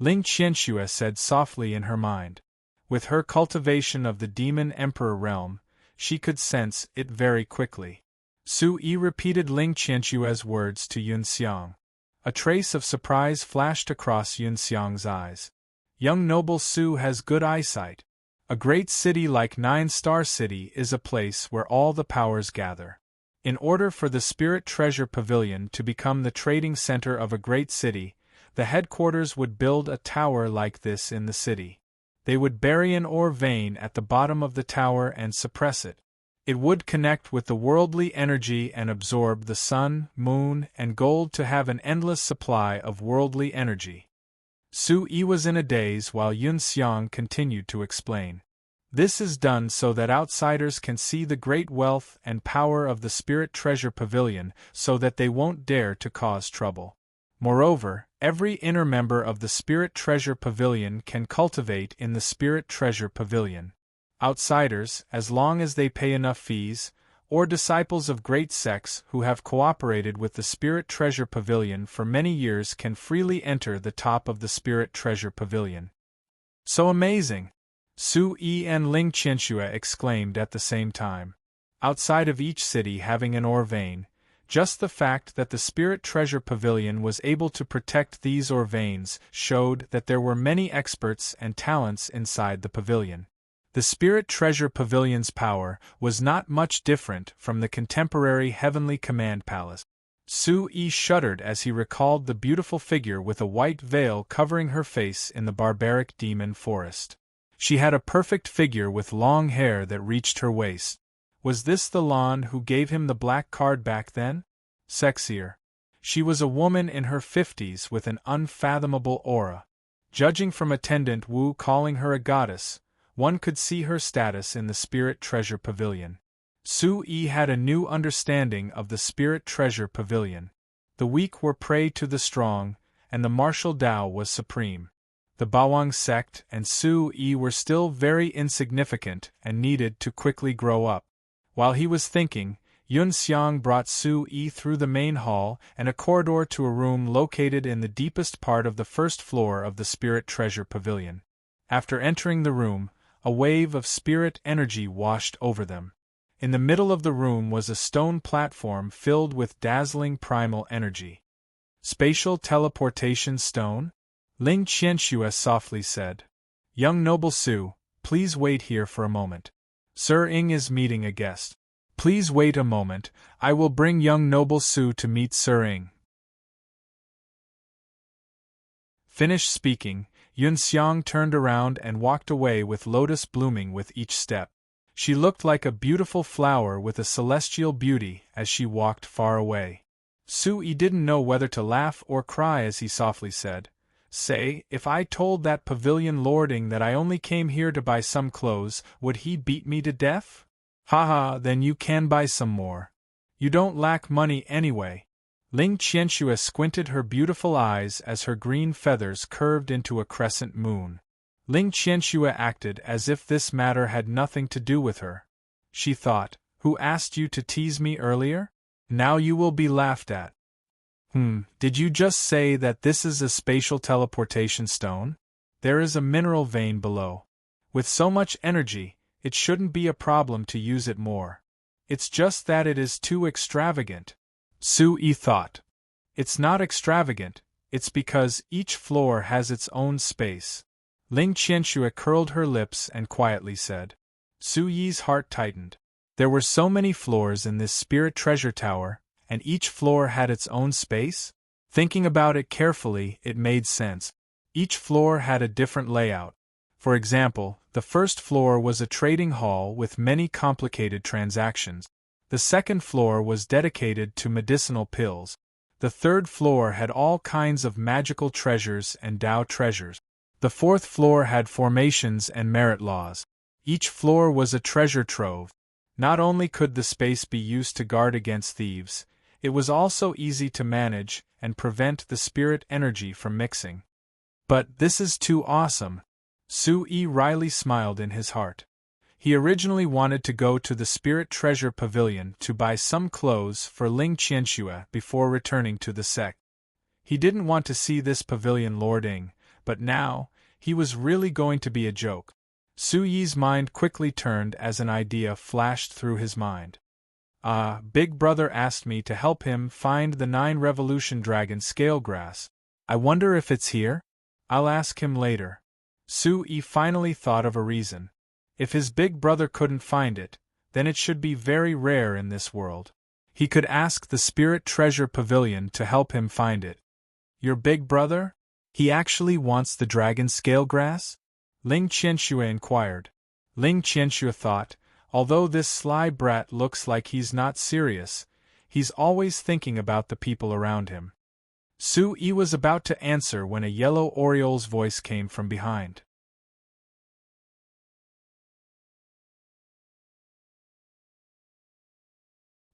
Ling Qianxue said softly in her mind. With her cultivation of the Demon Emperor realm, she could sense it very quickly. Su Yi repeated Ling Qianxue's words to Yun Xiang. A trace of surprise flashed across Yun Xiang's eyes. Young noble Su has good eyesight. A great city like Nine-Star City is a place where all the powers gather. In order for the Spirit Treasure Pavilion to become the trading center of a great city, the headquarters would build a tower like this in the city. They would bury an ore vein at the bottom of the tower and suppress it. It would connect with the worldly energy and absorb the sun, moon, and gold to have an endless supply of worldly energy. Su Yi was in a daze while Yun Xiang continued to explain. This is done so that outsiders can see the great wealth and power of the Spirit Treasure Pavilion so that they won't dare to cause trouble. Moreover, every inner member of the Spirit Treasure Pavilion can cultivate in the Spirit Treasure Pavilion. Outsiders, as long as they pay enough fees, or disciples of great sects who have cooperated with the Spirit Treasure Pavilion for many years can freely enter the top of the Spirit Treasure Pavilion. So amazing! Su Yi and Ling Qianxue exclaimed at the same time. Outside of each city having an ore vein, just the fact that the Spirit Treasure Pavilion was able to protect these ore veins showed that there were many experts and talents inside the pavilion. The Spirit Treasure Pavilion's power was not much different from the contemporary Heavenly Command Palace. Su Yi shuddered as he recalled the beautiful figure with a white veil covering her face in the barbaric demon forest. She had a perfect figure with long hair that reached her waist. Was this the Lan who gave him the black card back then? Sexier. She was a woman in her 50s with an unfathomable aura. Judging from Attendant Wu calling her a goddess, one could see her status in the Spirit Treasure Pavilion. Su Yi had a new understanding of the Spirit Treasure Pavilion. The weak were prey to the strong, and the martial Tao was supreme. The Bawang sect and Su Yi were still very insignificant and needed to quickly grow up. While he was thinking, Yun Xiang brought Su Yi through the main hall and a corridor to a room located in the deepest part of the first floor of the Spirit Treasure Pavilion. After entering the room, a wave of spirit energy washed over them. In the middle of the room was a stone platform filled with dazzling primal energy. Spatial teleportation stone? Ling Qianxue softly said. Young noble Su, please wait here for a moment. Sir Ing is meeting a guest. Please wait a moment, I will bring young noble Su to meet Sir Ing. Finished speaking, Yun Xiang turned around and walked away with lotus blooming with each step. She looked like a beautiful flower with a celestial beauty as she walked far away. Su Yi didn't know whether to laugh or cry as he softly said, Say, if I told that pavilion lording that I only came here to buy some clothes, would he beat me to death? Haha, then you can buy some more. You don't lack money anyway. Ling Qianxue squinted her beautiful eyes as her green feathers curved into a crescent moon. Ling Qianxue acted as if this matter had nothing to do with her. She thought, who asked you to tease me earlier? Now you will be laughed at. Did you just say that this is a spatial teleportation stone? There is a mineral vein below. With so much energy, it shouldn't be a problem to use it more. It's just that it is too extravagant. Su Yi thought. It's not extravagant, it's because each floor has its own space. Ling Qianxue curled her lips and quietly said. Su Yi's heart tightened. There were so many floors in this Spirit Treasure Tower, and each floor had its own space? Thinking about it carefully, it made sense. Each floor had a different layout. For example, the first floor was a trading hall with many complicated transactions. The second floor was dedicated to medicinal pills. The third floor had all kinds of magical treasures and Tao treasures. The fourth floor had formations and merit laws. Each floor was a treasure trove. Not only could the space be used to guard against thieves, it was also easy to manage and prevent the spirit energy from mixing. But this is too awesome. Sui wryly smiled in his heart. He originally wanted to go to the Spirit Treasure Pavilion to buy some clothes for Ling Qianxue before returning to the sect. He didn't want to see this pavilion lording, but now, he was really going to be a joke. Suyi's mind quickly turned as an idea flashed through his mind. Big Brother asked me to help him find the 9 Revolution Dragon Scalegrass. I wonder if it's here? I'll ask him later. Sui finally thought of a reason. If his big brother couldn't find it, then it should be very rare in this world. He could ask the Spirit Treasure Pavilion to help him find it. Your big brother? He actually wants the dragon scalegrass? Ling Qianxue inquired. Ling Qianxue thought, although this sly brat looks like he's not serious, he's always thinking about the people around him. Sui was about to answer when a yellow oriole's voice came from behind.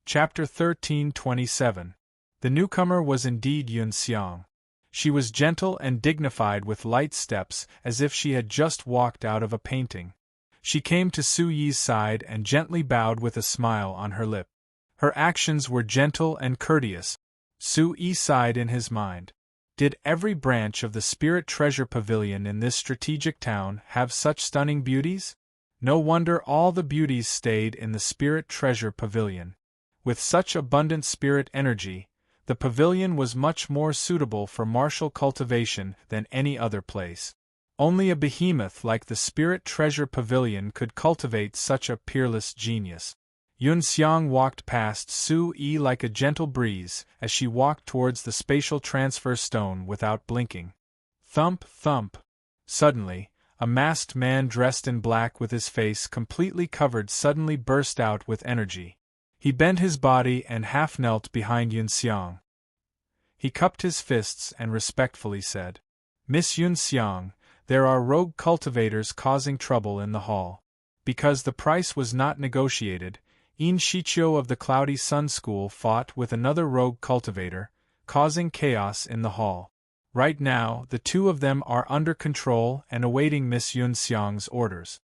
Chapter 1327. The newcomer was indeed Yun Xiang. She was gentle and dignified with light steps as if she had just walked out of a painting. She came to Suyi's side and gently bowed with a smile on her lip. Her actions were gentle and courteous. Sui sighed in his mind. Did every branch of the Spirit Treasure Pavilion in this strategic town have such stunning beauties? No wonder all the beauties stayed in the Spirit Treasure Pavilion. With such abundant spirit energy, the pavilion was much more suitable for martial cultivation than any other place. Only a behemoth like the Spirit Treasure Pavilion could cultivate such a peerless genius. Yun Xiang walked past Sui like a gentle breeze as she walked towards the spatial transfer stone without blinking. Thump, thump. Suddenly, a masked man dressed in black with his face completely covered suddenly burst out with energy. He bent his body and half knelt behind Yun Xiang. He cupped his fists and respectfully said, Miss Yun Xiang, there are rogue cultivators causing trouble in the hall. Because the price was not negotiated, Yin Shiqiu of the Cloudy Sun School fought with another rogue cultivator, causing chaos in the hall. Right now, the two of them are under control and awaiting Miss Yun Xiang's orders.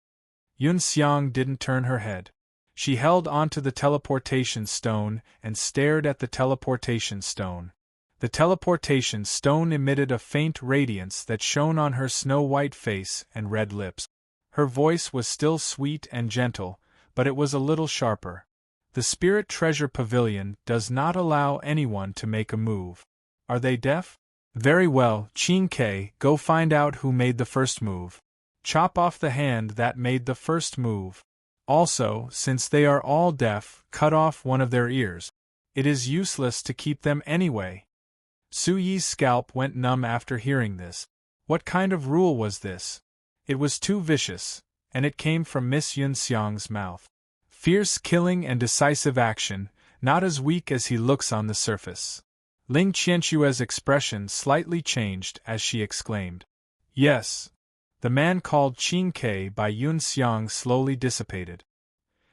Yun Xiang didn't turn her head. She held onto the teleportation stone and stared at the teleportation stone. The teleportation stone emitted a faint radiance that shone on her snow-white face and red lips. Her voice was still sweet and gentle, but it was a little sharper. The Spirit Treasure Pavilion does not allow anyone to make a move. Are they deaf? Very well, Qin Ke, go find out who made the first move. Chop off the hand that made the first move. Also, since they are all deaf, cut off one of their ears. It is useless to keep them anyway. Suyi's scalp went numb after hearing this. What kind of rule was this? It was too vicious, and it came from Miss Yun Xiang's mouth. Fierce killing and decisive action, not as weak as he looks on the surface. Ling Qianxue's expression slightly changed as she exclaimed, Yes. The man called Qin Ke by Yun Xiang slowly dissipated.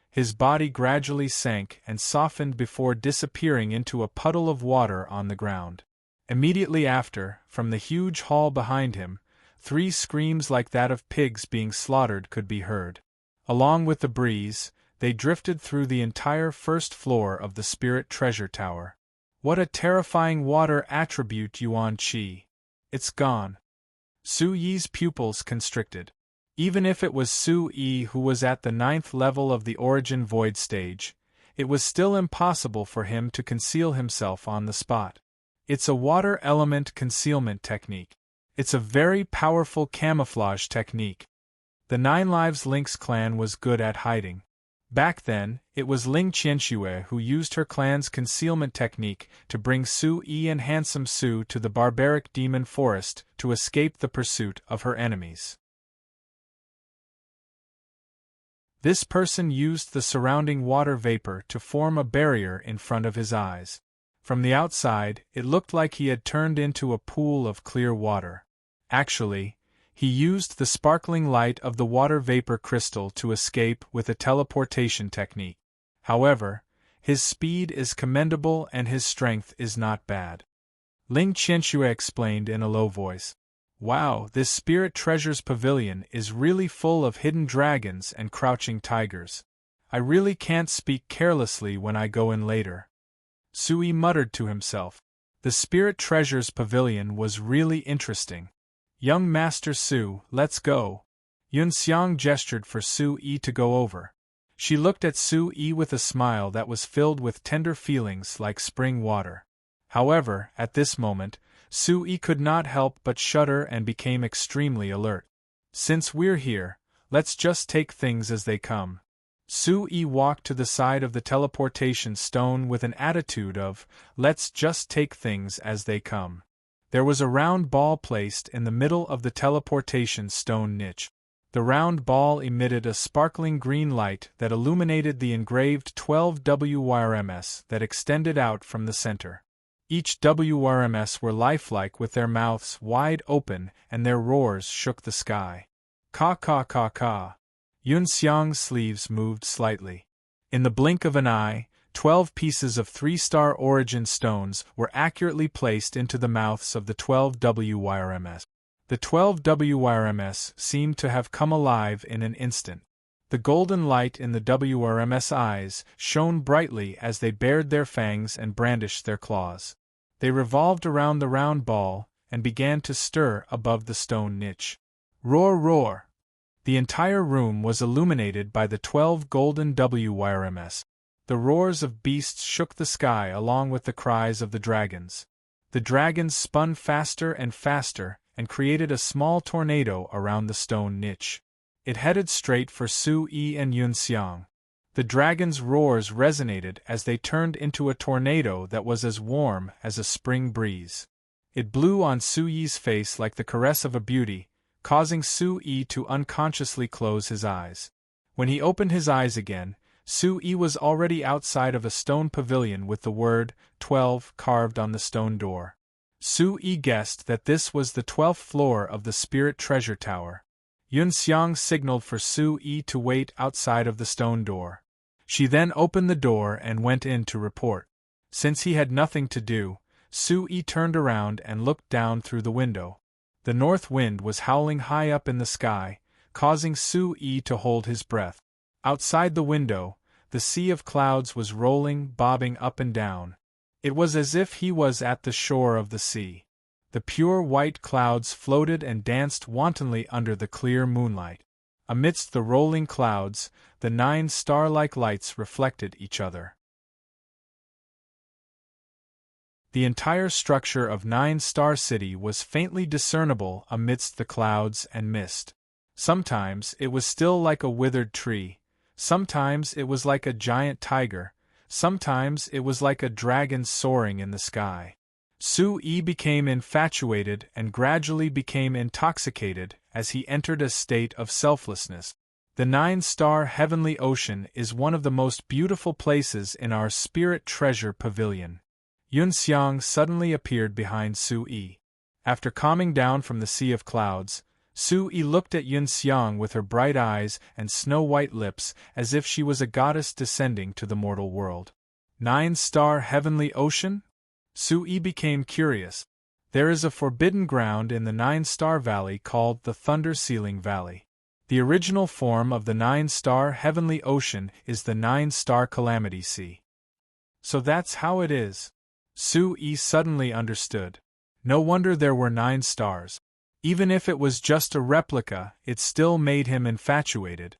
His body gradually sank and softened before disappearing into a puddle of water on the ground. Immediately after, from the huge hall behind him, 3 screams like that of pigs being slaughtered could be heard. Along with the breeze, they drifted through the entire first floor of the Spirit Treasure Tower. What a terrifying water attribute, Yuan Qi. It's gone. Suyi's pupils constricted. Even if it was Sui who was at the 9th level of the Origin Void stage, it was still impossible for him to conceal himself on the spot. It's a water element concealment technique. It's a very powerful camouflage technique. The 9 Lives Lynx clan was good at hiding. Back then, it was Ling Qianxue who used her clan's concealment technique to bring Su Yi and Handsome Su to the barbaric demon forest to escape the pursuit of her enemies. This person used the surrounding water vapor to form a barrier in front of his eyes. From the outside, it looked like he had turned into a pool of clear water. Actually, he used the sparkling light of the water vapor crystal to escape with a teleportation technique. However, his speed is commendable and his strength is not bad. Ling Qianxue explained in a low voice. Wow, this Spirit Treasures Pavilion is really full of hidden dragons and crouching tigers. I really can't speak carelessly when I go in later. Sui muttered to himself. The Spirit Treasures Pavilion was really interesting. Young Master Su, let's go. Yun Xiang gestured for Su Yi to go over. She looked at Su Yi with a smile that was filled with tender feelings like spring water. However, at this moment, Su Yi could not help but shudder and became extremely alert. Since we're here, let's just take things as they come. Su Yi walked to the side of the teleportation stone with an attitude of, let's just take things as they come. There was a round ball placed in the middle of the teleportation stone niche. The round ball emitted a sparkling green light that illuminated the engraved 12 WRMS that extended out from the center. Each WRMS were lifelike with their mouths wide open and their roars shook the sky. Ka ka ka ka. Yun Xiang's sleeves moved slightly. In the blink of an eye, 12 pieces of 3-star origin stones were accurately placed into the mouths of the 12 WRMS. The 12 WRMS seemed to have come alive in an instant. The golden light in the WRMS eyes shone brightly as they bared their fangs and brandished their claws. They revolved around the round ball and began to stir above the stone niche. Roar, roar! The entire room was illuminated by the 12 golden WRMS. The roars of beasts shook the sky along with the cries of the dragons. The dragons spun faster and faster and created a small tornado around the stone niche. It headed straight for Su Yi and Yun Xiang. The dragons' roars resonated as they turned into a tornado that was as warm as a spring breeze. It blew on Su Yi's face like the caress of a beauty, causing Su Yi to unconsciously close his eyes. When he opened his eyes again, Su Yi was already outside of a stone pavilion with the word 12 carved on the stone door. Su Yi guessed that this was the 12th floor of the Spirit Treasure Tower. Yun Xiang signaled for Su Yi to wait outside of the stone door. She then opened the door and went in to report. Since he had nothing to do, Su Yi turned around and looked down through the window. The north wind was howling high up in the sky, causing Su Yi to hold his breath. Outside the window, the sea of clouds was rolling, bobbing up and down. It was as if he was at the shore of the sea. The pure white clouds floated and danced wantonly under the clear moonlight. Amidst the rolling clouds, the 9 star-like lights reflected each other. The entire structure of 9 Star City was faintly discernible amidst the clouds and mist. Sometimes it was still like a withered tree. Sometimes it was like a giant tiger, sometimes it was like a dragon soaring in the sky. Su Yi became infatuated and gradually became intoxicated as he entered a state of selflessness. The 9-star heavenly ocean is one of the most beautiful places in our Spirit Treasure Pavilion. Yun Xiang suddenly appeared behind Su Yi. After calming down from the sea of clouds, Su Yi looked at Yun Xiang with her bright eyes and snow-white lips as if she was a goddess descending to the mortal world. 9-star heavenly ocean? Su Yi became curious. There is a forbidden ground in the 9-star valley called the Thunder Ceiling Valley. The original form of the 9-star heavenly ocean is the 9-star Calamity Sea. So that's how it is. Su Yi suddenly understood. No wonder there were 9 stars. Even if it was just a replica, it still made him infatuated.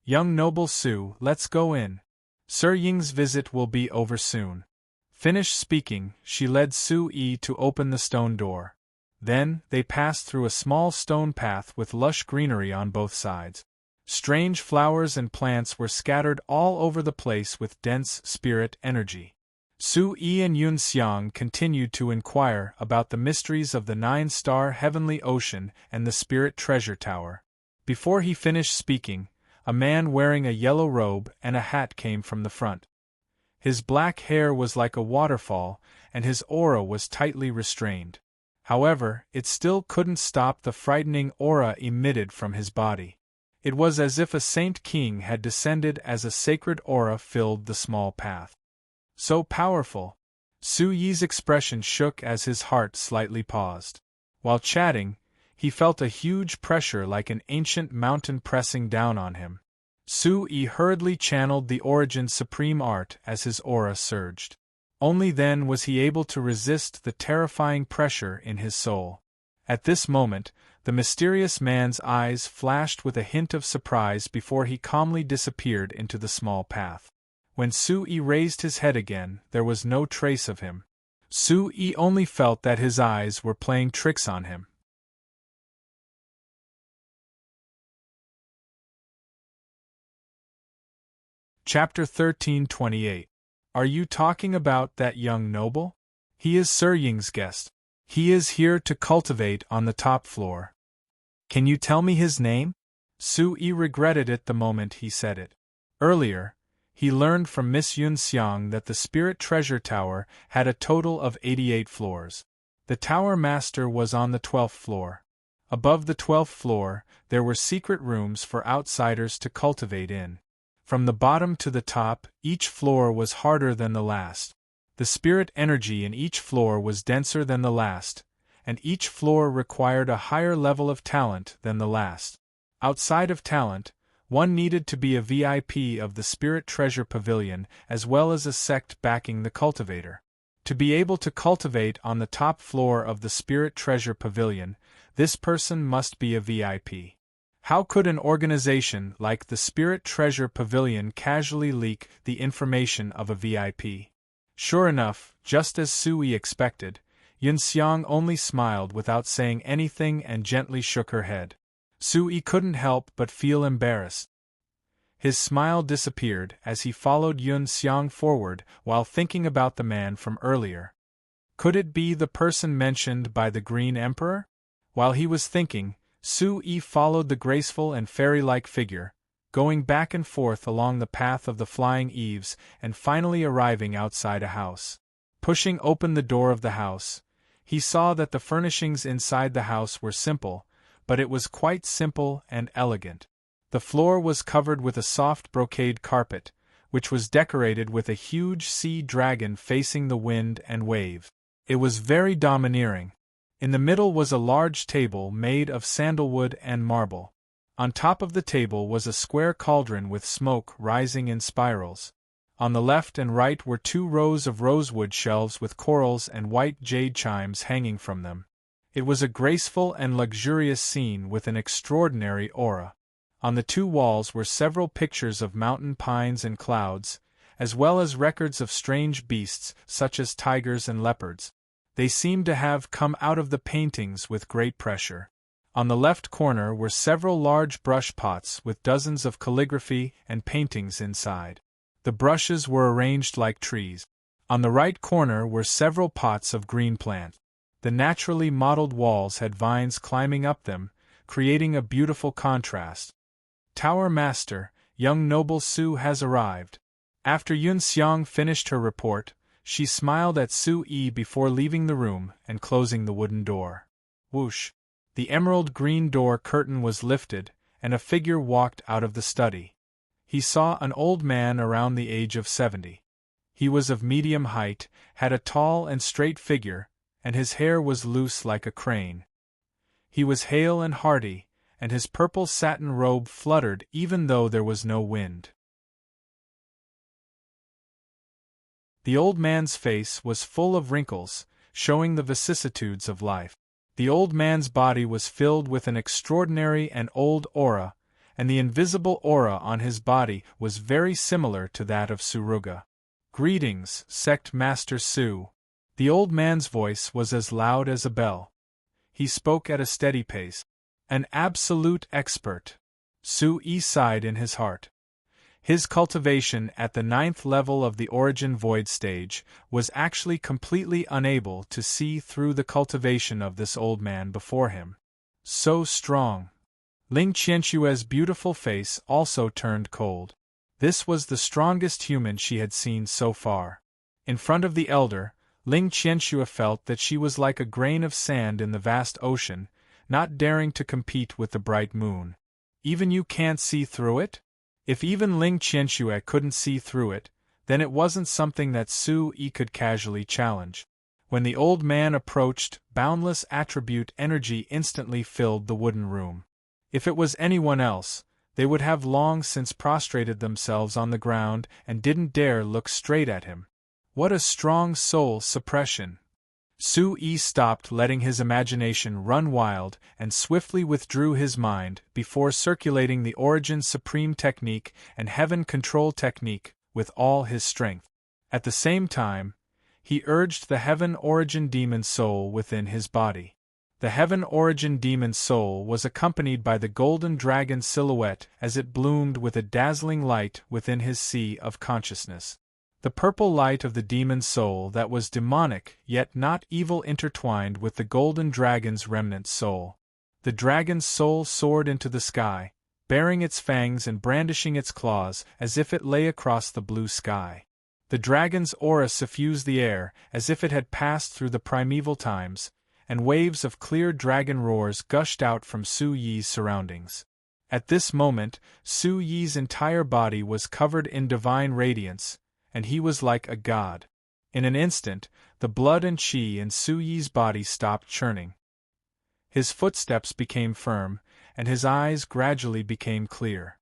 Young noble Su, let's go in. Sir Ying's visit will be over soon. Finished speaking, she led Su Yi to open the stone door. Then, they passed through a small stone path with lush greenery on both sides. Strange flowers and plants were scattered all over the place with dense spirit energy. Su-yi and Yun-xiang continued to inquire about the mysteries of the 9-star heavenly ocean and the spirit treasure tower. Before he finished speaking, a man wearing a yellow robe and a hat came from the front. His black hair was like a waterfall, and his aura was tightly restrained. However, it still couldn't stop the frightening aura emitted from his body. It was as if a saint king had descended as a sacred aura filled the small path. So powerful! Su-yi's expression shook as his heart slightly paused. While chatting, he felt a huge pressure like an ancient mountain pressing down on him. Su-yi hurriedly channeled the Origin's supreme art as his aura surged. Only then was he able to resist the terrifying pressure in his soul. At this moment, the mysterious man's eyes flashed with a hint of surprise before he calmly disappeared into the small path. When Su-yi raised his head again, there was no trace of him. Su-yi only felt that his eyes were playing tricks on him. Chapter 1328. Are you talking about that young noble? He is Sir Ying's guest. He is here to cultivate on the top floor. Can you tell me his name? Su-yi regretted it the moment he said it. Earlier, he learned from Miss Yun-xiang that the Spirit Treasure Tower had a total of 88 floors. The tower master was on the 12th floor. Above the 12th floor, there were secret rooms for outsiders to cultivate in. From the bottom to the top, each floor was harder than the last. The spirit energy in each floor was denser than the last, and each floor required a higher level of talent than the last. Outside of talent, one needed to be a VIP of the Spirit Treasure Pavilion as well as a sect backing the cultivator. To be able to cultivate on the top floor of the Spirit Treasure Pavilion, this person must be a VIP. How could an organization like the Spirit Treasure Pavilion casually leak the information of a VIP? Sure enough, just as Su-yi expected, Yun-xiang only smiled without saying anything and gently shook her head. Su-yi couldn't help but feel embarrassed. His smile disappeared as he followed Yun-xiang forward while thinking about the man from earlier. Could it be the person mentioned by the Green Emperor? While he was thinking, Su-yi followed the graceful and fairy-like figure, going back and forth along the path of the flying eaves and finally arriving outside a house. Pushing open the door of the house, he saw that the furnishings inside the house were simple, but it was quite simple and elegant. The floor was covered with a soft brocade carpet, which was decorated with a huge sea dragon facing the wind and wave. It was very domineering. In the middle was a large table made of sandalwood and marble. On top of the table was a square cauldron with smoke rising in spirals. On the left and right were 2 rows of rosewood shelves with corals and white jade chimes hanging from them. It was a graceful and luxurious scene with an extraordinary aura. On the 2 walls were several pictures of mountain pines and clouds, as well as records of strange beasts such as tigers and leopards. They seemed to have come out of the paintings with great pressure. On the left corner were several large brush pots with dozens of calligraphy and paintings inside. The brushes were arranged like trees. On the right corner were several pots of green plants. The naturally modeled walls had vines climbing up them, creating a beautiful contrast. Tower Master, young noble Su has arrived. After Yun-xiang finished her report, she smiled at Su-yi before leaving the room and closing the wooden door. Whoosh! The emerald green door curtain was lifted, and a figure walked out of the study. He saw an old man around the age of 70. He was of medium height, had a tall and straight figure, and his hair was loose like a crane. He was hale and hearty, and his purple satin robe fluttered even though there was no wind. The old man's face was full of wrinkles, showing the vicissitudes of life. The old man's body was filled with an extraordinary and old aura, and the invisible aura on his body was very similar to that of Suruga. Greetings, Sect Master Su. The old man's voice was as loud as a bell. He spoke at a steady pace. An absolute expert. Su Yi sighed in his heart. His cultivation at the 9th level of the origin void stage was actually completely unable to see through the cultivation of this old man before him. So strong. Ling Qianshue's beautiful face also turned cold. This was the strongest human she had seen so far. In front of the elder, Ling Qianxue felt that she was like a grain of sand in the vast ocean, not daring to compete with the bright moon. Even you can't see through it? If even Ling Qianxue couldn't see through it, then it wasn't something that Su Yi could casually challenge. When the old man approached, boundless attribute energy instantly filled the wooden room. If it was anyone else, they would have long since prostrated themselves on the ground and didn't dare look straight at him. What a strong soul suppression! Su Yi stopped letting his imagination run wild and swiftly withdrew his mind before circulating the Origin Supreme Technique and Heaven Control Technique with all his strength. At the same time, he urged the Heaven Origin Demon Soul within his body. The Heaven Origin Demon Soul was accompanied by the golden dragon silhouette as it bloomed with a dazzling light within his sea of consciousness. The purple light of the demon soul that was demonic yet not evil intertwined with the golden dragon's remnant soul. The dragon's soul soared into the sky, baring its fangs and brandishing its claws as if it lay across the blue sky. The dragon's aura suffused the air as if it had passed through the primeval times, and waves of clear dragon roars gushed out from Su Yi's surroundings. At this moment, Su Yi's entire body was covered in divine radiance, and he was like a god. In an instant, the blood and qi in Su Yi's body stopped churning. His footsteps became firm, and his eyes gradually became clear.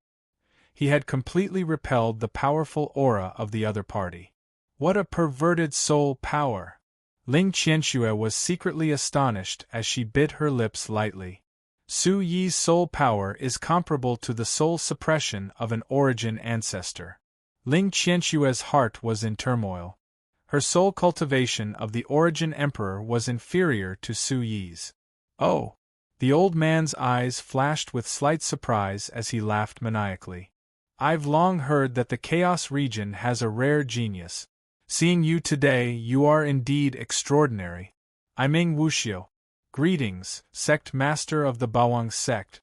He had completely repelled the powerful aura of the other party. What a perverted soul power! Ling Qianxue was secretly astonished as she bit her lips lightly. Su Yi's soul power is comparable to the soul suppression of an origin ancestor. Ling Qianxue's heart was in turmoil. Her soul cultivation of the Origin Emperor was inferior to Su Yi's. Oh! The old man's eyes flashed with slight surprise as he laughed maniacally. I've long heard that the Chaos region has a rare genius. Seeing you today, you are indeed extraordinary. I'm Ing Wuxiu. Greetings, sect master of the Bawang sect.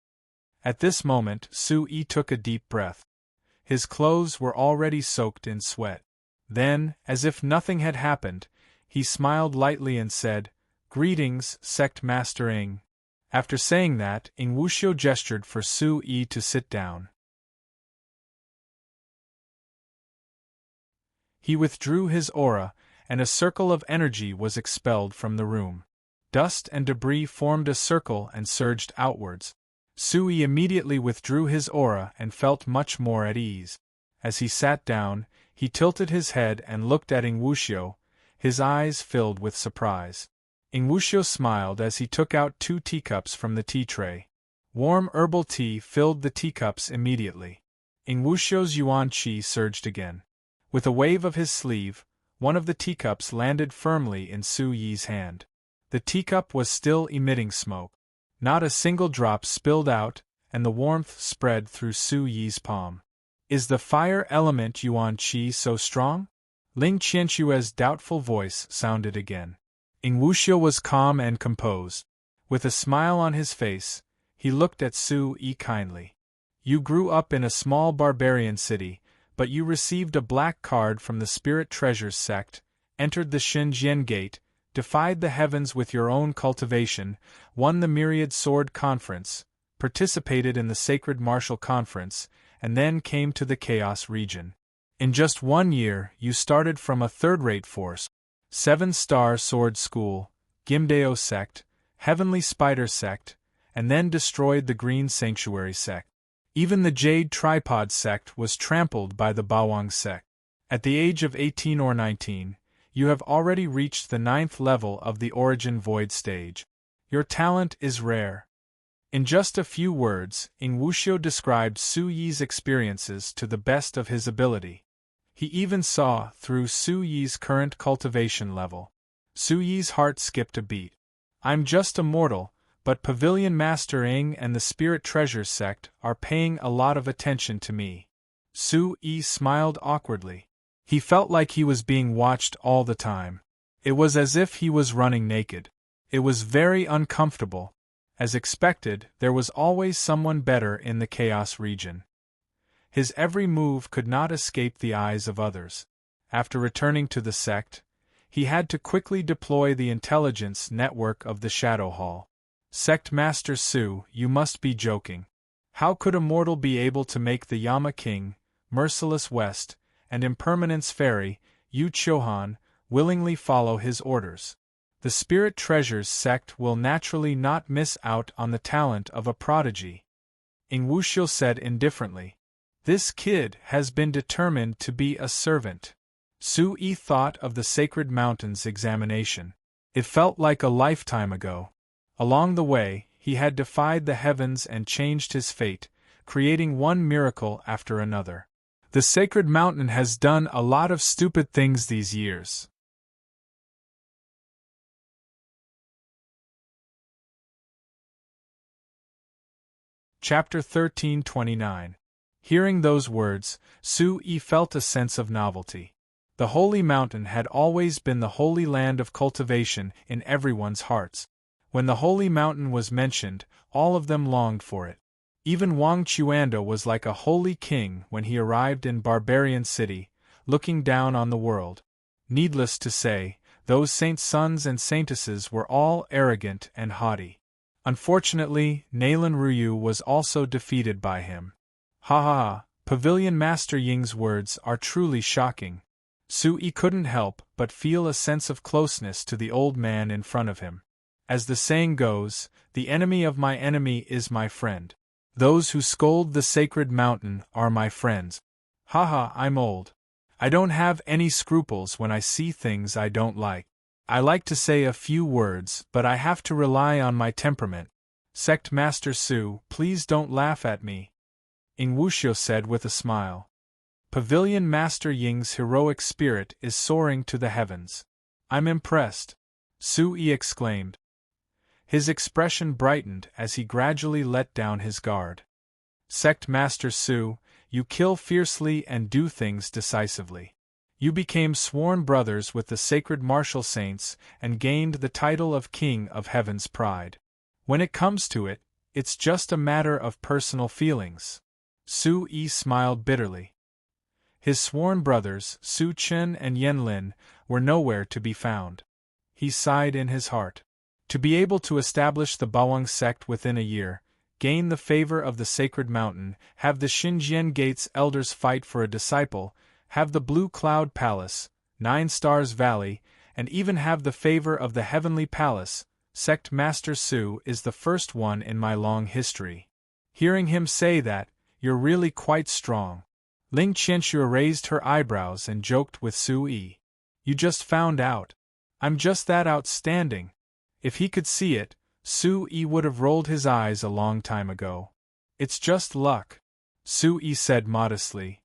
At this moment, Su Yi took a deep breath. His clothes were already soaked in sweat. Then, as if nothing had happened, he smiled lightly and said, "Greetings, Sect Master Ing." After saying that, Ing Wuxiu gestured for Su Yi to sit down. He withdrew his aura, and a circle of energy was expelled from the room. Dust and debris formed a circle and surged outwards. Su Yi immediately withdrew his aura and felt much more at ease. As he sat down, he tilted his head and looked at Ing Wuxiu, his eyes filled with surprise. Ing Wuxiu smiled as he took out 2 teacups from the tea tray. Warm herbal tea filled the teacups immediately. Ing Wuxiu's yuan qi surged again. With a wave of his sleeve, one of the teacups landed firmly in Su Yi's hand. The teacup was still emitting smoke. Not a single drop spilled out, and the warmth spread through Su Yi's palm. Is the fire element yuan qi so strong? Ling Qianxue's doubtful voice sounded again. Ing Wuxiu was calm and composed. With a smile on his face, he looked at Su Yi kindly. You grew up in a small barbarian city, but you received a black card from the Spirit Treasures sect, entered the Shenjian Gate, defied the heavens with your own cultivation, won the Myriad Sword Conference, participated in the Sacred Martial Conference, and then came to the Chaos region. In just 1 year, you started from a third-rate force, 7-star Sword School, Gimdeo sect, Heavenly Spider sect, and then destroyed the Green Sanctuary sect. Even the Jade Tripod sect was trampled by the Bawang sect. At the age of 18 or 19, you have already reached the 9th level of the Origin Void stage. Your talent is rare. In just a few words, Ing Wuxiu described Su Yi's experiences to the best of his ability. He even saw through Su Yi's current cultivation level. Su Yi's heart skipped a beat. I'm just a mortal, but Pavilion Master Ing and the Spirit Treasures sect are paying a lot of attention to me. Su-yi smiled awkwardly. He felt like he was being watched all the time. It was as if he was running naked. It was very uncomfortable. As expected, there was always someone better in the Chaos region. His every move could not escape the eyes of others. After returning to the sect, he had to quickly deploy the intelligence network of the Shadow Hall. Sect Master Su, you must be joking. How could a mortal be able to make the Yama King, Merciless West, and Impermanence Fairy, Yu Chohan, willingly follow his orders? The Spirit Treasures sect will naturally not miss out on the talent of a prodigy. Ing Wuxiu said indifferently. This kid has been determined to be a servant. Su-yi thought of the Sacred Mountains examination. It felt like a lifetime ago. Along the way, he had defied the heavens and changed his fate, creating one miracle after another. The Sacred Mountain has done a lot of stupid things these years. Chapter 1329. Hearing those words, Su-yi felt a sense of novelty. The Holy Mountain had always been the holy land of cultivation in everyone's hearts. When the Holy Mountain was mentioned, all of them longed for it. Even Wang Chuanda was like a holy king when he arrived in Barbarian City, looking down on the world. Needless to say, those saints' sons and saintesses were all arrogant and haughty. Unfortunately, Nalan Ruyu was also defeated by him. Ha ha ha, Pavilion Master Ying's words are truly shocking. Su-yi couldn't help but feel a sense of closeness to the old man in front of him. As the saying goes, the enemy of my enemy is my friend. Those who scold the Sacred Mountain are my friends. Haha, I'm old. I don't have any scruples when I see things I don't like. I like to say a few words, but I have to rely on my temperament. Sect Master Su, please don't laugh at me. Ing Wuxiu said with a smile. Pavilion Master Ying's heroic spirit is soaring to the heavens. I'm impressed. Su-yi exclaimed. His expression brightened as he gradually let down his guard. Sect Master Su, you kill fiercely and do things decisively. You became sworn brothers with the sacred martial saints and gained the title of King of Heaven's Pride. When it comes to it, it's just a matter of personal feelings. Su-yi smiled bitterly. His sworn brothers, Su Chen and Yen Lin, were nowhere to be found. He sighed in his heart. To be able to establish the Bawang sect within a year, gain the favor of the Sacred Mountain, have the Xinjian Gates elders fight for a disciple, have the Blue Cloud Palace, 9 Stars Valley, and even have the favor of the Heavenly Palace, Sect Master Su is the first one in my long history. Hearing him say that, you're really quite strong. Ling Qianxue raised her eyebrows and joked with Su-yi. You just found out. I'm just that outstanding. If he could see it, Su-yi would have rolled his eyes a long time ago. It's just luck, Su-yi said modestly.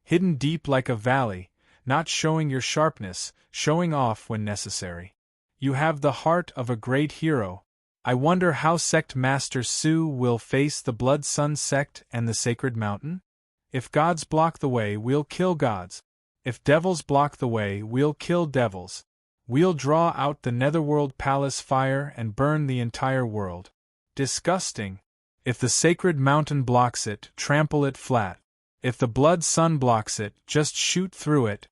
Hidden deep like a valley, not showing your sharpness, showing off when necessary. You have the heart of a great hero. I wonder how Sect Master Su will face the Blood Sun sect and the Sacred Mountain? If gods block the way, we'll kill gods. If devils block the way, we'll kill devils. We'll draw out the Netherworld Palace fire and burn the entire world. Disgusting. If the Sacred Mountain blocks it, trample it flat. If the Blood Sun blocks it, just shoot through it.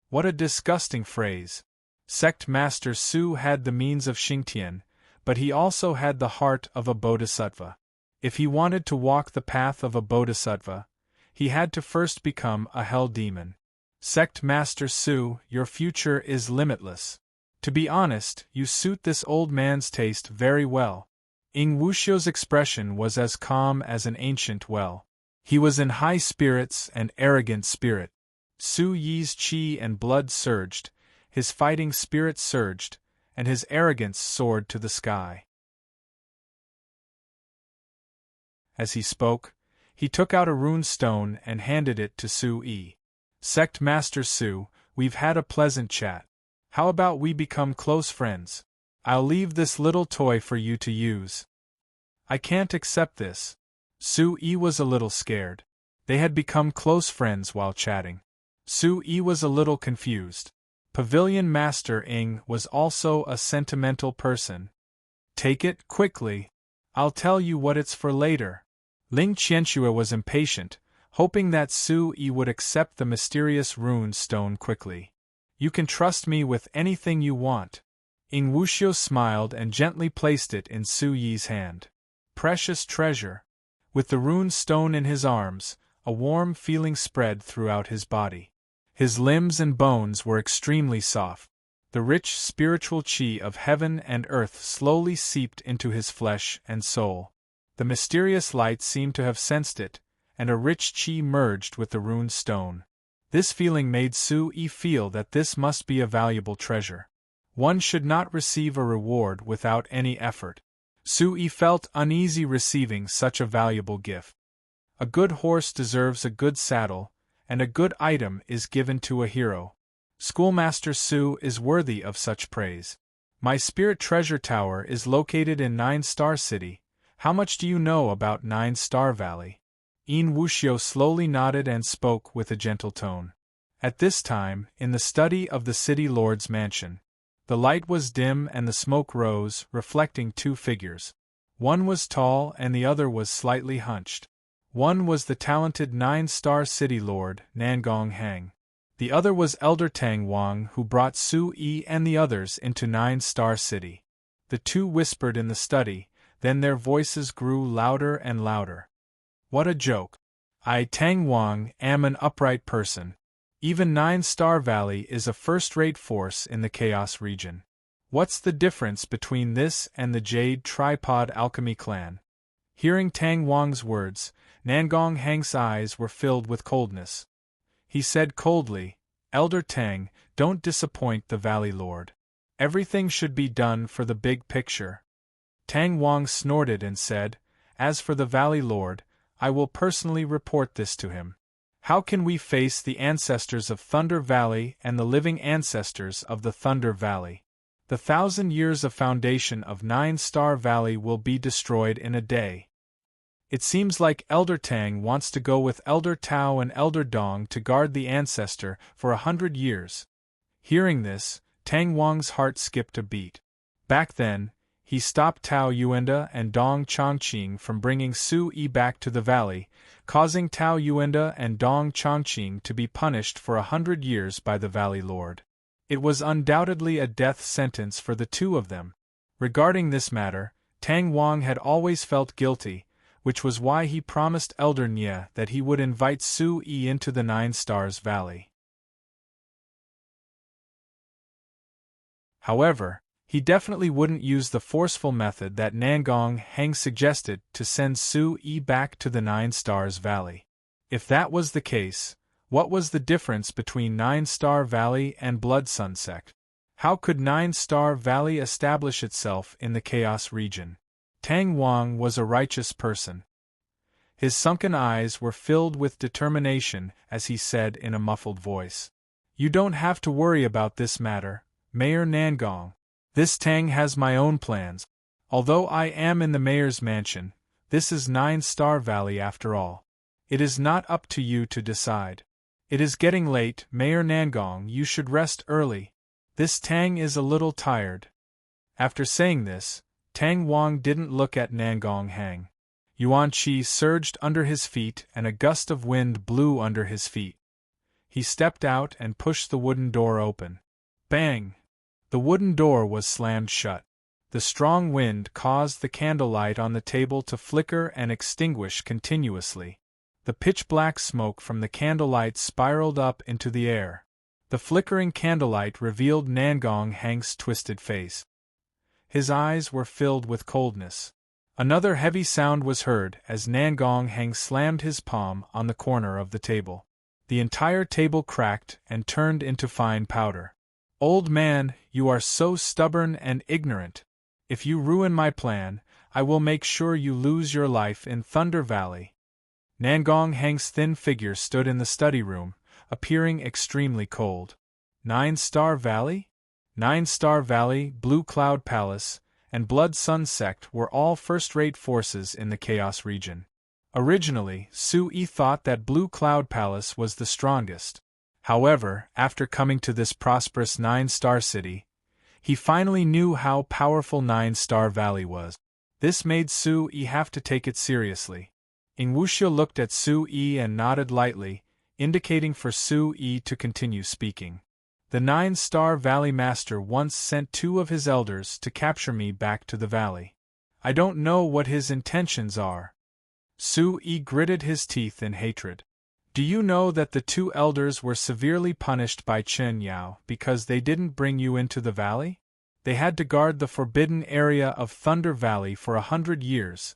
What a disgusting phrase. Sect Master Su had the means of Xingtian, but he also had the heart of a bodhisattva. If he wanted to walk the path of a bodhisattva, he had to first become a hell demon. Sect Master Su, your future is limitless. To be honest, you suit this old man's taste very well. Ing Wuxiu's expression was as calm as an ancient well. He was in high spirits and arrogant spirit. Su-yi's qi and blood surged, his fighting spirit surged, and his arrogance soared to the sky. As he spoke, he took out a rune stone and handed it to Su-yi. Sect Master Su, we've had a pleasant chat. How about we become close friends? I'll leave this little toy for you to use. I can't accept this. Su-yi was a little scared. They had become close friends while chatting. Su-yi was a little confused. Pavilion Master Ing was also a sentimental person. Take it, quickly. I'll tell you what it's for later. Ling Qianxue was impatient, hoping that Su-yi would accept the mysterious rune stone quickly. You can trust me with anything you want. Ing Wuxiu smiled and gently placed it in Su-yi's hand. Precious treasure. With the rune stone in his arms, a warm feeling spread throughout his body. His limbs and bones were extremely soft. The rich spiritual qi of heaven and earth slowly seeped into his flesh and soul. The mysterious light seemed to have sensed it, and a rich qi merged with the rune stone. This feeling made Su-yi feel that this must be a valuable treasure. One should not receive a reward without any effort. Su-yi felt uneasy receiving such a valuable gift. A good horse deserves a good saddle, and a good item is given to a hero. Schoolmaster Su is worthy of such praise. My spirit treasure tower is located in 9-Star City. How much do you know about 9-Star Valley? Ing Wuxiu slowly nodded and spoke with a gentle tone. At this time, in the study of the city lord's mansion, the light was dim and the smoke rose, reflecting two figures. One was tall and the other was slightly hunched. One was the talented 9-Star City Lord, Nangong Hang. The other was Elder Tang Wang, who brought Su-yi and the others into 9-Star City. The two whispered in the study, then their voices grew louder and louder. What a joke! I, Tang Wang, am an upright person. Even 9-Star Valley is a first-rate force in the Chaos region. What's the difference between this and the Jade Tripod Alchemy clan? Hearing Tang Wang's words, Nangong Hang's eyes were filled with coldness. He said coldly, Elder Tang, don't disappoint the Valley Lord. Everything should be done for the big picture. Tang Wang snorted and said, As for the Valley Lord, I will personally report this to him. How can we face the ancestors of Thunder Valley and the living ancestors of the Thunder Valley? The 1,000 years of foundation of 9-Star Valley will be destroyed in a day. It seems like Elder Tang wants to go with Elder Tao and Elder Dong to guard the ancestor for 100 years. Hearing this, Tang Wang's heart skipped a beat. Back then, he stopped Tao Yuanda and Dong Chongqing from bringing Su-yi back to the valley, causing Tao Yuanda and Dong Chongqing to be punished for 100 years by the Valley Lord. It was undoubtedly a death sentence for the two of them. Regarding this matter, Tang Wang had always felt guilty, which was why he promised Elder Nye that he would invite Su-yi into the 9-Stars Valley. However, he definitely wouldn't use the forceful method that Nangong Hang suggested to send Su-yi back to the 9-Stars Valley. If that was the case, what was the difference between 9-Star Valley and Blood Sun Sect? How could 9-Star Valley establish itself in the Chaos region? Tang Wang was a righteous person. His sunken eyes were filled with determination as he said in a muffled voice, You don't have to worry about this matter, Mayor Nangong. This Tang has my own plans. Although I am in the mayor's mansion, this is 9-Star Valley after all. It is not up to you to decide. It is getting late, Mayor Nangong, you should rest early. This Tang is a little tired. After saying this, Tang Wang didn't look at Nangong Hang. Yuan Qi surged under his feet and a gust of wind blew under his feet. He stepped out and pushed the wooden door open. Bang! The wooden door was slammed shut. The strong wind caused the candlelight on the table to flicker and extinguish continuously. The pitch-black smoke from the candlelight spiraled up into the air. The flickering candlelight revealed Nangong Hang's twisted face. His eyes were filled with coldness. Another heavy sound was heard as Nangong Hang slammed his palm on the corner of the table. The entire table cracked and turned into fine powder. Old man, you are so stubborn and ignorant. If you ruin my plan, I will make sure you lose your life in Thunder Valley. Nangong Hang's thin figure stood in the study room, appearing extremely cold. 9-Star Valley? Nine-Star Valley, Blue Cloud Palace, and Blood Sun Sect were all first-rate forces in the Chaos region. Originally, Sui thought that Blue Cloud Palace was the strongest. However, after coming to this prosperous Nine-Star City, he finally knew how powerful Nine-Star Valley was. This made Sui have to take it seriously. Ing Wuxiu looked at Sui and nodded lightly, indicating for Sui to continue speaking. The Nine-Star Valley Master once sent 2 of his elders to capture me back to the valley. I don't know what his intentions are. Sui gritted his teeth in hatred. Do you know that the 2 elders were severely punished by Chen Yao because they didn't bring you into the valley? They had to guard the forbidden area of Thunder Valley for 100 years.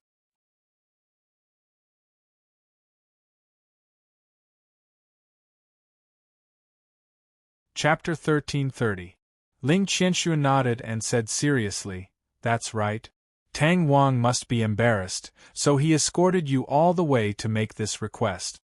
Chapter 1330. Ling Qianxue nodded and said seriously, "That's right. Tang Wang must be embarrassed, so he escorted you all the way to make this request.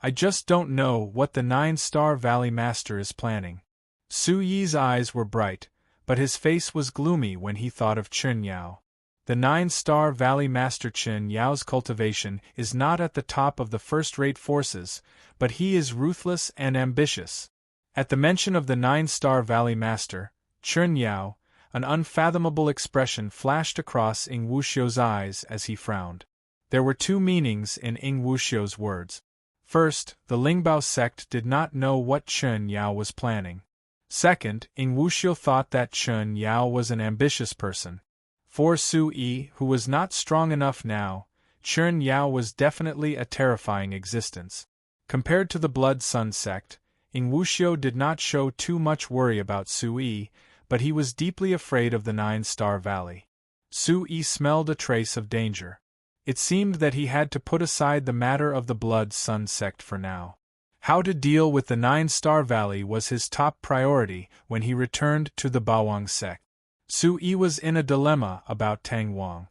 I just don't know what the Nine-Star Valley Master is planning." Su Yi's eyes were bright, but his face was gloomy when he thought of Chen Yao. The Nine-Star Valley Master Chen Yao's cultivation is not at the top of the first-rate forces, but he is ruthless and ambitious. At the mention of the Nine-Star Valley Master, Chen Yao, an unfathomable expression flashed across Ing Wuxiu's eyes as he frowned. There were 2 meanings in Ing Wuxiu's words. First, the Lingbao sect did not know what Chen Yao was planning. Second, Ing Wuxiu thought that Chen Yao was an ambitious person. For Sui, who was not strong enough now, Chen Yao was definitely a terrifying existence. Compared to the Blood Sun sect, Ing Wuxiu did not show too much worry about Sui, but he was deeply afraid of the Nine-Star Valley. Sui smelled a trace of danger. It seemed that he had to put aside the matter of the Blood Sun sect for now. How to deal with the Nine-Star Valley was his top priority when he returned to the Bawang sect. Sui was in a dilemma about Tang Wang.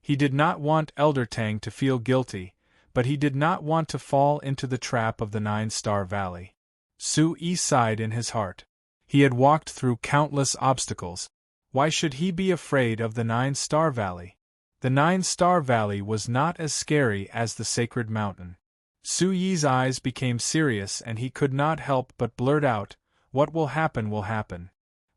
He did not want Elder Tang to feel guilty, but he did not want to fall into the trap of the Nine-Star Valley. Sui sighed in his heart. He had walked through countless obstacles. Why should he be afraid of the Nine-Star Valley? The Nine-Star Valley was not as scary as the Sacred Mountain. Suyi's eyes became serious and he could not help but blurt out, "What will happen will happen.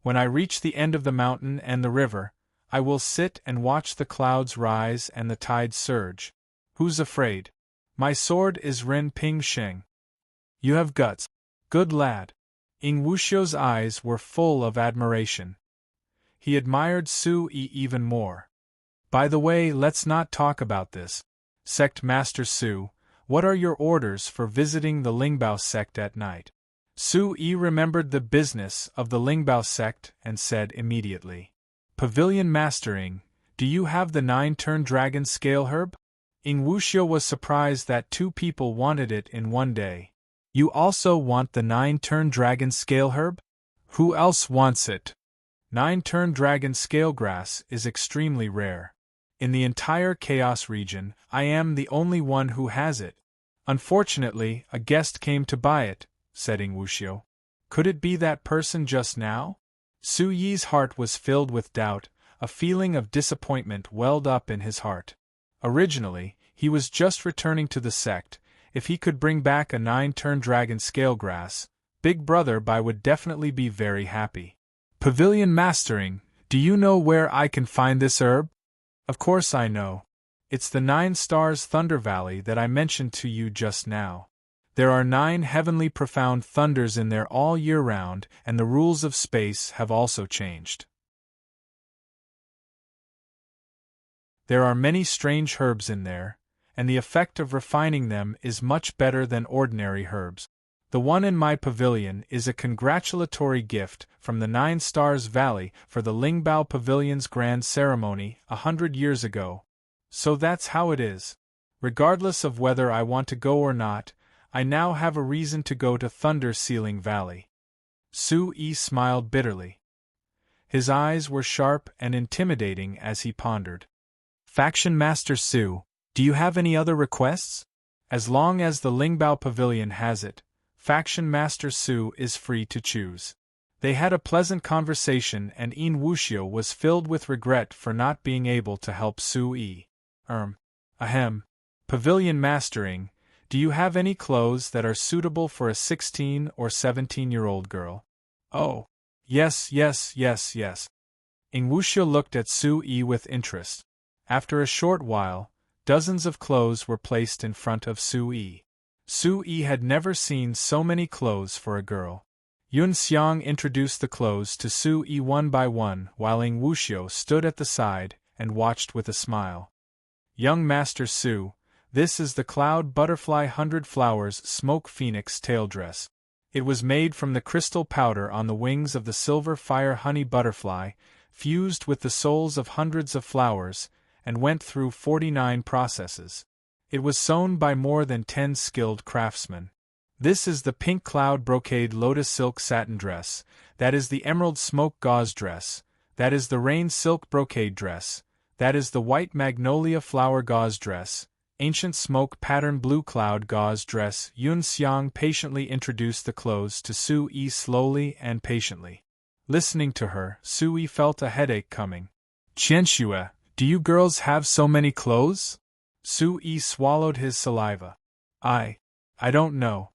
When I reach the end of the mountain and the river, I will sit and watch the clouds rise and the tide surge. Who's afraid? My sword is Ren Ping Sheng. You have guts. Good lad." Ing Wuxiu's eyes were full of admiration. He admired Sui even more. "By the way, let's not talk about this. Sect Master Su, what are your orders for visiting the Lingbao sect at night?" Sui remembered the business of the Lingbao sect and said immediately, "Pavilion Mastering, do you have the 9-turn dragon scale herb?" Ing Wuxiu was surprised that 2 people wanted it in one day. "You also want the 9-turn dragon scale herb? Who else wants it?" 9-turn dragon scale grass is extremely rare. In the entire Chaos region, I am the only one who has it. Unfortunately, a guest came to buy it, said Ing Wuxiu. Could it be that person just now? Su Yi's heart was filled with doubt, a feeling of disappointment welled up in his heart. Originally, he was just returning to the sect. If he could bring back a 9-turn dragon scale grass, Big Brother Bai would definitely be very happy. "Pavilion Mastering, do you know where I can find this herb?" "Of course I know. It's the 9 Stars Thunder Valley that I mentioned to you just now. There are 9 heavenly profound thunders in there all year round, and the rules of space have also changed. There are many strange herbs in there, and the effect of refining them is much better than ordinary herbs. The one in my pavilion is a congratulatory gift from the 9 Stars Valley for the Lingbao Pavilion's grand ceremony 100 years ago. So that's how it is. Regardless of whether I want to go or not, I now have a reason to go to Thunder Ceiling Valley." Su Yi smiled bitterly. His eyes were sharp and intimidating as he pondered. "Faction Master Su, do you have any other requests? As long as the Lingbao Pavilion has it, Faction Master Su is free to choose. They had a pleasant conversation and In Wuxiu was filled with regret for not being able to help Sui. Ahem. Pavilion mastering, do you have any clothes that are suitable for a 16 or 17-year-old girl? Oh. Yes. In Wuxiu looked at Sui with interest. After a short while, dozens of clothes were placed in front of Sui. Sui had never seen so many clothes for a girl. Yun Xiang introduced the clothes to Sui one by one while In Wuxiu stood at the side and watched with a smile. Young Master Su, this is the Cloud Butterfly 100 Flowers Smoke Phoenix tail dress. It was made from the crystal powder on the wings of the silver fire honey butterfly, fused with the souls of hundreds of flowers, and went through 49 processes. It was sewn by more than 10 skilled craftsmen. This is the pink cloud brocade lotus silk satin dress, that is the emerald smoke gauze dress, that is the rain silk brocade dress, that is the white magnolia flower gauze dress, ancient smoke pattern blue cloud gauze dress. Yun Xiang patiently introduced the clothes to Sui slowly and patiently. Listening to her, Sui felt a headache coming. Qianxue, do you girls have so many clothes? Sui swallowed his saliva. I don't know.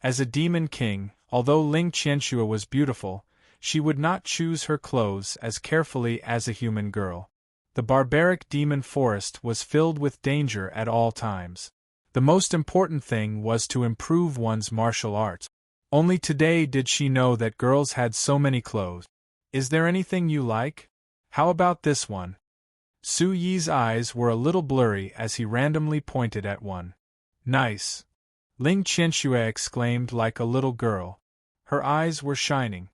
As a demon king, although Ling Qianxue was beautiful, she would not choose her clothes as carefully as a human girl. The barbaric demon forest was filled with danger at all times. The most important thing was to improve one's martial arts. Only today did she know that girls had so many clothes. Is there anything you like? How about this one? Su Yi's eyes were a little blurry as he randomly pointed at one. Nice. Ling Qianxue exclaimed like a little girl. Her eyes were shining.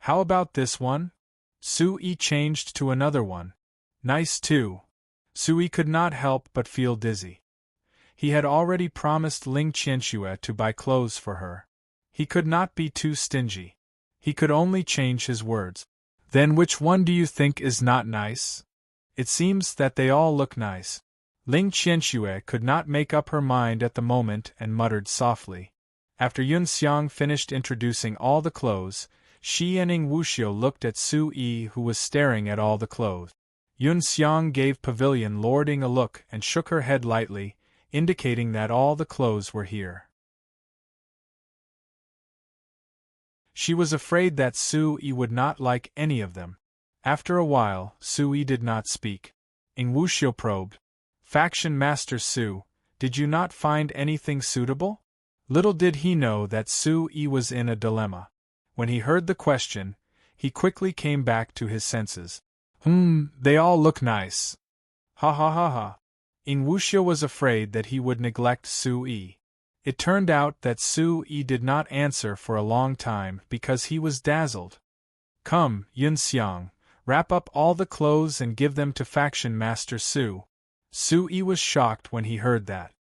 How about this one? Su Yi changed to another one. Nice too. Sui could not help but feel dizzy. He had already promised Ling Qianxue to buy clothes for her. He could not be too stingy. He could only change his words. Then which one do you think is not nice? It seems that they all look nice. Ling Qianxue could not make up her mind at the moment and muttered softly. After Yun Xiang finished introducing all the clothes, she and In Wuxiu looked at Sui who was staring at all the clothes. Yun Xiang gave Pavilion Lording a look and shook her head lightly, indicating that all the clothes were here. She was afraid that Sui would not like any of them. After a while, Sui did not speak. In Wuxiu probed. Faction Master Su, did you not find anything suitable? Little did he know that Sui was in a dilemma. When he heard the question, he quickly came back to his senses. They all look nice. Ha ha ha ha. In Wuxiu was afraid that he would neglect Sui. It turned out that Sui did not answer for a long time because he was dazzled. Come, Yun Xiang, wrap up all the clothes and give them to Faction Master Su. Sui was shocked when he heard that.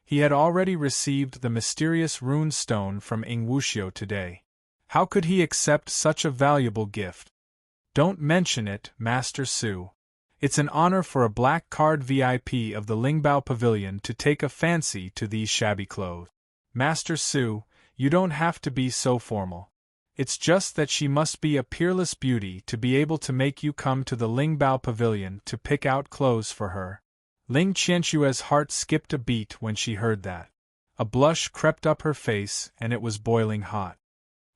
He had already received the mysterious rune stone from In Wuxiu today. How could he accept such a valuable gift? Don't mention it, Master Su. It's an honor for a black card VIP of the Lingbao Pavilion to take a fancy to these shabby clothes. Master Su, you don't have to be so formal. It's just that she must be a peerless beauty to be able to make you come to the Lingbao Pavilion to pick out clothes for her. Ling Qianxue's heart skipped a beat when she heard that. A blush crept up her face and it was boiling hot.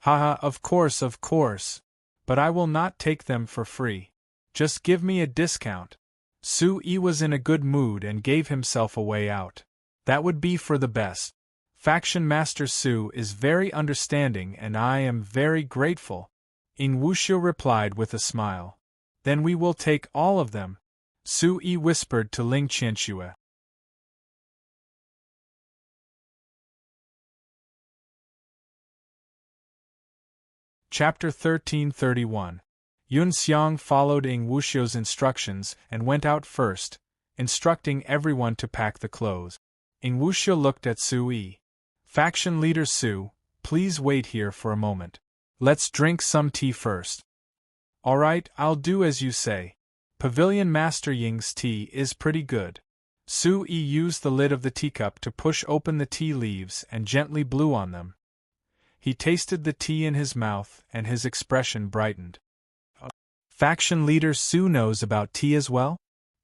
Haha, of course. But I will not take them for free. Just give me a discount. Sui was in a good mood and gave himself a way out. That would be for the best. Faction Master Su is very understanding and I am very grateful. In Wuxiu replied with a smile. Then we will take all of them. Sui whispered to Ling Qianxue. Chapter 1331. Yun Xiang followed In Wuxiu's instructions and went out first, instructing everyone to pack the clothes. In Wuxiu looked at Sui. Faction leader Su, please wait here for a moment. Let's drink some tea first. Alright, I'll do as you say. Pavilion Master Ying's tea is pretty good. Sui used the lid of the teacup to push open the tea leaves and gently blew on them. He tasted the tea in his mouth, and his expression brightened. Faction leader Su knows about tea as well?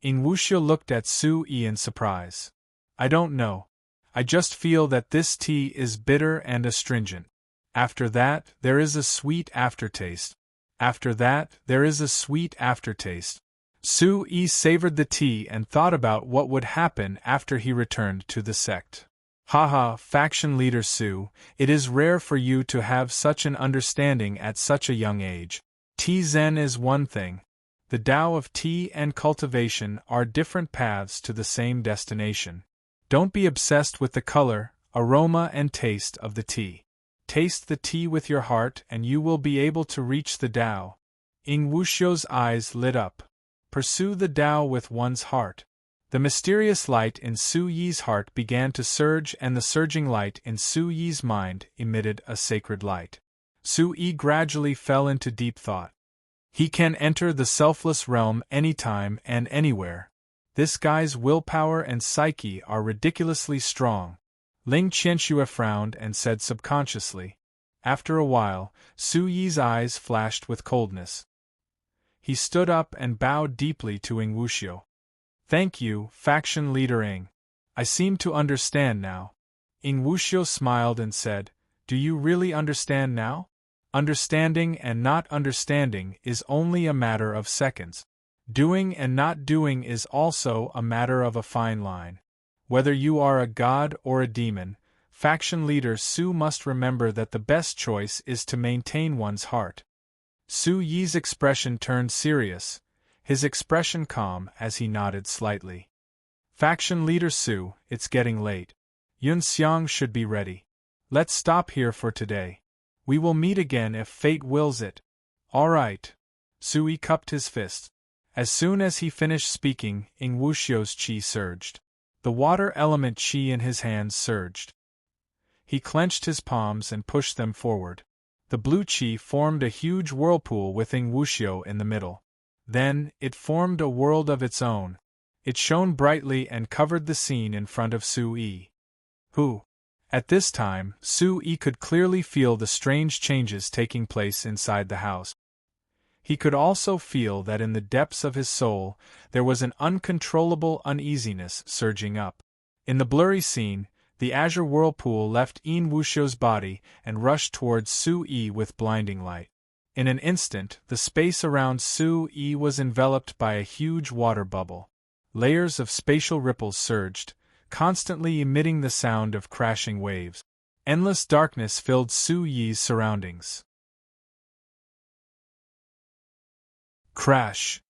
Ing Wuxiu looked at Su Yi in surprise. I don't know. I just feel that this tea is bitter and astringent. After that, there is a sweet aftertaste. After that, there is a sweet aftertaste. Su Yi savored the tea and thought about what would happen after he returned to the sect. Haha, faction leader Su, it is rare for you to have such an understanding at such a young age. Tea Zen is one thing. The Tao of tea and cultivation are different paths to the same destination. Don't be obsessed with the color, aroma and taste of the tea. Taste the tea with your heart and you will be able to reach the Tao. Ing Wuxiu's eyes lit up. Pursue the Tao with one's heart. The mysterious light in Su Yi's heart began to surge, and the surging light in Su Yi's mind emitted a sacred light. Su Yi gradually fell into deep thought. He can enter the selfless realm anytime and anywhere. This guy's willpower and psyche are ridiculously strong. Ling Qianxue frowned and said subconsciously. After a while, Su Yi's eyes flashed with coldness. He stood up and bowed deeply to Ing Wuxiu. Thank you, faction leader Ing. I seem to understand now. Ing Wuxiu smiled and said, Do you really understand now? Understanding and not understanding is only a matter of seconds. Doing and not doing is also a matter of a fine line. Whether you are a god or a demon, faction leader Su must remember that the best choice is to maintain one's heart. Su Yi's expression turned serious, his expression calm as he nodded slightly. Faction leader Su, it's getting late. Yun Xiang should be ready. Let's stop here for today. We will meet again if fate wills it. All right. Su Yi cupped his fist. As soon as he finished speaking, Ing Wuxiu's qi surged. The water element qi in his hands surged. He clenched his palms and pushed them forward. The blue qi formed a huge whirlpool with Ing Wuxiu in the middle. Then, it formed a world of its own. It shone brightly and covered the scene in front of Su Yi. Who? At this time, Su Yi could clearly feel the strange changes taking place inside the house. He could also feel that in the depths of his soul, there was an uncontrollable uneasiness surging up. In the blurry scene, the azure whirlpool left Ing Wuxiu's body and rushed towards Su Yi with blinding light. In an instant, the space around Su Yi was enveloped by a huge water bubble. Layers of spatial ripples surged, constantly emitting the sound of crashing waves. Endless darkness filled Su Yi's surroundings. Crash!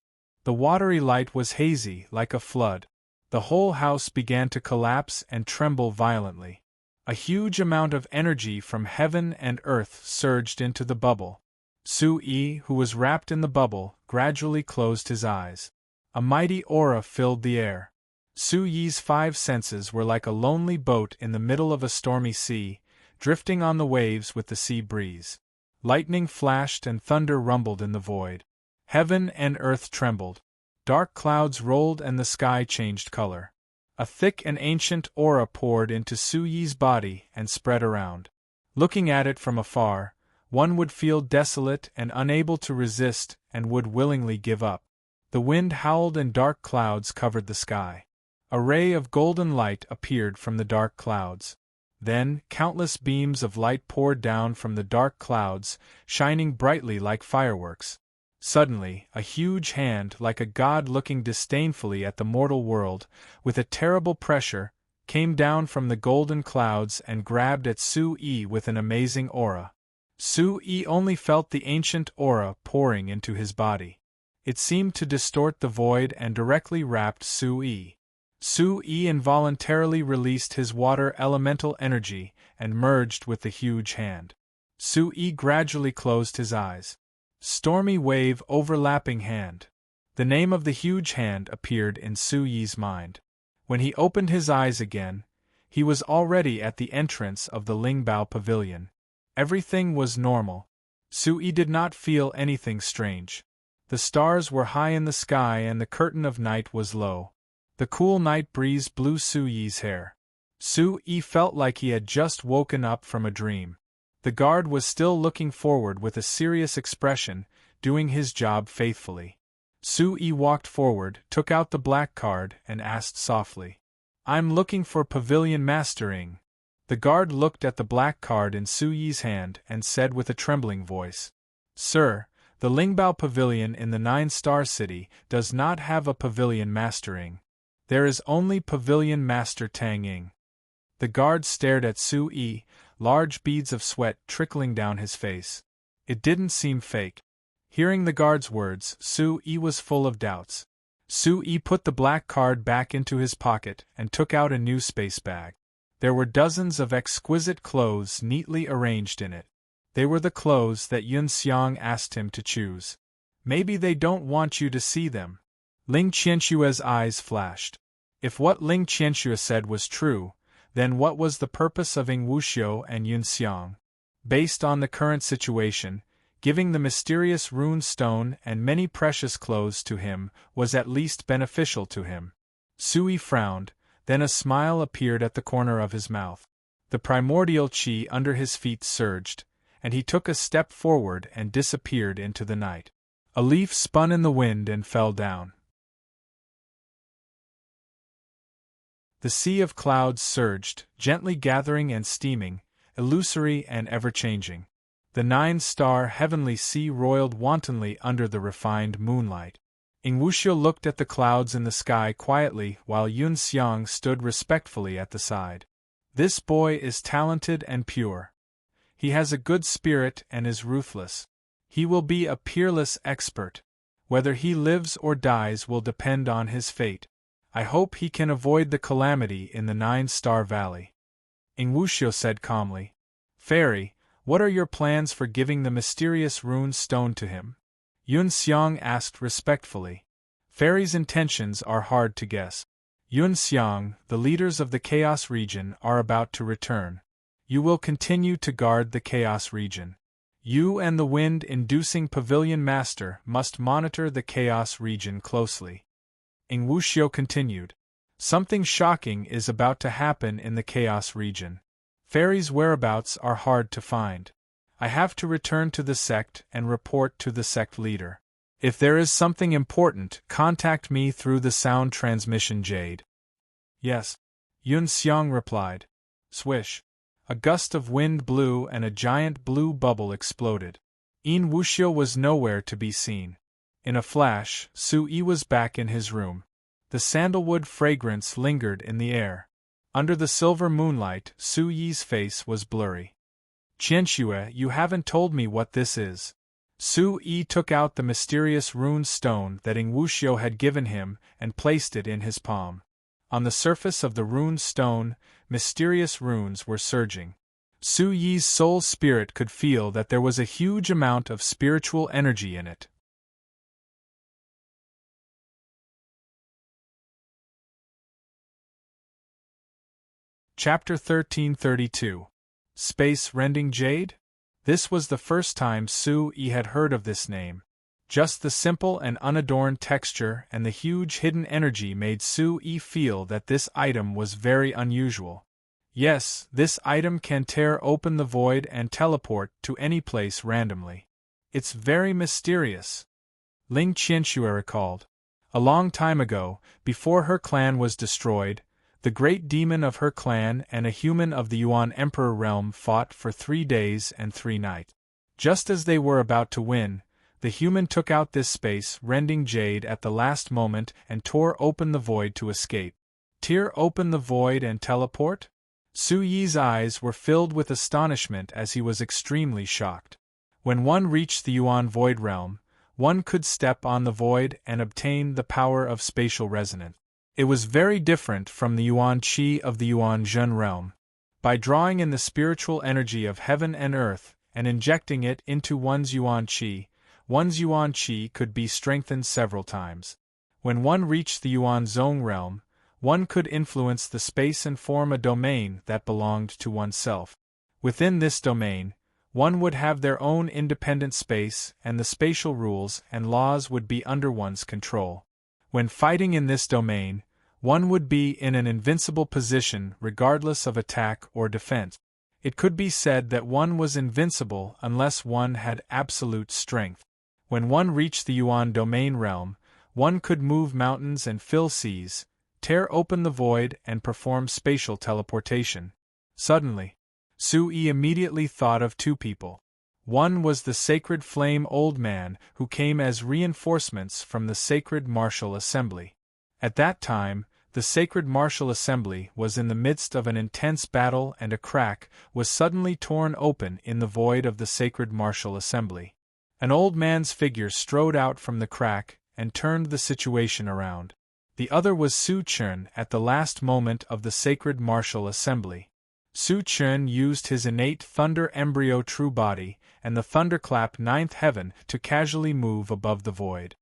The watery light was hazy, like a flood. The whole house began to collapse and tremble violently. A huge amount of energy from heaven and earth surged into the bubble. Su Yi, who was wrapped in the bubble, gradually closed his eyes. A mighty aura filled the air. Su Yi's 5 senses were like a lonely boat in the middle of a stormy sea, drifting on the waves with the sea breeze. Lightning flashed and thunder rumbled in the void. Heaven and earth trembled. Dark clouds rolled and the sky changed color. A thick and ancient aura poured into Su Yi's body and spread around. Looking at it from afar, one would feel desolate and unable to resist and would willingly give up. The wind howled and dark clouds covered the sky. A ray of golden light appeared from the dark clouds. Then, countless beams of light poured down from the dark clouds, shining brightly like fireworks. Suddenly, a huge hand, like a god looking disdainfully at the mortal world, with a terrible pressure, came down from the golden clouds and grabbed at Su Yi with an amazing aura. Su Yi only felt the ancient aura pouring into his body. It seemed to distort the void and directly wrapped Su Yi. Su Yi involuntarily released his water elemental energy and merged with the huge hand. Su Yi gradually closed his eyes. Stormy wave overlapping hand. The name of the huge hand appeared in Su Yi's mind. When he opened his eyes again, he was already at the entrance of the Lingbao Pavilion. Everything was normal. Su Yi did not feel anything strange. The stars were high in the sky and the curtain of night was low. The cool night breeze blew Su Yi's hair. Su Yi felt like he had just woken up from a dream. The guard was still looking forward with a serious expression, doing his job faithfully. Su-yi walked forward, took out the black card, and asked softly, "I'm looking for Pavilion Master Ing." The guard looked at the black card in Su-yi's hand and said with a trembling voice, "Sir, the Lingbao Pavilion in the 9-star city does not have a Pavilion Master Ing. There is only Pavilion Master Tang Ing." The guard stared at Su-yi, large beads of sweat trickling down his face. It didn't seem fake. Hearing the guard's words, Su-yi was full of doubts. Su-yi put the black card back into his pocket and took out a new space bag. There were dozens of exquisite clothes neatly arranged in it. They were the clothes that Yun Xiang asked him to choose. "Maybe they don't want you to see them." Ling Qianshue's eyes flashed. If what Ling Qianshue said was true, then what was the purpose of Ing Wuxiu and Yun Xiang? Based on the current situation, giving the mysterious rune stone and many precious clothes to him was at least beneficial to him. Sui frowned, then a smile appeared at the corner of his mouth. The primordial qi under his feet surged, and he took a step forward and disappeared into the night. A leaf spun in the wind and fell down. The sea of clouds surged, gently gathering and steaming, illusory and ever-changing. The 9-star heavenly sea roiled wantonly under the refined moonlight. Ing Wuxiu looked at the clouds in the sky quietly while Yun Xiang stood respectfully at the side. This boy is talented and pure. He has a good spirit and is ruthless. He will be a peerless expert. Whether he lives or dies will depend on his fate. I hope he can avoid the calamity in the 9-star valley. Ing Wuxiu said calmly. "Fairy, what are your plans for giving the mysterious rune stone to him?" Yun Xiang asked respectfully. Fairy's intentions are hard to guess. Yun Xiang, the leaders of the Chaos region are about to return. You will continue to guard the Chaos region. You and the wind-inducing Pavilion Master must monitor the Chaos region closely. Ing Wuxiu continued. Something shocking is about to happen in the Chaos region. Fairy's whereabouts are hard to find. I have to return to the sect and report to the sect leader. If there is something important, contact me through the sound transmission jade. Yes. Yun Xiang replied. Swish. A gust of wind blew and a giant blue bubble exploded. Ing Wuxiu was nowhere to be seen. In a flash, Su-yi was back in his room. The sandalwood fragrance lingered in the air. Under the silver moonlight, Su-yi's face was blurry. "Qianshue, you haven't told me what this is." Su-yi took out the mysterious rune stone that Ing Wuxiu had given him and placed it in his palm. On the surface of the rune stone, mysterious runes were surging. Su-yi's soul spirit could feel that there was a huge amount of spiritual energy in it. Chapter 1332. Space-rending jade? This was the first time Su-yi had heard of this name. Just the simple and unadorned texture and the huge hidden energy made Su-yi feel that this item was very unusual. Yes, this item can tear open the void and teleport to any place randomly. It's very mysterious. Ling Qianshue recalled. A long time ago, before her clan was destroyed, the great demon of her clan and a human of the Yuan Emperor realm fought for 3 days and 3 nights. Just as they were about to win, the human took out this space-rending jade at the last moment and tore open the void to escape. Tear open the void and teleport? Su-yi's eyes were filled with astonishment as he was extremely shocked. When one reached the Yuan void realm, one could step on the void and obtain the power of spatial resonance. It was very different from the Yuan Qi of the Yuan Zhen realm. By drawing in the spiritual energy of heaven and earth and injecting it into one's Yuan Qi could be strengthened several times. When one reached the Yuan Zong realm, one could influence the space and form a domain that belonged to oneself. Within this domain, one would have their own independent space and the spatial rules and laws would be under one's control. When fighting in this domain, one would be in an invincible position regardless of attack or defense. It could be said that one was invincible unless one had absolute strength. When one reached the Yuan domain realm, one could move mountains and fill seas, tear open the void and perform spatial teleportation. Suddenly, Sui immediately thought of two people. One was the Sacred Flame Old Man who came as reinforcements from the Sacred Martial Assembly. At that time, the Sacred Martial Assembly was in the midst of an intense battle and a crack was suddenly torn open in the void of the Sacred Martial Assembly. An old man's figure strode out from the crack and turned the situation around. The other was Su Chun at the last moment of the Sacred Martial Assembly. Su Chun used his innate thunder embryo true body and the thunderclap ninth heaven to casually move above the void.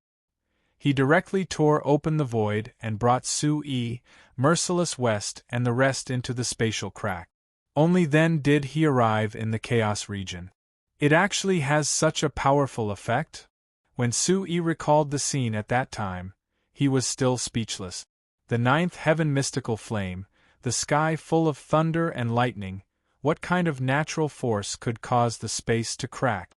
He directly tore open the void and brought Su-E, Merciless West and the rest into the spatial crack. Only then did he arrive in the Chaos region. It actually has such a powerful effect? When Su-E recalled the scene at that time, he was still speechless. The ninth heaven mystical flame, the sky full of thunder and lightning, what kind of natural force could cause the space to crack?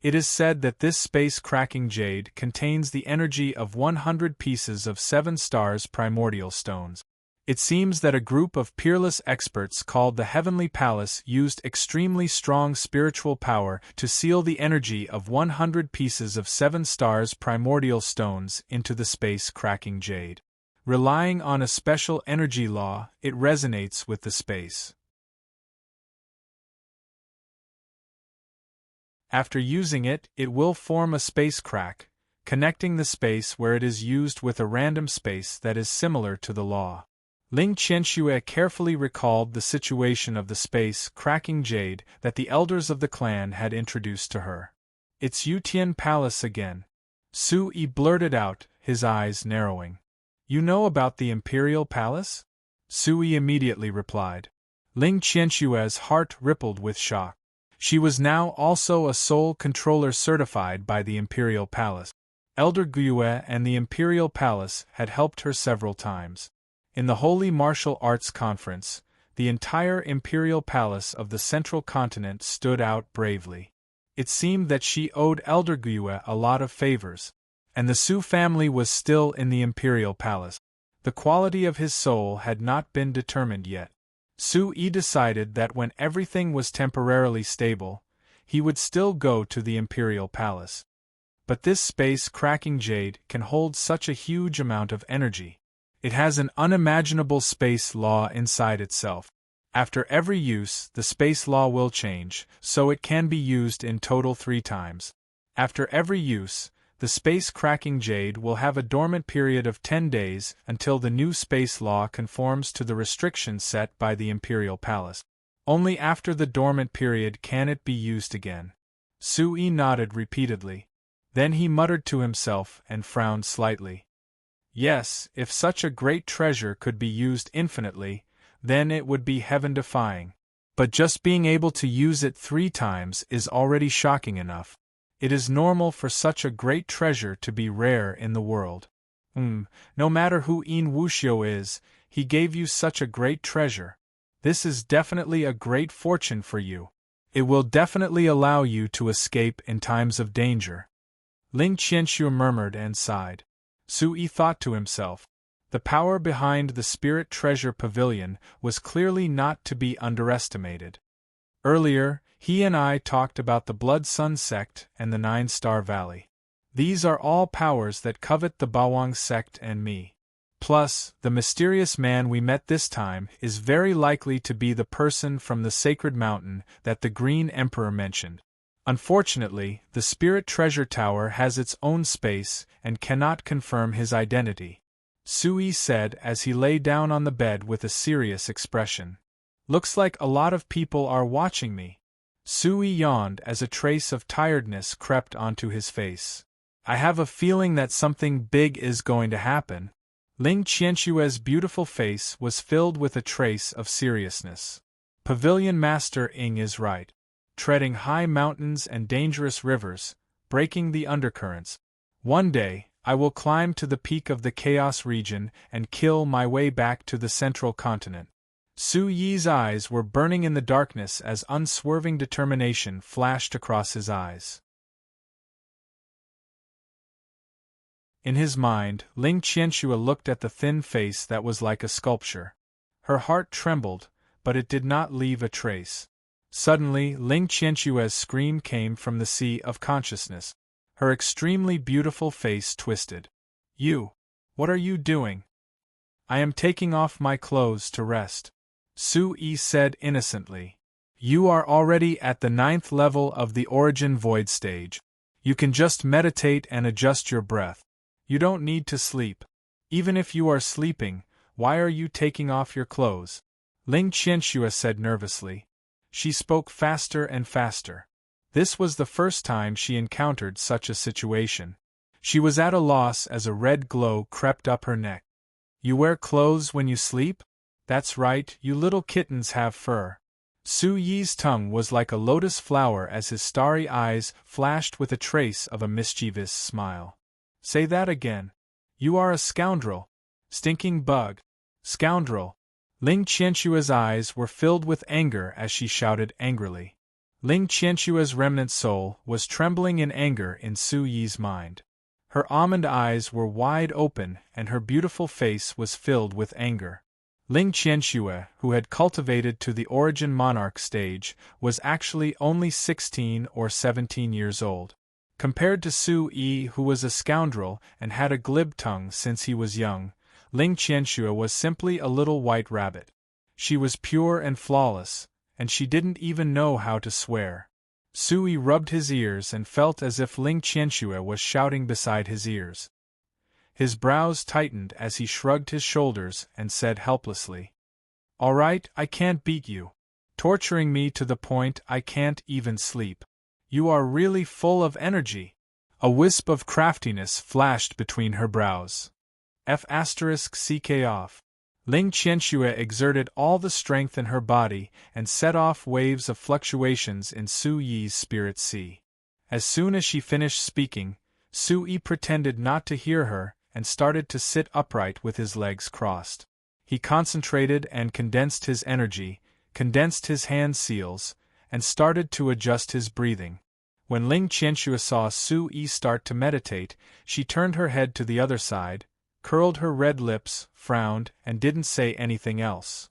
It is said that this space-cracking jade contains the energy of 100 pieces of 7 stars primordial stones. It seems that a group of peerless experts called the Heavenly Palace used extremely strong spiritual power to seal the energy of 100 pieces of 7 stars primordial stones into the space-cracking jade. Relying on a special energy law, it resonates with the space. After using it, it will form a space crack, connecting the space where it is used with a random space that is similar to the law. Ling Qianxue carefully recalled the situation of the space-cracking jade that the elders of the clan had introduced to her. "It's Yutian Palace again," Su-E blurted out, his eyes narrowing. "You know about the Imperial Palace?" Su-E immediately replied. Ling Qianxue's heart rippled with shock. She was now also a soul controller certified by the Imperial Palace. Elder Gue and the Imperial Palace had helped her several times. In the Holy Martial Arts Conference, the entire Imperial Palace of the Central Continent stood out bravely. It seemed that she owed Elder Gue a lot of favors. And the Su family was still in the Imperial Palace. The quality of his soul had not been determined yet. Su-E decided that when everything was temporarily stable, he would still go to the Imperial Palace. But this space-cracking jade can hold such a huge amount of energy. It has an unimaginable space law inside itself. After every use, the space law will change, so it can be used in total 3 times. After every use, the space-cracking jade will have a dormant period of 10 days until the new space law conforms to the restrictions set by the Imperial Palace. Only after the dormant period can it be used again. Su-E nodded repeatedly. Then he muttered to himself and frowned slightly. Yes, if such a great treasure could be used infinitely, then it would be heaven-defying. But just being able to use it 3 times is already shocking enough. It is normal for such a great treasure to be rare in the world. No matter who In Wuxiu is, he gave you such a great treasure. This is definitely a great fortune for you. It will definitely allow you to escape in times of danger. Ling Qianxue murmured and sighed. Su-E thought to himself. The power behind the Spirit Treasure Pavilion was clearly not to be underestimated. Earlier, he and I talked about the Blood Sun sect and the 9-Star Valley. These are all powers that covet the Bawang sect and me. Plus, the mysterious man we met this time is very likely to be the person from the Sacred Mountain that the Green Emperor mentioned. Unfortunately, the Spirit Treasure Tower has its own space and cannot confirm his identity, Su-E said as he lay down on the bed with a serious expression. Looks like a lot of people are watching me. Su-E yawned as a trace of tiredness crept onto his face. I have a feeling that something big is going to happen. Ling Qianxue's beautiful face was filled with a trace of seriousness. Pavilion Master Ing is right. Treading high mountains and dangerous rivers, breaking the undercurrents. One day, I will climb to the peak of the Chaos region and kill my way back to the Central Continent. Su Yi's eyes were burning in the darkness as unswerving determination flashed across his eyes. In his mind, Ling Qianxue looked at the thin face that was like a sculpture. Her heart trembled, but it did not leave a trace. Suddenly, Ling Qianxue's scream came from the sea of consciousness. Her extremely beautiful face twisted. "You! What are you doing?" "I am taking off my clothes to rest," Su Yi said innocently. "You are already at the 9th level of the Origin Void stage. You can just meditate and adjust your breath. You don't need to sleep. Even if you are sleeping, why are you taking off your clothes?" Ling Qianxue said nervously. She spoke faster and faster. This was the first time she encountered such a situation. She was at a loss as a red glow crept up her neck. "You wear clothes when you sleep? That's right, you little kittens have fur." Su Yi's tongue was like a lotus flower as his starry eyes flashed with a trace of a mischievous smile. "Say that again. You are a scoundrel. Stinking bug. Scoundrel." Ling Qianxue's eyes were filled with anger as she shouted angrily. Ling Qianxue's remnant soul was trembling in anger in Su Yi's mind. Her almond eyes were wide open and her beautiful face was filled with anger. Ling Qianxue, who had cultivated to the Origin Monarch stage, was actually only 16 or 17 years old. Compared to Su Yi, who was a scoundrel and had a glib tongue since he was young, Ling Qianxue was simply a little white rabbit. She was pure and flawless, and she didn't even know how to swear. Su Yi rubbed his ears and felt as if Ling Qianxue was shouting beside his ears. His brows tightened as he shrugged his shoulders and said helplessly, "All right, I can't beat you. Torturing me to the point I can't even sleep. You are really full of energy." A wisp of craftiness flashed between her brows. F***ck off. Ling Qianxue exerted all the strength in her body and set off waves of fluctuations in Su Yi's spirit sea. As soon as she finished speaking, Su Yi pretended not to hear her and started to sit upright with his legs crossed. He concentrated and condensed his energy, condensed his hand seals, and started to adjust his breathing. When Ling Qianxue saw Su Yi start to meditate, she turned her head to the other side, curled her red lips, frowned, and didn't say anything else.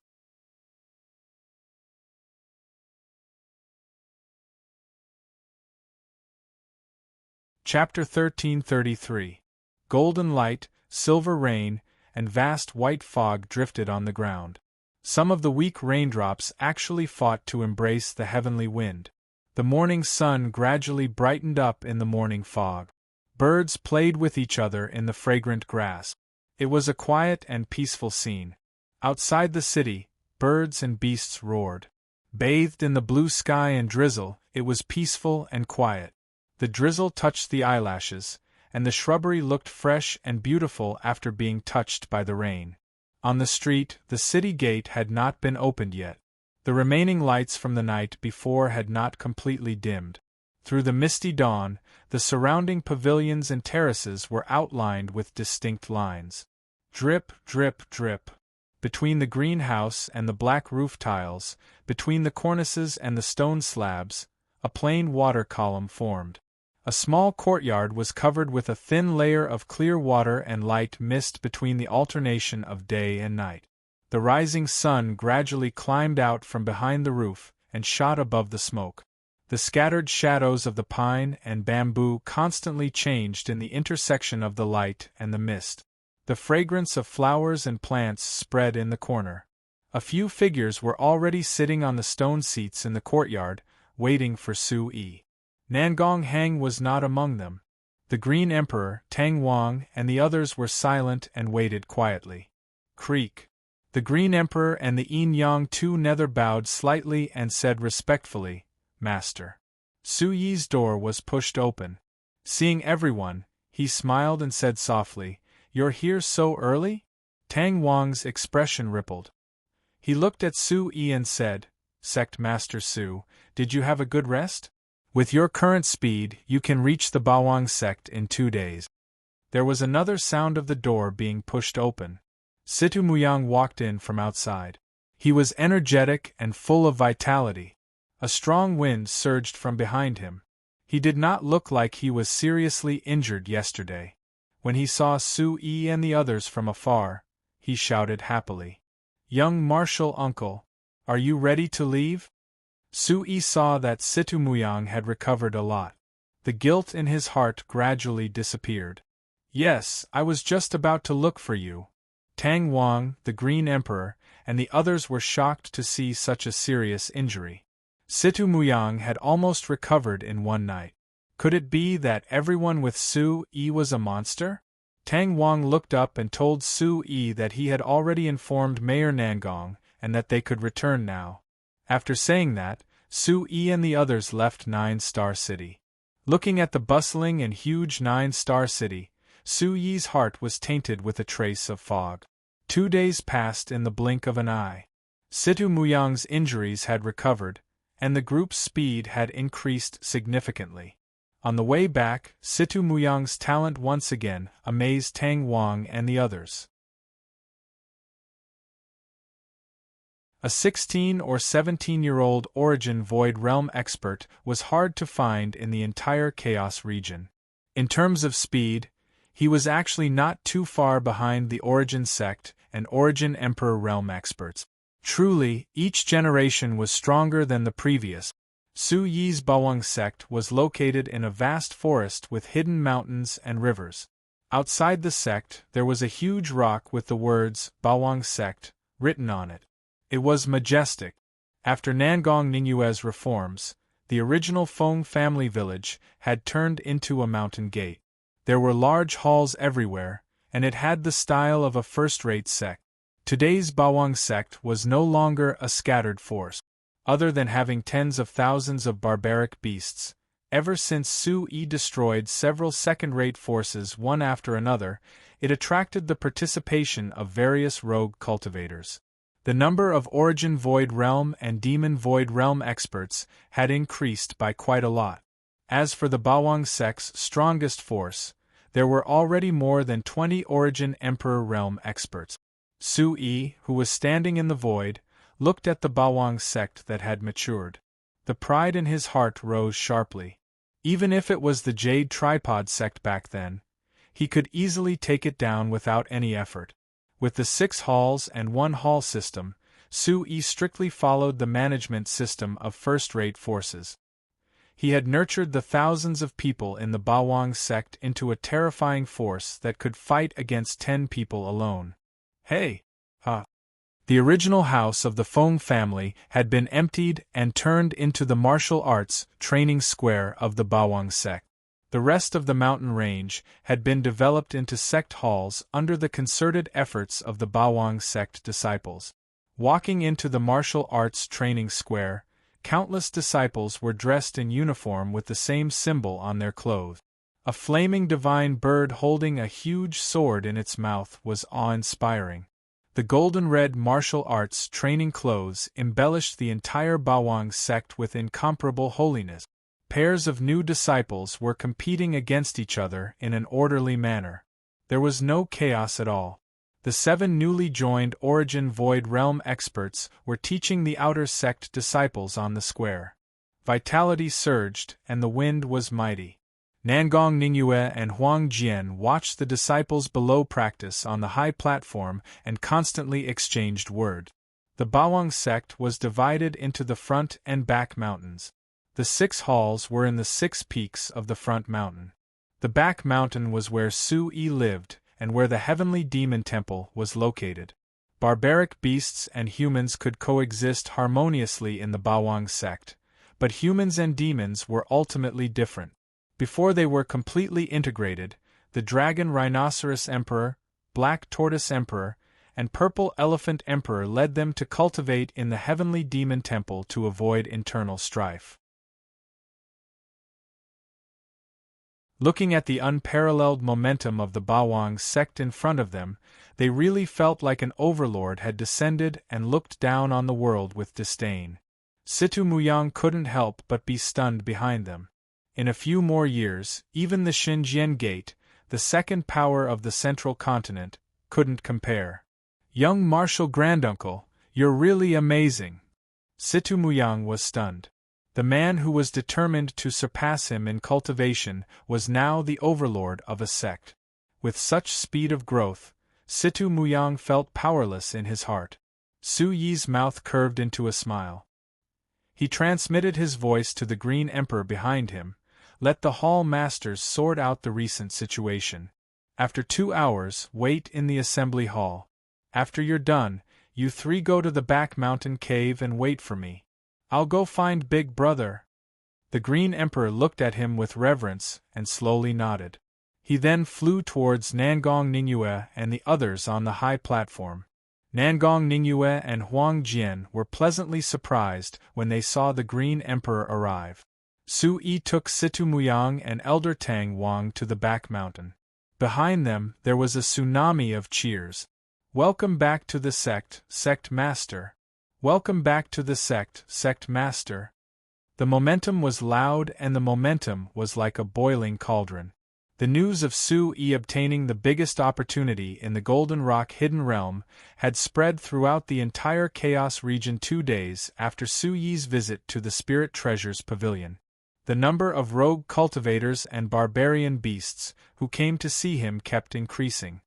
Chapter 1333. Golden light, silver rain, and vast white fog drifted on the ground. Some of the weak raindrops actually fought to embrace the heavenly wind. The morning sun gradually brightened up in the morning fog. Birds played with each other in the fragrant grass. It was a quiet and peaceful scene. Outside the city, birds and beasts roared. Bathed in the blue sky and drizzle, it was peaceful and quiet. The drizzle touched the eyelashes, and the shrubbery looked fresh and beautiful after being touched by the rain. On the street, the city gate had not been opened yet. The remaining lights from the night before had not completely dimmed. Through the misty dawn, the surrounding pavilions and terraces were outlined with distinct lines. Drip, drip, drip. Between the greenhouse and the black roof tiles, between the cornices and the stone slabs, a plain water column formed. A small courtyard was covered with a thin layer of clear water and light mist between the alternation of day and night. The rising sun gradually climbed out from behind the roof and shot above the smoke. The scattered shadows of the pine and bamboo constantly changed in the intersection of the light and the mist. The fragrance of flowers and plants spread in the corner. A few figures were already sitting on the stone seats in the courtyard, waiting for Su Yi. Nangong Hang was not among them. The Green Emperor, Tang Wang, and the others were silent and waited quietly. Creak. The Green Emperor and the Yin Yang Tu Nether bowed slightly and said respectfully, "Master." Su Yi's door was pushed open. Seeing everyone, he smiled and said softly, "You're here so early?" Tang Wang's expression rippled. He looked at Su Yi and said, "Sect Master Su, did you have a good rest? With your current speed, you can reach the Bawang sect in 2 days." There was another sound of the door being pushed open. Situ Muyang walked in from outside. He was energetic and full of vitality. A strong wind surged from behind him. He did not look like he was seriously injured yesterday. When he saw Su-yi and the others from afar, he shouted happily, "Young martial uncle, are you ready to leave?" Su-yi saw that Situmuyang had recovered a lot. The guilt in his heart gradually disappeared. "Yes, I was just about to look for you." Tang Wang, the Green Emperor, and the others were shocked to see such a serious injury. Situmuyang had almost recovered in one night. Could it be that everyone with Su-yi was a monster? Tang Wang looked up and told Su-yi that he had already informed Mayor Nangong and that they could return now. After saying that, Su-yi and the others left Nine-Star City. Looking at the bustling and huge Nine-Star City, Su-yi's heart was tainted with a trace of fog. 2 days passed in the blink of an eye. Situmuyang's injuries had recovered, and the group's speed had increased significantly. On the way back, Situmuyang's talent once again amazed Tang Wang and the others. A 16 or 17-year-old Origin Void Realm expert was hard to find in the entire Chaos region. In terms of speed, he was actually not too far behind the Origin Sect and Origin Emperor Realm experts. Truly, each generation was stronger than the previous. Su-yi's Bawang sect was located in a vast forest with hidden mountains and rivers. Outside the sect, there was a huge rock with the words Bawang sect written on it. It was majestic. After Nangong Ningyue's reforms, the original Feng family village had turned into a mountain gate. There were large halls everywhere, and it had the style of a first-rate sect. Today's Bawang sect was no longer a scattered force. Other than having tens of thousands of barbaric beasts, ever since Su-yi destroyed several second-rate forces one after another, it attracted the participation of various rogue cultivators. The number of Origin Void Realm and Demon Void Realm experts had increased by quite a lot. As for the Bawang sect's strongest force, there were already more than 20 Origin Emperor Realm experts. Su-yi, who was standing in the void, looked at the Bawang sect that had matured. The pride in his heart rose sharply. Even if it was the Jade Tripod sect back then, he could easily take it down without any effort. With the 6 halls and 1 hall system, Su-yi strictly followed the management system of first-rate forces. He had nurtured the thousands of people in the Bawang sect into a terrifying force that could fight against 10 people alone. Hey! The original house of the Feng family had been emptied and turned into the martial arts training square of the Bawang sect. The rest of the mountain range had been developed into sect halls under the concerted efforts of the Bawang sect disciples. Walking into the martial arts training square, countless disciples were dressed in uniform with the same symbol on their clothes. A flaming divine bird holding a huge sword in its mouth was awe-inspiring. The golden-red martial arts training clothes embellished the entire Bawang sect with incomparable holiness. Pairs of new disciples were competing against each other in an orderly manner. There was no chaos at all. The 7 newly joined Origin Void Realm experts were teaching the outer sect disciples on the square. Vitality surged, and the wind was mighty. Nangong Ningyue and Huang Jian watched the disciples below practice on the high platform and constantly exchanged word. The Bawang sect was divided into the front and back mountains. The 6 halls were in the 6 peaks of the front mountain. The back mountain was where Su-yi lived and where the Heavenly Demon Temple was located. Barbaric beasts and humans could coexist harmoniously in the Bawang sect, but humans and demons were ultimately different. Before they were completely integrated, the Dragon Rhinoceros Emperor, Black Tortoise Emperor, and Purple Elephant Emperor led them to cultivate in the Heavenly Demon Temple to avoid internal strife. Looking at the unparalleled momentum of the Bawang sect in front of them, they really felt like an overlord had descended and looked down on the world with disdain. Situmuyang couldn't help but be stunned behind them. In a few more years, even the Xinjiang Gate, the second power of the central continent, couldn't compare. "Young martial granduncle, You're really amazing. Situ Muyang was stunned. The man who was determined to surpass him in cultivation was now the overlord of a sect. With such speed of growth, Situ Muyang felt powerless in his heart. Su Yi's mouth curved into a smile. He transmitted his voice to the Green Emperor behind him. Let the hall masters sort out the recent situation. After 2 hours, wait in the assembly hall. After you're done, you 3 go to the back mountain cave and wait for me. I'll go find Big Brother. The Green Emperor looked at him with reverence and slowly nodded. He then flew towards Nangong Ningyue and the others on the high platform. Nangong Ningyue and Huang Jian were pleasantly surprised when they saw the Green Emperor arrive. Su Yi took Situ Muyang and Elder Tang Wang to the back mountain. Behind them, there was a tsunami of cheers. Welcome back to the sect, Sect Master. Welcome back to the sect, Sect Master. The momentum was loud and the momentum was like a boiling cauldron. The news of Su Yi obtaining the biggest opportunity in the Golden Rock Hidden Realm had spread throughout the entire Chaos region 2 days after Su Yi's visit to the Spirit Treasures Pavilion. The number of rogue cultivators and barbarian beasts who came to see him kept increasing.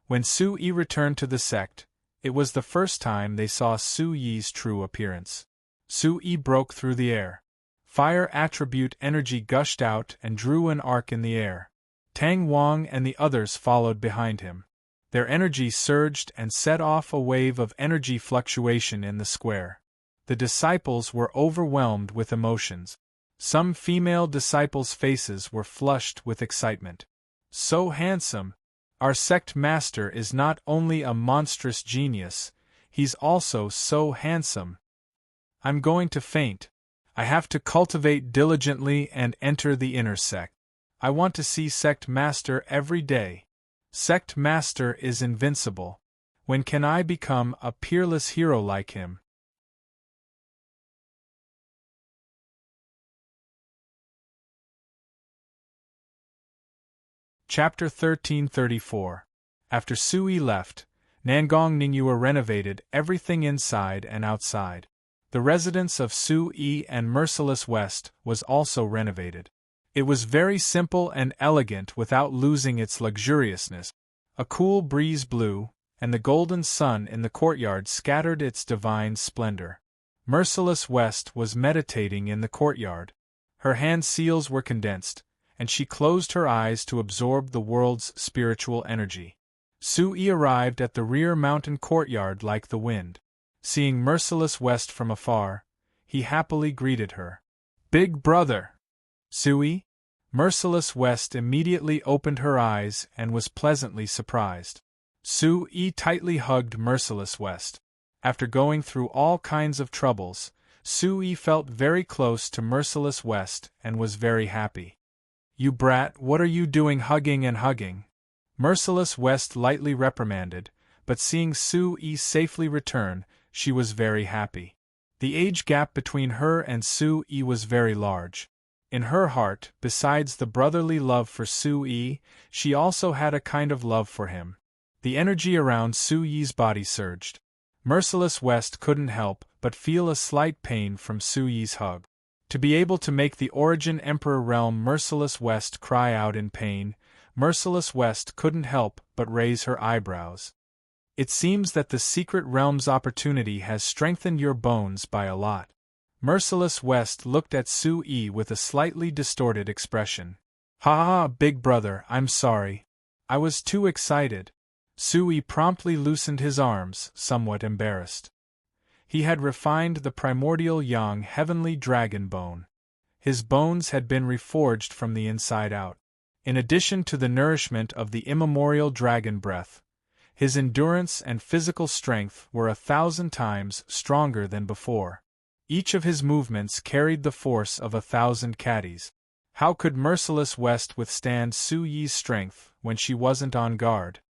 When Su Yi returned to the sect, it was the first time they saw Su Yi's true appearance. Su Yi broke through the air. Fire attribute energy gushed out and drew an arc in the air. Tang Wang and the others followed behind him. Their energy surged and set off a wave of energy fluctuation in the square. The disciples were overwhelmed with emotions. Some female disciples' faces were flushed with excitement. So handsome! Our sect master is not only a monstrous genius, he's also so handsome. I'm going to faint. I have to cultivate diligently and enter the inner sect. I want to see Sect Master every day. Sect Master is invincible. When can I become a peerless hero like him? Chapter 1334. After Su Yi left, Nangong Ningyue renovated everything inside and outside. The residence of Su Yi and Merciless West was also renovated. It was very simple and elegant without losing its luxuriousness. A cool breeze blew, and the golden sun in the courtyard scattered its divine splendor. Merciless West was meditating in the courtyard. Her hand seals were condensed, and she closed her eyes to absorb the world's spiritual energy. Su Yi arrived at the rear mountain courtyard like the wind. Seeing Merciless West from afar, he happily greeted her. "Big brother!" Su Yi? Merciless West immediately opened her eyes and was pleasantly surprised. Su Yi tightly hugged Merciless West. After going through all kinds of troubles, Su Yi felt very close to Merciless West and was very happy. "You brat, what are you doing hugging and hugging?" Merciless West lightly reprimanded, but seeing Su Yi safely return, she was very happy. The age gap between her and Su Yi was very large. In her heart, besides the brotherly love for Su Yi, she also had a kind of love for him. The energy around Su Yi's body surged. Merciless West couldn't help but feel a slight pain from Su Yi's hug. To be able to make the Origin Emperor realm Merciless West cry out in pain, Merciless West couldn't help but raise her eyebrows. It seems that the Secret Realm's opportunity has strengthened your bones by a lot. Merciless West looked at Su Yi with a slightly distorted expression. "Ha ha, big brother, I'm sorry. I was too excited." Su Yi promptly loosened his arms, somewhat embarrassed. He had refined the primordial yang heavenly dragon bone. His bones had been reforged from the inside out. In addition to the nourishment of the immemorial dragon breath, his endurance and physical strength were 1,000 times stronger than before. Each of his movements carried the force of 1,000 caddies. How could Merciless West withstand Su Yi's strength when she wasn't on guard?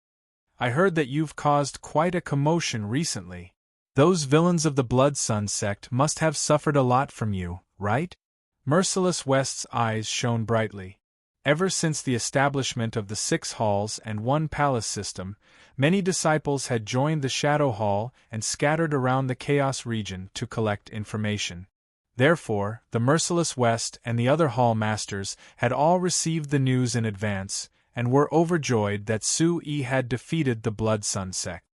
"I heard that you've caused quite a commotion recently. Those villains of the Blood Sun sect must have suffered a lot from you, right?" Merciless West's eyes shone brightly. Ever since the establishment of the 6 halls and 1 palace system, many disciples had joined the Shadow Hall and scattered around the Chaos region to collect information. Therefore, the Merciless West and the other Hall Masters had all received the news in advance, and were overjoyed that Su-yi had defeated the Blood Sun sect.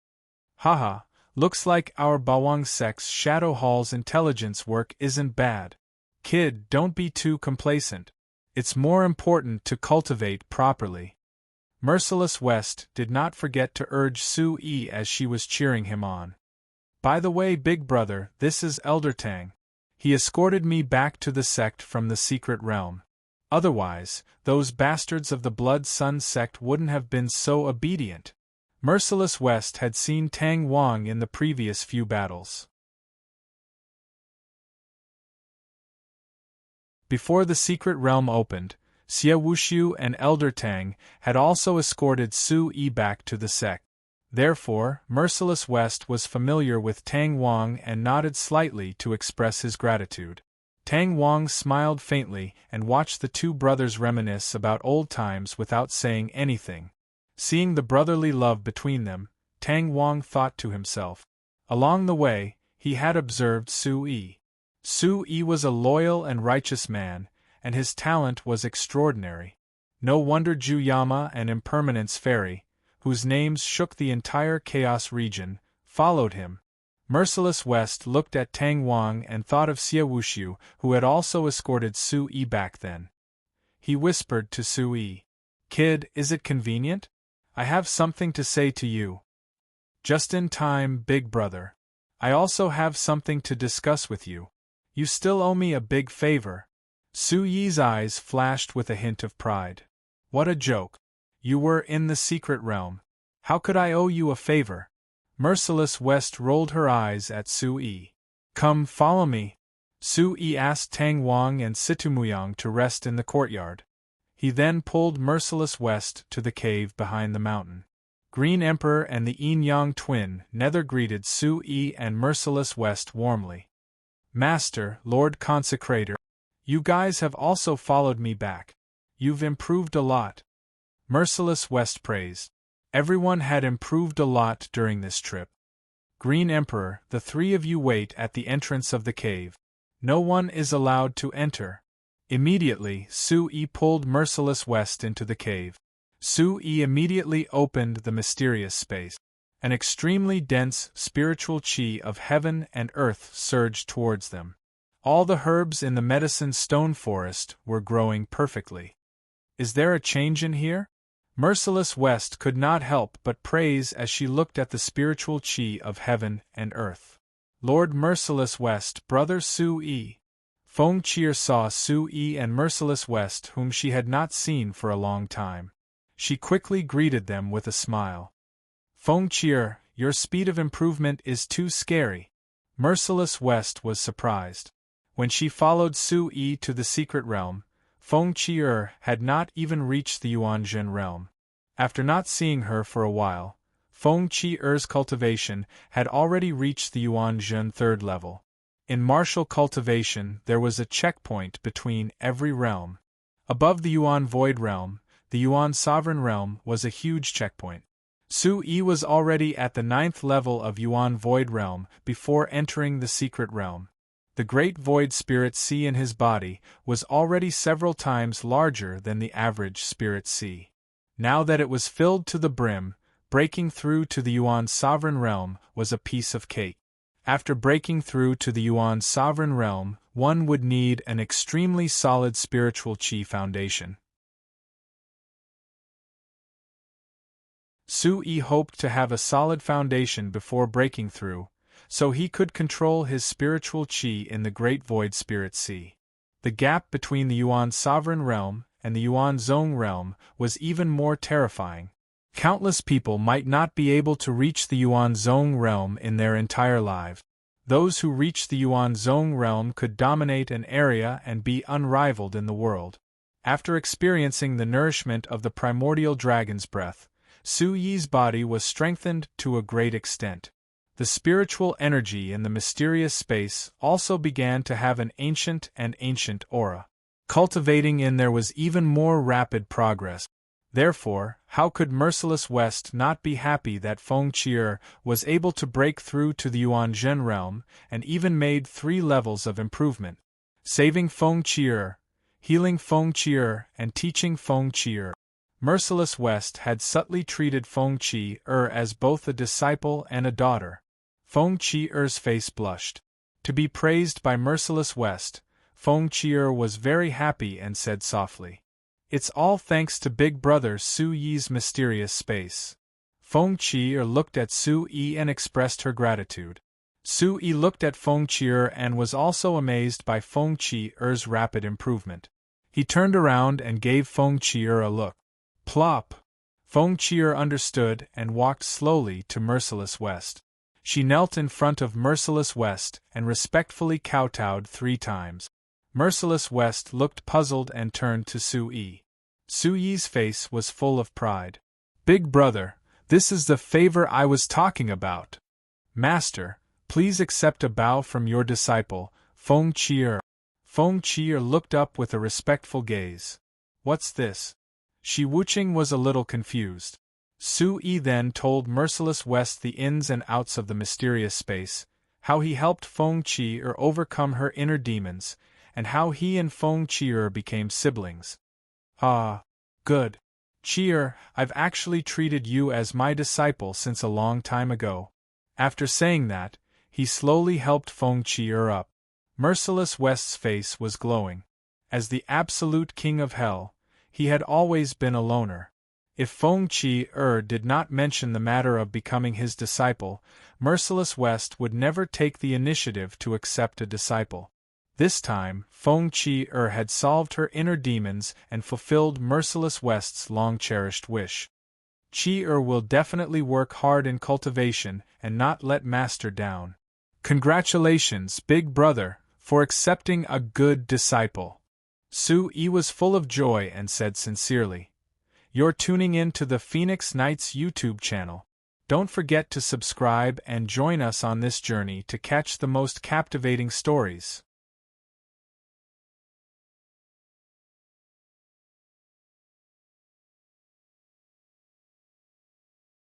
Haha, looks like our Bawang sect's Shadow Hall's intelligence work isn't bad. Kid, don't be too complacent. It's more important to cultivate properly. Merciless West did not forget to urge Su-yi as she was cheering him on. By the way, big brother, this is Elder Tang. He escorted me back to the sect from the secret realm. Otherwise, those bastards of the Blood Sun sect wouldn't have been so obedient. Merciless West had seen Tang Wang in the previous few battles. Before the secret realm opened, Xie Wushu and Elder Tang had also escorted Su-yi back to the sect. Therefore, Merciless West was familiar with Tang Wang and nodded slightly to express his gratitude. Tang Wang smiled faintly and watched the 2 brothers reminisce about old times without saying anything. Seeing the brotherly love between them, Tang Wang thought to himself. Along the way, he had observed Su-yi. Su-yi was a loyal and righteous man, and his talent was extraordinary. No wonder Juyama and Impermanence Fairy, whose names shook the entire Chaos region, followed him. Merciless West looked at Tang Wang and thought of Xie Wushu, who had also escorted Su-yi back then. He whispered to Su-yi, "Kid, is it convenient? I have something to say to you." "Just in time, big brother. I also have something to discuss with you. You still owe me a big favor." Su-yi's eyes flashed with a hint of pride. "What a joke. You were in the secret realm. How could I owe you a favor?" Merciless West rolled her eyes at Su-yi. "Come, follow me." Su-yi asked Tang Wang and Situmuyang to rest in the courtyard. He then pulled Merciless West to the cave behind the mountain. Green Emperor and the Yin-Yang twin nether greeted Su-yi and Merciless West warmly. "Master, Lord Consecrator, you guys have also followed me back. You've improved a lot." Merciless West praised. Everyone had improved a lot during this trip. Green Emperor, the 3 of you wait at the entrance of the cave. No one is allowed to enter. Immediately, Su-yi pulled Merciless West into the cave. Su-yi immediately opened the mysterious space. An extremely dense spiritual chi of heaven and earth surged towards them. All the herbs in the medicine stone forest were growing perfectly. "Is there a change in here?" Merciless West could not help but praise as she looked at the spiritual chi of heaven and earth. "Lord Merciless West, brother Su-yi." Feng Qier saw Su-yi and Merciless West, whom she had not seen for a long time. She quickly greeted them with a smile. "Feng Qier, your speed of improvement is too scary." Merciless West was surprised. When she followed Su-yi to the secret realm, Feng Qier had not even reached the Yuanzhen realm. After not seeing her for a while, Feng Qier's cultivation had already reached the Yuanzhen 3rd level. In martial cultivation there was a checkpoint between every realm. Above the Yuan Void realm, the Yuan Sovereign realm was a huge checkpoint. Su-yi was already at the 9th level of Yuan Void realm before entering the secret realm. The great void spirit sea in his body was already several times larger than the average spirit sea. Now that it was filled to the brim, breaking through to the Yuan Sovereign realm was a piece of cake. After breaking through to the Yuan Sovereign realm, one would need an extremely solid spiritual chi foundation. Su-yi hoped to have a solid foundation before breaking through, so he could control his spiritual chi in the Great Void Spirit Sea. The gap between the Yuan Sovereign realm and the Yuan Zong realm was even more terrifying. Countless people might not be able to reach the Yuan Zong realm in their entire lives. Those who reached the Yuan Zong realm could dominate an area and be unrivaled in the world. After experiencing the nourishment of the primordial dragon's breath, Su-yi's body was strengthened to a great extent. The spiritual energy in the mysterious space also began to have an ancient aura. cultivating in there was even more rapid progress. Therefore, how could Merciless West not be happy that Feng Qi'er was able to break through to the Yuanzhen realm, and even made 3 levels of improvement? Saving Feng Qi'er, healing Feng Qi'er, and teaching Feng Qi'er. Merciless West had subtly treated Feng Qi'er as both a disciple and a daughter. Feng Qi'er's face blushed. To be praised by Merciless West, Feng Qi'er was very happy and said softly, "It's all thanks to Big Brother Su Yi's mysterious space." Feng Qi'er looked at Su Yi and expressed her gratitude. Su Yi looked at Feng Qi'er and was also amazed by Feng Qi'er's rapid improvement. He turned around and gave Feng Qi'er a look. Plop! Feng Qi'er understood and walked slowly to Merciless West. She knelt in front of Merciless West and respectfully kowtowed 3 times. Merciless West looked puzzled and turned to Su Yi. Su Yi's face was full of pride. "Big Brother, this is the favor I was talking about. Master, please accept a bow from your disciple, Feng Qi'er." Feng Qi'er looked up with a respectful gaze. "What's this?" Shi Wuqing was a little confused. Su Yi then told Merciless West the ins and outs of the mysterious space, how he helped Feng Qi'er overcome her inner demons, and how he and Feng Qi'er became siblings. "Ah, good. Qi'er, I've actually treated you as my disciple since a long time ago." After saying that, he slowly helped Feng Qi'er up. Merciless West's face was glowing. As the absolute king of hell, he had always been a loner. If Feng Qi'er did not mention the matter of becoming his disciple, Merciless West would never take the initiative to accept a disciple. This time, Feng Qi'er had solved her inner demons and fulfilled Merciless West's long-cherished wish. Qi'er will definitely work hard in cultivation and not let Master down. Congratulations, Big Brother, for accepting a good disciple. Su Yi was full of joy and said sincerely, "You're tuning in to the Phoenix Knights YouTube channel. Don't forget to subscribe and join us on this journey to catch the most captivating stories."